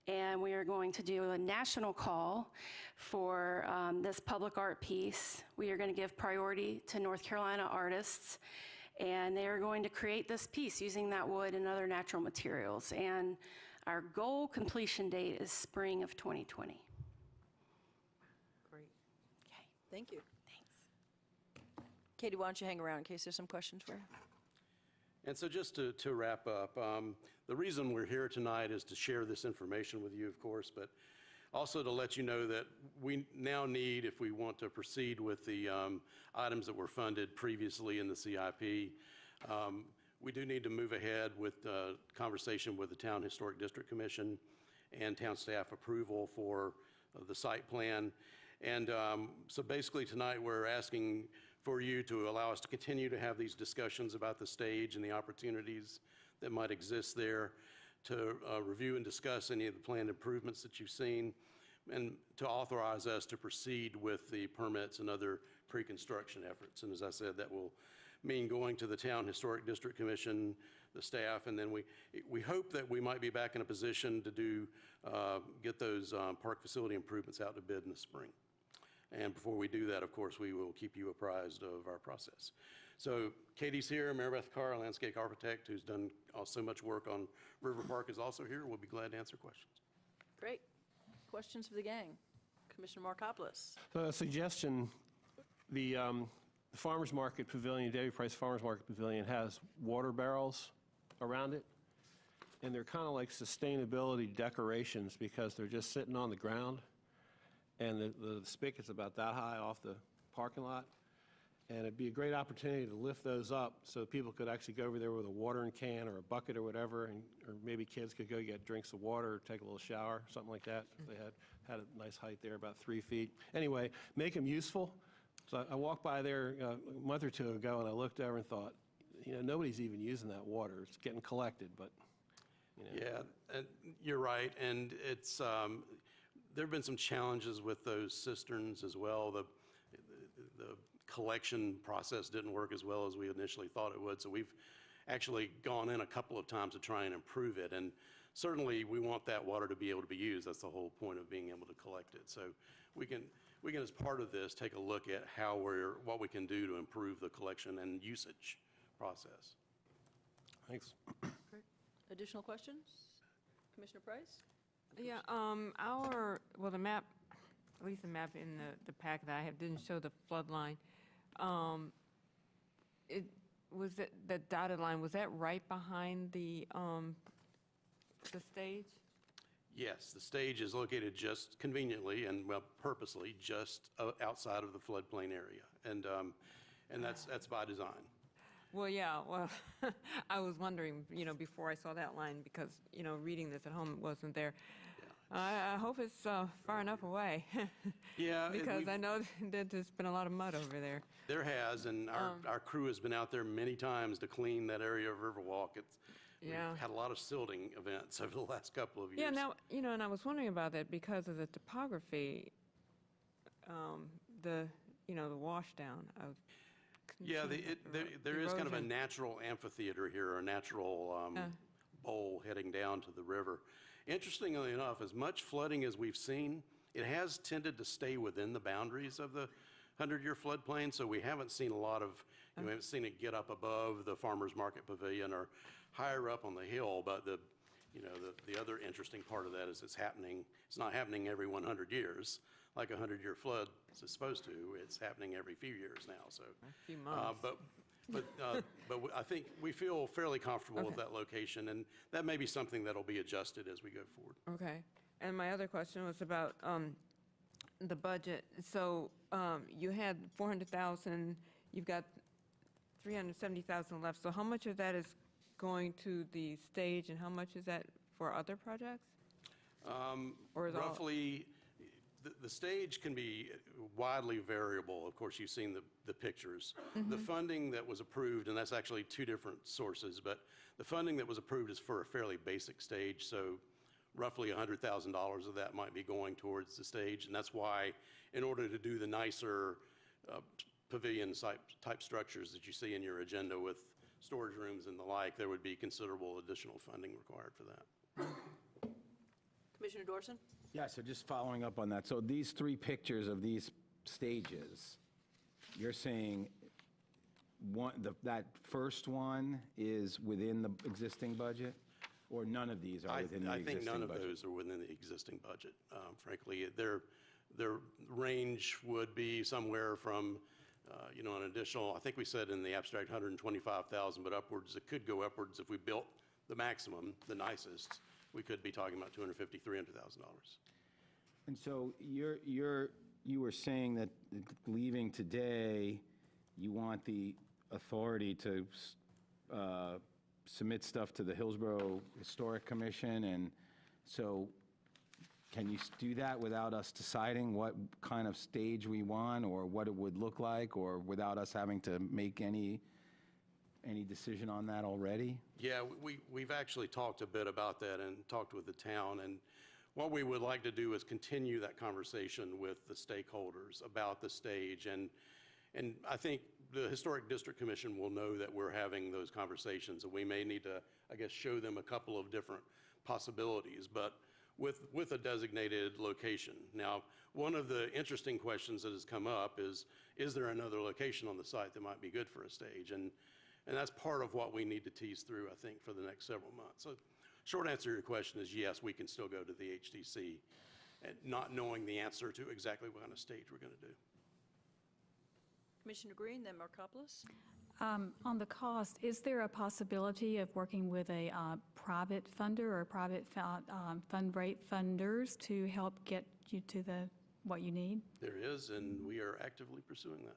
And we are going to do a national call for this public art piece. We are going to give priority to North Carolina artists, and they are going to create this piece using that wood and other natural materials. And our goal completion date is spring of 2020. Great. Okay. Thank you. Thanks. Katie, why don't you hang around in case there's some questions for you? And so just to wrap up, the reason we're here tonight is to share this information with you, of course, but also to let you know that we now need, if we want to proceed with the items that were funded previously in the CIP, we do need to move ahead with the conversation with the Town Historic District Commission and town staff approval for the site plan. And so basically tonight we're asking for you to allow us to continue to have these discussions about the stage and the opportunities that might exist there, to review and discuss any of the planned improvements that you've seen, and to authorize us to proceed with the permits and other pre-construction efforts. And as I said, that will mean going to the Town Historic District Commission, the staff, and then we hope that we might be back in a position to get those park facility improvements out to bid in the spring. And before we do that, of course, we will keep you apprised of our process. So Katie's here, Mary Beth Carr, a landscape architect who's done so much work on River Park, is also here. We'll be glad to answer questions. Great. Questions for the gang? Commissioner Markopoulos. So a suggestion, the Farmers Market Pavilion, Davy Price Farmers Market Pavilion has water barrels around it, and they're kind of like sustainability decorations because they're just sitting on the ground, and the spigot's about that high off the parking lot. And it'd be a great opportunity to lift those up so people could actually go over there with a watering can or a bucket or whatever, or maybe kids could go get drinks of water or take a little shower, something like that. If they had a nice height there, about 3 feet. Anyway, make them useful. So I walked by there a month or two ago, and I looked over and thought, you know, nobody's even using that water. It's getting collected, but, you know. Yeah, and you're right, and it's there have been some challenges with those cisterns as well. The collection process didn't work as well as we initially thought it would, so we've actually gone in a couple of times to try and improve it. And certainly, we want that water to be able to be used. That's the whole point of being able to collect it. So we can, as part of this, take a look at what we can do to improve the collection and usage process. Thanks. Great. Additional questions? Commissioner Price? Yeah, the map, at least the map in the pack that I have didn't show the flood line. The dotted line, was that right behind the stage? Yes, the stage is located just conveniently and, well, purposely, just outside of the floodplain area. And that's by design. Well, yeah, I was wondering, before I saw that line, because, reading this at home, it wasn't there. I hope it's far enough away. Yeah. Because I know that there's been a lot of mud over there. There has, and our crew has been out there many times to clean that area of Riverwalk. We've had a lot of silting events over the last couple of years. Yeah, now, and I was wondering about that because of the topography, the washdown of. Yeah, there is kind of a natural amphitheater here, or a natural bowl heading down to the river. Interestingly enough, as much flooding as we've seen, it has tended to stay within the boundaries of the 100-year floodplain, so we haven't seen a lot of, we haven't seen it get up above the Farmers Market Pavilion or higher up on the hill, but the other interesting part of that is it's not happening every 100 years, like a 100-year flood is supposed to. It's happening every few years now, so. A few months. But I think we feel fairly comfortable with that location, and that may be something that'll be adjusted as we go forward. Okay. And my other question was about the budget. So you had 400,000, you've got 370,000 left. So how much of that is going to the stage, and how much is that for other projects? Roughly, the stage can be widely variable. Of course, you've seen the pictures. The funding that was approved, and that's actually two different sources, but the funding that was approved is for a fairly basic stage, so roughly $100,000 of that might be going towards the stage, and that's why, in order to do the nicer pavilion type structures that you see in your agenda with storage rooms and the like, there would be considerable additional funding required for that. Commissioner Dorson? Yeah, so just following up on that. So these three pictures of these stages, you're saying that first one is within the existing budget? Or none of these are within the existing budget? I think none of those are within the existing budget. Frankly, their range would be somewhere from, an additional, I think we said in the abstract 125,000, but upwards, it could go upwards if we built the maximum, the nicest. We could be talking about $250,000, $300,000. And so you were saying that leaving today, you want the authority to submit stuff to the Hillsborough Historic Commission, and so can you do that without us deciding what kind of stage we want or what it would look like, or without us having to make any decision on that already? Yeah, we've actually talked a bit about that and talked with the town, and what we would like to do is continue that conversation with the stakeholders about the stage, and I think the Historic District Commission will know that we're having those conversations, and we may need to, I guess, show them a couple of different possibilities, but with a designated location. Now, one of the interesting questions that has come up is there another location on the site that might be good for a stage? And that's part of what we need to tease through, I think, for the next several months. So short answer to your question is yes, we can still go to the HDC, and not knowing the answer to exactly what kind of stage we're going to do. Commissioner Green, then Markopoulos. On the cost, is there a possibility of working with a private funder or private fund rate funders to help get you to what you need? There is, and we are actively pursuing that.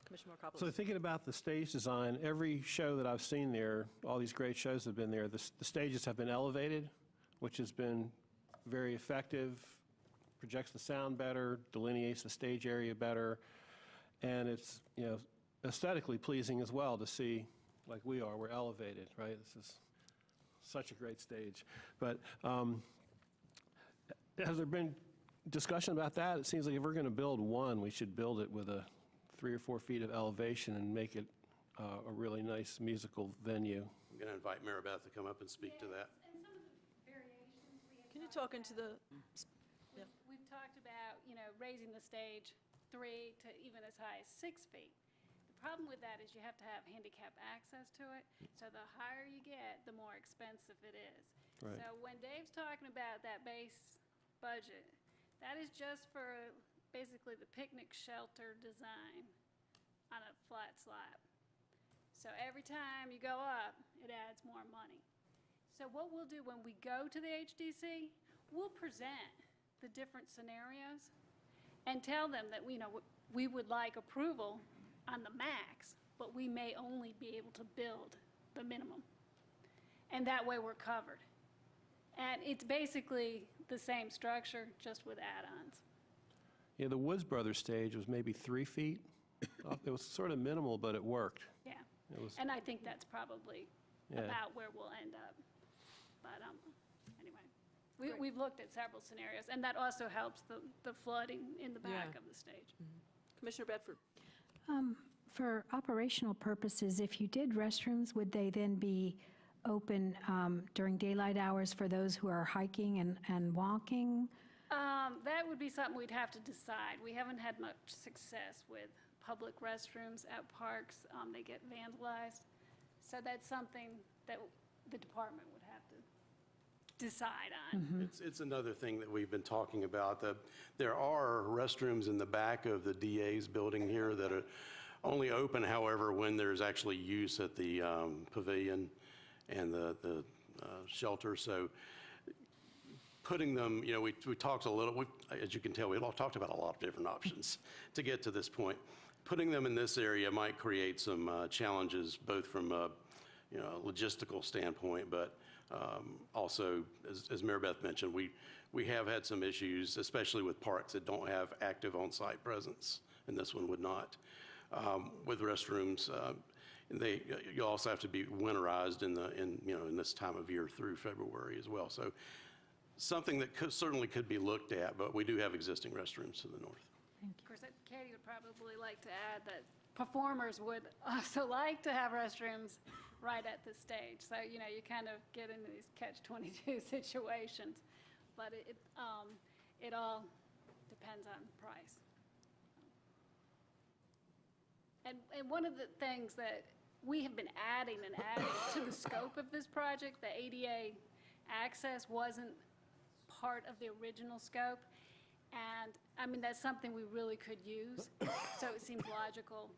Commissioner Markopoulos. So thinking about the stage design, every show that I've seen there, all these great shows have been there, the stages have been elevated, which has been very effective, projects the sound better, delineates the stage area better, and it's, aesthetically pleasing as well to see, like we are, we're elevated, right? This is such a great stage. But Has there been discussion about that? It seems like if we're going to build one, we should build it with a 3 or 4 feet of elevation and make it a really nice musical venue. I'm going to invite Mary Beth to come up and speak to that. And some of the variations we have. Can you talk into the, We've talked about, raising the stage 3 to even as high as 6 feet. The problem with that is you have to have handicap access to it. So the higher you get, the more expensive it is. Right. So when Dave's talking about that base budget, that is just for basically the picnic shelter design on a flat slab. So every time you go up, it adds more money. So what we'll do when we go to the HDC, we'll present the different scenarios and tell them that we would like approval on the max, but we may only be able to build the minimum. And that way we're covered. And it's basically the same structure, just with add-ons. Yeah, the Woods Brothers stage was maybe 3 feet. It was sort of minimal, but it worked. Yeah. It was, And I think that's probably Yeah. about where we'll end up. But anyway, we've looked at several scenarios, and that also helps the flooding in the back of the stage. Commissioner Bedford? For operational purposes, if you did restrooms, would they then be open during daylight hours for those who are hiking and walking? That would be something we'd have to decide. We haven't had much success with public restrooms at parks. They get vandalized. So that's something that the department would have to decide on. It's another thing that we've been talking about. There are restrooms in the back of the DA's building here that are only open, however, when there's actually use at the pavilion and the shelter. So putting them, we talked a little, as you can tell, we've all talked about a lot of different options to get to this point. Putting them in this area might create some challenges, both from a logistical standpoint, but also, as Mary Beth mentioned, we have had some issues, especially with parks that don't have active on-site presence, and this one would not. With restrooms, you also have to be winterized in this time of year through February as well. So something that certainly could be looked at, but we do have existing restrooms to the north. Of course, Katie would probably like to add that performers would also like to have restrooms right at the stage. So, you kind of get into these catch-22 situations. But it all depends on price. And one of the things that we have been adding to the scope of this project, the ADA access wasn't part of the original scope. And, that's something we really could use. So it seems logical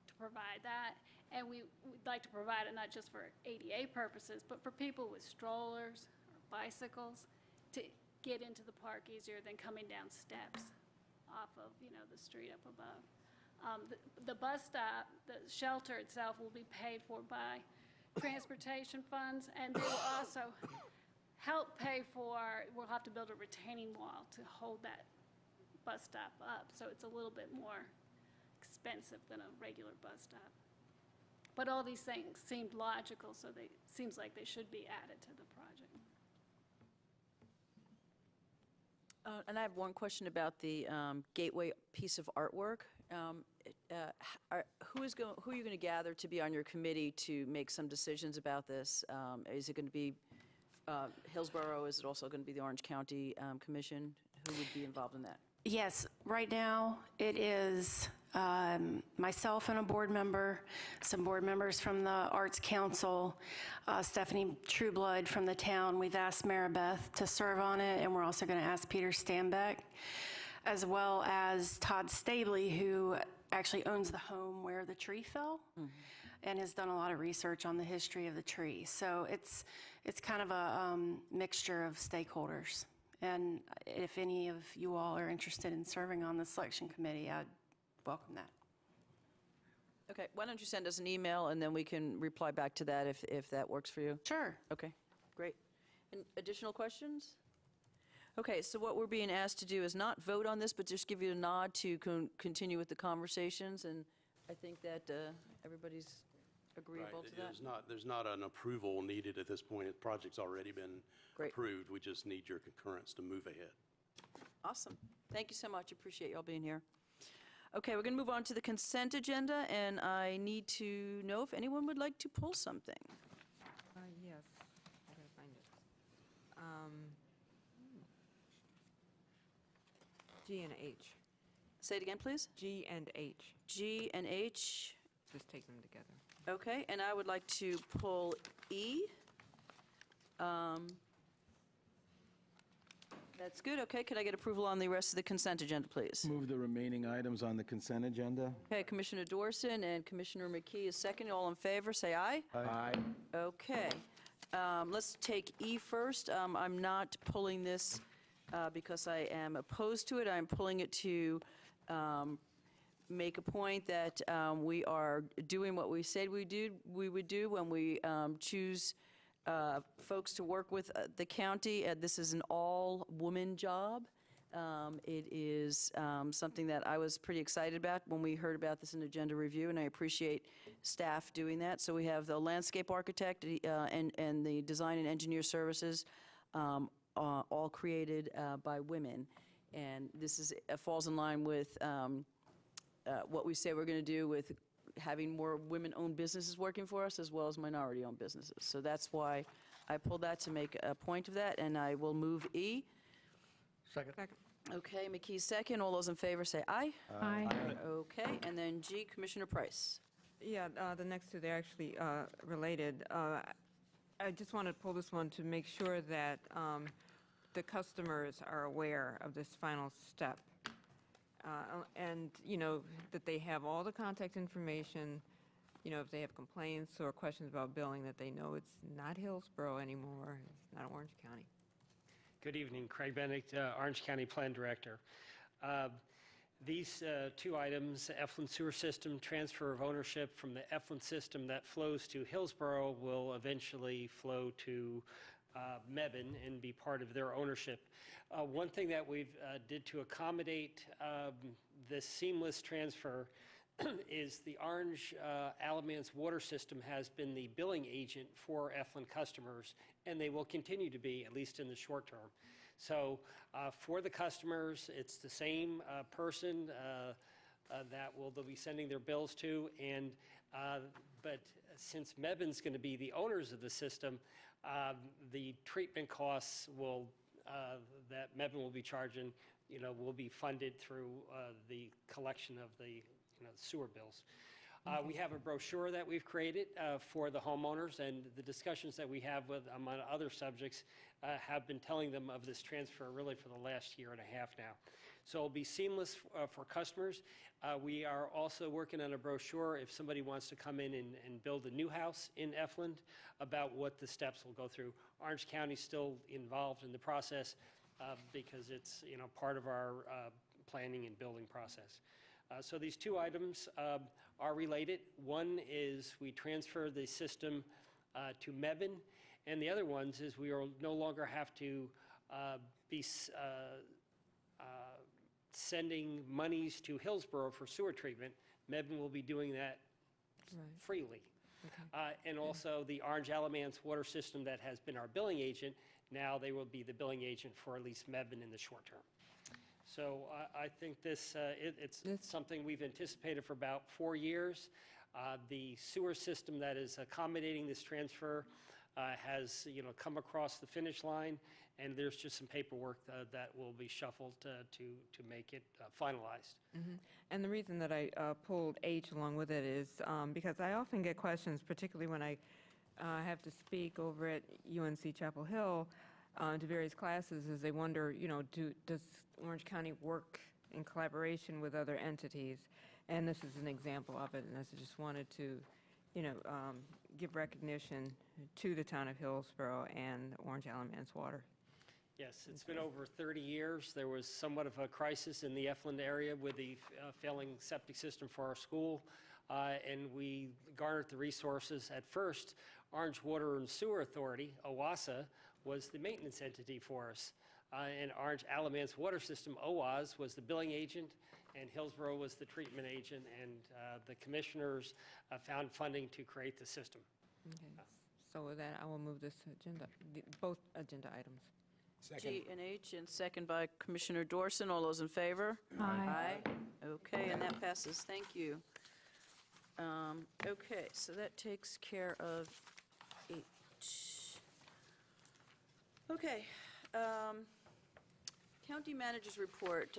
to provide that. And we'd like to provide it not just for ADA purposes, but for people with strollers or bicycles to get into the park easier than coming down steps off of, the street up above. The bus stop, the shelter itself will be paid for by transportation funds, and they will also help pay for, we'll have to build a retaining wall to hold that bus stop up, so it's a little bit more expensive than a regular bus stop. But all these things seemed logical, so seems like they should be added to the project. And I have one question about the gateway piece of artwork. Who are you going to gather to be on your committee to make some decisions about this? Is it going to be Hillsborough? Is it also going to be the Orange County Commission? Who would be involved in that? Yes, right now it is myself and a board member, some board members from the Arts Council, Stephanie Trueblood from the town. We've asked Maribeth to serve on it, and we're also going to ask Peter Stambeck, as well as Todd Stabley, who actually owns the home where the tree fell and has done a lot of research on the history of the tree. So it's kind of a mixture of stakeholders. And if any of you all are interested in serving on the selection committee, I'd welcome that. Okay, why don't you send us an email, and then we can reply back to that if that works for you? Sure. Okay, great. And additional questions? Okay, so what we're being asked to do is not vote on this, but just give you a nod to continue with the conversations, and I think that everybody's agreeable to that. There's not an approval needed at this point. The project's already been approved. We just need your concurrence to move ahead. Awesome. Thank you so much. Appreciate y'all being here. Okay, we're going to move on to the consent agenda, and I need to know if anyone would like to pull something. Yes, I gotta find it. G and H. Say it again, please. G and H. G and H. Just take them together. Okay, and I would like to pull E. That's good. Okay, could I get approval on the rest of the consent agenda, please? Move the remaining items on the consent agenda. Okay, Commissioner Dorson and Commissioner McKee is second. All in favor, say aye. Aye. Okay. Let's take E first. I'm not pulling this because I am opposed to it. I'm pulling it to make a point that we are doing what we said we would do when we choose folks to work with the county. This is an all-woman job. It is something that I was pretty excited about when we heard about this in agenda review, and I appreciate staff doing that. So we have the landscape architect and the design and engineer services, all created by women. And this falls in line with what we say we're going to do with having more women-owned businesses working for us as well as minority-owned businesses. So that's why I pulled that to make a point of that, and I will move E. Second. Okay, McKee second. All those in favor say aye. Aye. Okay, and then G, Commissioner Price. Yeah, the next two, they're actually related. I just want to pull this one to make sure that the customers are aware of this final step. And, that they have all the contact information, if they have complaints or questions about billing, that they know it's not Hillsborough anymore, it's not Orange County. Good evening, Craig Benedict, Orange County Plan Director. These two items, effluent sewer system transfer of ownership from the effluent system that flows to Hillsborough will eventually flow to Mebane and be part of their ownership. One thing that we've did to accommodate this seamless transfer is the Orange Alamance water system has been the billing agent for effluent customers, and they will continue to be, at least in the short term. So for the customers, it's the same person that they'll be sending their bills to, and but since Mebane's going to be the owners of the system, the treatment costs that Mebane will be charging, will be funded through the collection of the sewer bills. We have a brochure that we've created for the homeowners, and the discussions that we have with them on other subjects have been telling them of this transfer really for the last year and a half now. So it'll be seamless for customers. We are also working on a brochure if somebody wants to come in and build a new house in Effland, about what the steps will go through. Orange County's still involved in the process because it's part of our planning and building process. So these two items are related. One is we transfer the system to Mebane, and the other ones is we will no longer have to be sending monies to Hillsborough for sewer treatment. Mebane will be doing that freely. Okay. And also the Orange Alamance water system that has been our billing agent, now they will be the billing agent for at least Mebane in the short term. So I think it's something we've anticipated for about 4 years. The sewer system that is accommodating this transfer has come across the finish line, and there's just some paperwork that will be shuffled to make it finalized. Mm-hmm. And the reason that I pulled H along with it is because I often get questions, particularly when I have to speak over at UNC Chapel Hill to various classes, as they wonder, does Orange County work in collaboration with other entities? And this is an example of it, and I just wanted to, give recognition to the town of Hillsborough and Orange Alamance Water. Yes, it's been over 30 years. There was somewhat of a crisis in the Effland area with the failing septic system for our school, and we garnered the resources. At first, Orange Water and Sewer Authority, OWASA, was the maintenance entity for us. And Orange Alamance Water System, OWAS, was the billing agent, and Hillsborough was the treatment agent, and the commissioners found funding to create the system. Okay. So with that, I will move this agenda, both agenda items. G and H, and second by Commissioner Dorson. All those in favor? Aye. Okay, and that passes. Thank you. Okay, so that takes care of 8. Okay. County Manager's Report.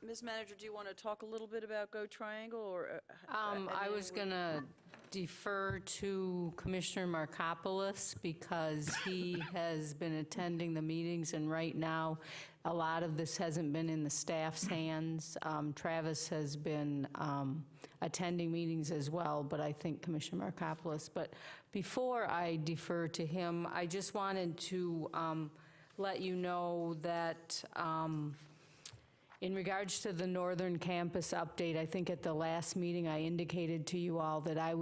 Ms. Manager, do you want to talk a little bit about Go Triangle, or? I was going to defer to Commissioner Markopoulos because he has been attending the meetings, and right now, a lot of this hasn't been in the staff's hands. Travis has been attending meetings as well, but I think Commissioner Markopoulos. But before I defer to him, I just wanted to let you know that in regards to the Northern Campus update, I think at the last meeting I indicated to you all that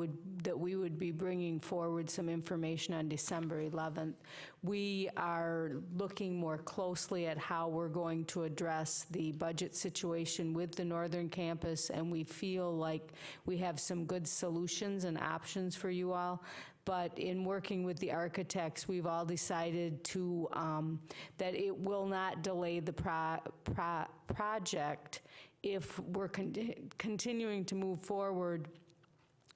we would be bringing forward some information on December 11th. We are looking more closely at how we're going to address the budget situation with the Northern Campus, and we feel like we have some good solutions and options for you all. But in working with the architects, we've all decided to that it will not delay the project if we're continuing to move forward.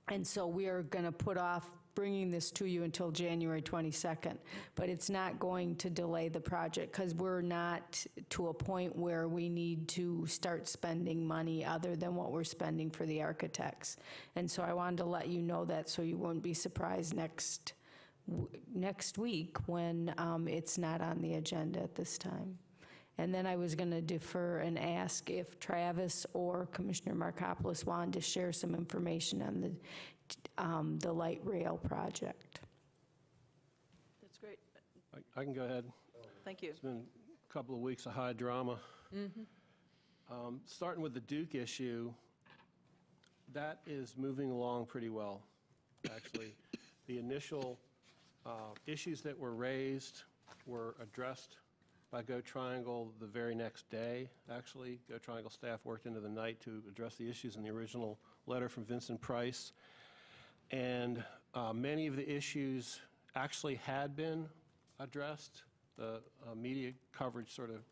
And so we are going to put off bringing this to you until January 22nd. But it's not going to delay the project because we're not to a point where we need to start spending money other than what we're spending for the architects. And so I wanted to let you know that so you won't be surprised next week when it's not on the agenda at this time. And then I was going to defer and ask if Travis or Commissioner Markopoulos wanted to share some information on the light rail project. That's great. I can go ahead. Thank you. It's been a couple of weeks of high drama. Starting with the Duke issue, that is moving along pretty well, actually. The initial issues that were raised were addressed by Go Triangle the very next day, actually. Go Triangle staff worked into the night to address the issues in the original letter from Vincent Price. And many of the issues actually had been addressed. The media coverage sort of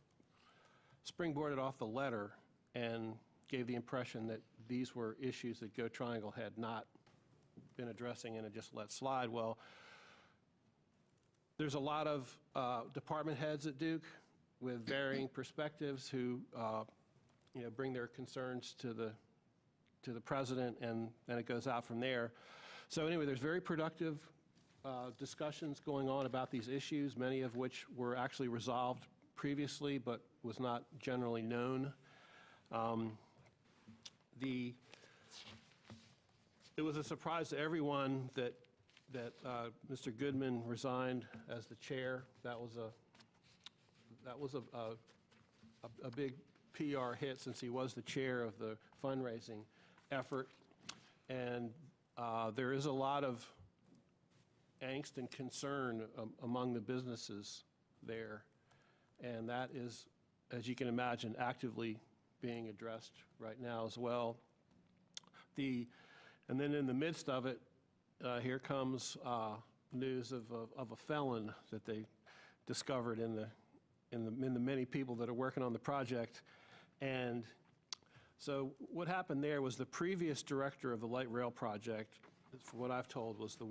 springboarded off the letter and gave the impression that these were issues that Go Triangle had not been addressing and had just let slide. Well, there's a lot of department heads at Duke with varying perspectives who bring their concerns to the president, and then it goes out from there. So anyway, there's very productive discussions going on about these issues, many of which were actually resolved previously but was not generally known. It was a surprise to everyone that Mr. Goodman resigned as the chair. That was a big PR hit since he was the chair of the fundraising effort. And there is a lot of angst and concern among the businesses there. And that is, as you can imagine, actively being addressed right now as well. And then in the midst of it, here comes news of a felon that they discovered in the many people that are working on the project. And so what happened there was the previous director of the light rail project, from what I've told, was the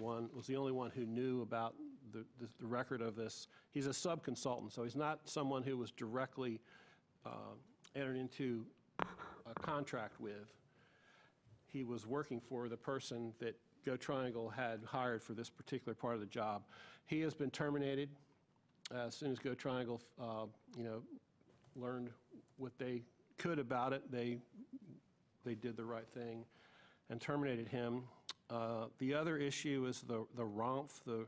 only one who knew about the record of this. He's a sub-consultant, so he's not someone who was directly entered into a contract with. He was working for the person that Go Triangle had hired for this particular part of the job. He has been terminated. As soon as Go Triangle, learned what they could about it, they did the right thing and terminated him. The other issue is the ROMF, the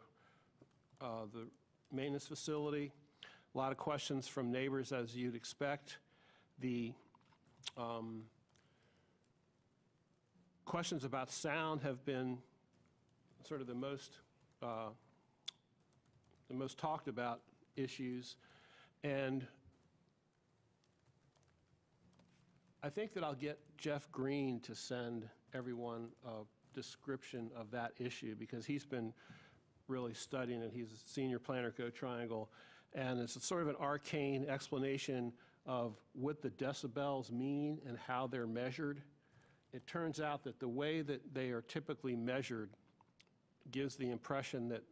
maintenance facility. A lot of questions from neighbors, as you'd expect. The questions about sound have been sort of the most talked about issues. And I think that I'll get Jeff Green to send everyone a description of that issue because he's been really studying it. He's a senior planner at Go Triangle. And it's a sort of an arcane explanation of what the decibels mean and how they're measured. It turns out that the way that they are typically measured gives the impression that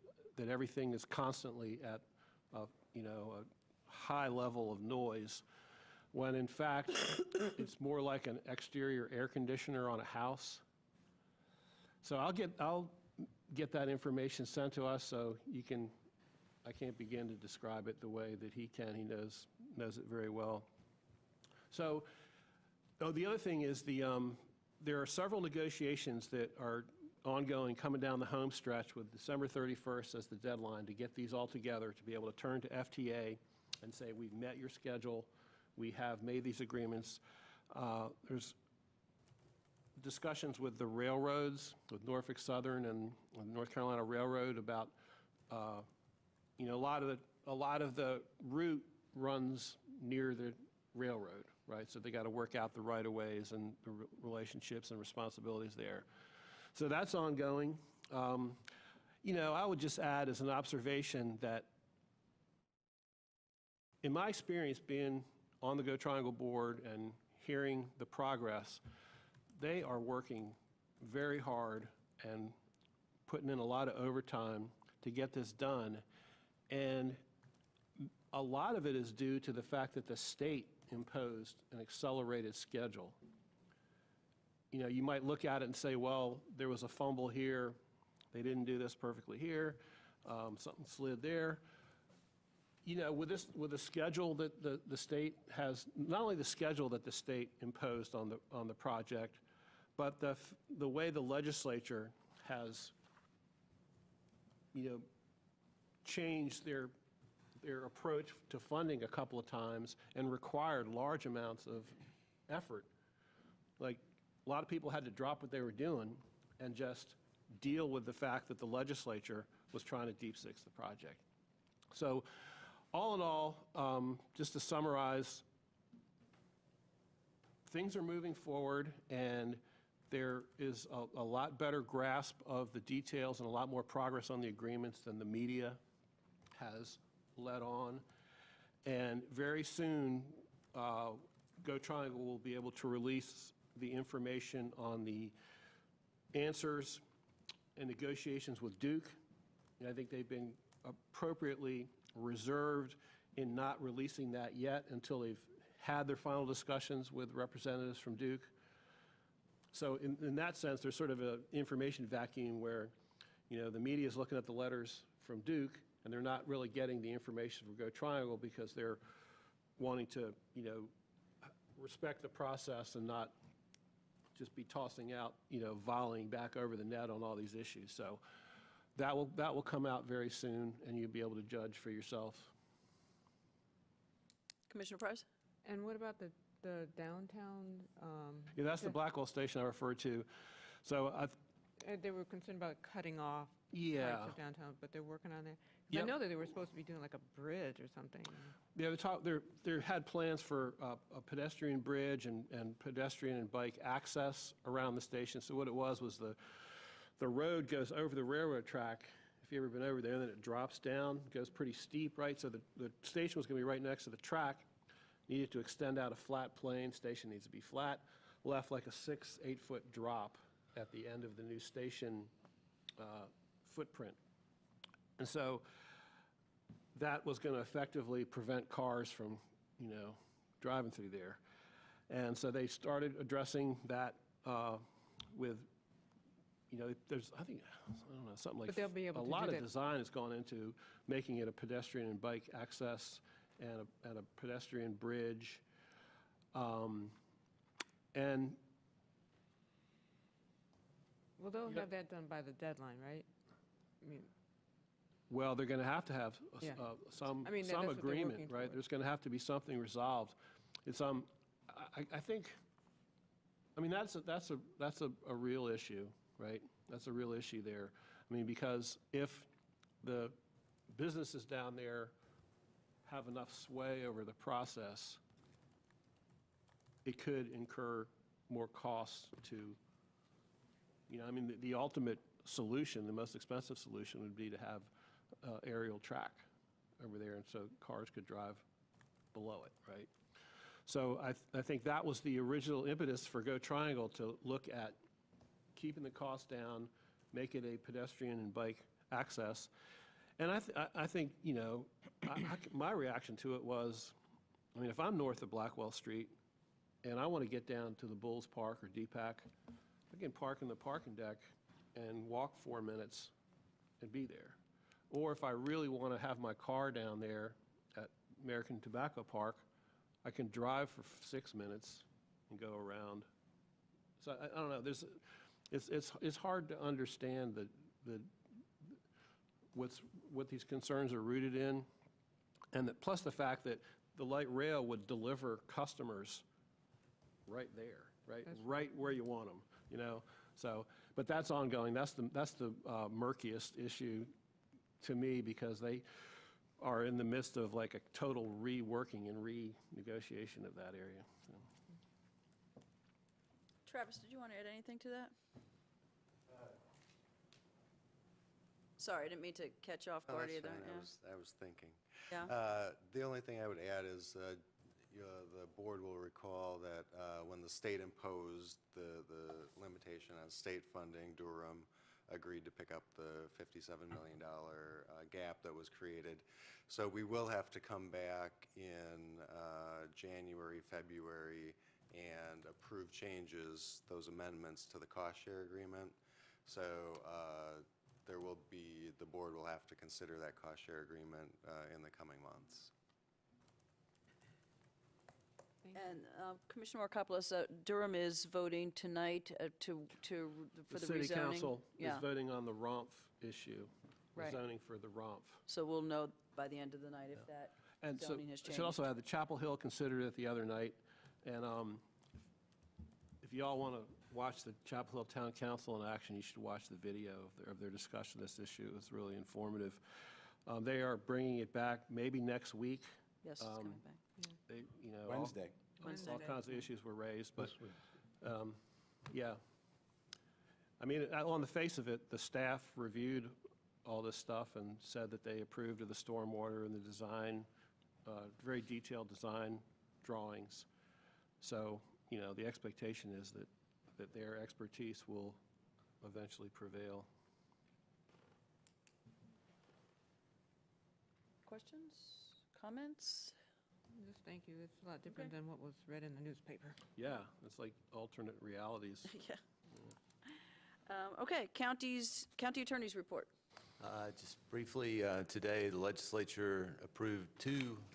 everything is constantly at a high level of noise, when in fact it's more like an exterior air conditioner on a house. So I'll get that information sent to us so you can. I can't begin to describe it the way that he can. He knows it very well. So, the other thing is there are several negotiations that are ongoing coming down the home stretch with December 31st as the deadline to get these all together, to be able to turn to FTA and say, we've met your schedule, we have made these agreements. There's discussions with the railroads, with Norfolk Southern and North Carolina Railroad about, a lot of the route runs near the railroad, right? So they got to work out the right-of-ways and the relationships and responsibilities there. So that's ongoing. I would just add as an observation that in my experience being on the Go Triangle board and hearing the progress, they are working very hard and putting in a lot of overtime to get this done. And a lot of it is due to the fact that the state imposed an accelerated schedule. You might look at it and say, well, there was a fumble here, they didn't do this perfectly here, something slid there. With the schedule that the state has, not only the schedule that the state imposed on the project, but the way the legislature has, changed their approach to funding a couple of times and required large amounts of effort. Like, a lot of people had to drop what they were doing and just deal with the fact that the legislature was trying to deep six the project. So, all in all, just to summarize, things are moving forward, and there is a lot better grasp of the details and a lot more progress on the agreements than the media has led on. And very soon, Go Triangle will be able to release the information on the answers and negotiations with Duke. And I think they've been appropriately reserved in not releasing that yet until they've had their final discussions with representatives from Duke. So in that sense, there's sort of an information vacuum where, the media is looking at the letters from Duke, and they're not really getting the information from Go Triangle because they're wanting to, respect the process and not just be tossing out, volleying back over the net on all these issues. So that will come out very soon, and you'll be able to judge for yourself. Commissioner Price? And what about the downtown? Yeah, that's the Blackwell station I referred to. So they were concerned about cutting off yeah. parts of downtown, but they're working on it. Yep. I know that they were supposed to be doing like a bridge or something. Yeah, they had plans for a pedestrian bridge and pedestrian and bike access around the station. So what it was the road goes over the railroad track. If you've ever been over there, and then it drops down, goes pretty steep, right? So the station was going to be right next to the track. Needed to extend out a flat plane. Station needs to be flat. Left like a 6-8 foot drop at the end of the new station footprint. And so that was going to effectively prevent cars from, driving through there. And so they started addressing that with, there's, I don't know, something like But they'll be able a to lot do of that. design has gone into making it a pedestrian and bike access and a pedestrian bridge. And Well, they'll have that done by the deadline, right? I mean, well, they're going to have Yeah. some I mean, that's what they're agreement, working right? toward. There's going to have to be something resolved. It's I think, I mean, that's a real issue, right? That's a real issue there. I mean, because if the businesses down there have enough sway over the process, it could incur more costs to, I mean, the ultimate solution, the most expensive solution would be to have aerial track over there, and so cars could drive below it, right? So I think that was the original impetus for Go Triangle, to look at keeping the cost down, make it a pedestrian and bike access. And I think, you know, my reaction to it was, I mean, if I'm north of Blackwell Street and I want to get down to the Bulls Park or DPAC, I can park in the parking deck and walk 4 minutes and be there. Or if I really want to have my car down there at American Tobacco Park, I can drive for 6 minutes and go around. So I don't know. It's hard to understand what these concerns are rooted in, and plus the fact that the light rail would deliver customers right there, right where you want them, you know. So, but that's ongoing. That's the murkiest issue to me, because they are in the midst of like a total reworking and renegotiation of that area. So. Travis, did you want to add anything to that? Sorry, I didn't mean to catch you off guard either. I was thinking. Yeah. The only thing I would add is the board will recall that when the state imposed the limitation on state funding, Durham agreed to pick up the $57 million gap that was created. So we will have to come back in January, February, and approve changes, those amendments to the cost share agreement. So the board will have to consider that cost share agreement in the coming months. And Commissioner Markopoulos, Durham is voting tonight for the rezoning. The city council is Yeah. voting on the ROMF issue, the Right. zoning for the ROMF. So we'll know by the end of the night if that And so, zoning has I changed. should also add, the Chapel Hill considered it the other night, and if you all want to watch the Chapel Hill Town Council in action, you should watch the video of their discussion of this issue. It was really informative. They are bringing it back maybe next week. Yes, it's coming back. They, you know, Wednesday. all kinds of issues were raised, but yeah. I mean, on the face of it, the staff reviewed all this stuff and said that they approved of the stormwater and the design, very detailed design drawings. So, you know, the expectation is that their expertise will eventually prevail. Questions, comments? Just thank you. It's a lot different than what was read in the newspaper. Yeah, it's like alternate realities. Yeah. Okay, county attorney's report. Just briefly, today, the legislature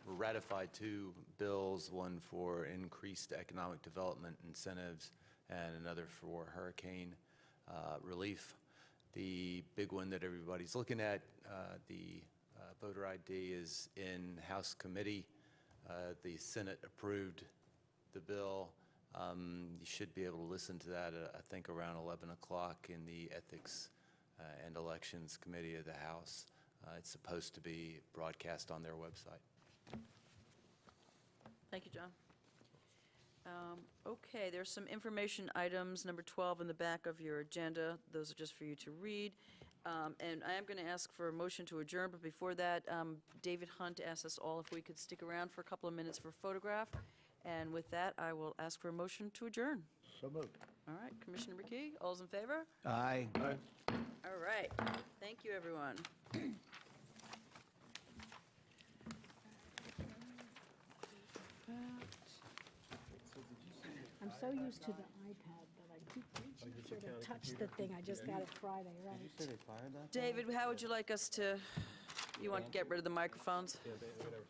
ratified two bills, one for increased economic development incentives and another for hurricane relief. The big one that everybody's looking at, the voter ID, is in House committee. The Senate approved the bill. You should be able to listen to that, I think, around 11 o'clock in the Ethics and Elections Committee of the House. It's supposed to be broadcast on their website. Thank you, John. Okay, there's some information items, number 12 in the back of your agenda. Those are just for you to read. And I am going to ask for a motion to adjourn, but before that, David Hunt asked us all if we could stick around for a couple of minutes for a photograph. And with that, I will ask for a motion to adjourn. So moved. All right, Commissioner McKee, all's in favor? Aye. All right, thank you, everyone. I'm so used to the iPad that I keep reaching for to touch the thing. I just got it Friday, right? David, how would you like us to, you want to get rid of the microphones? Yeah, whatever.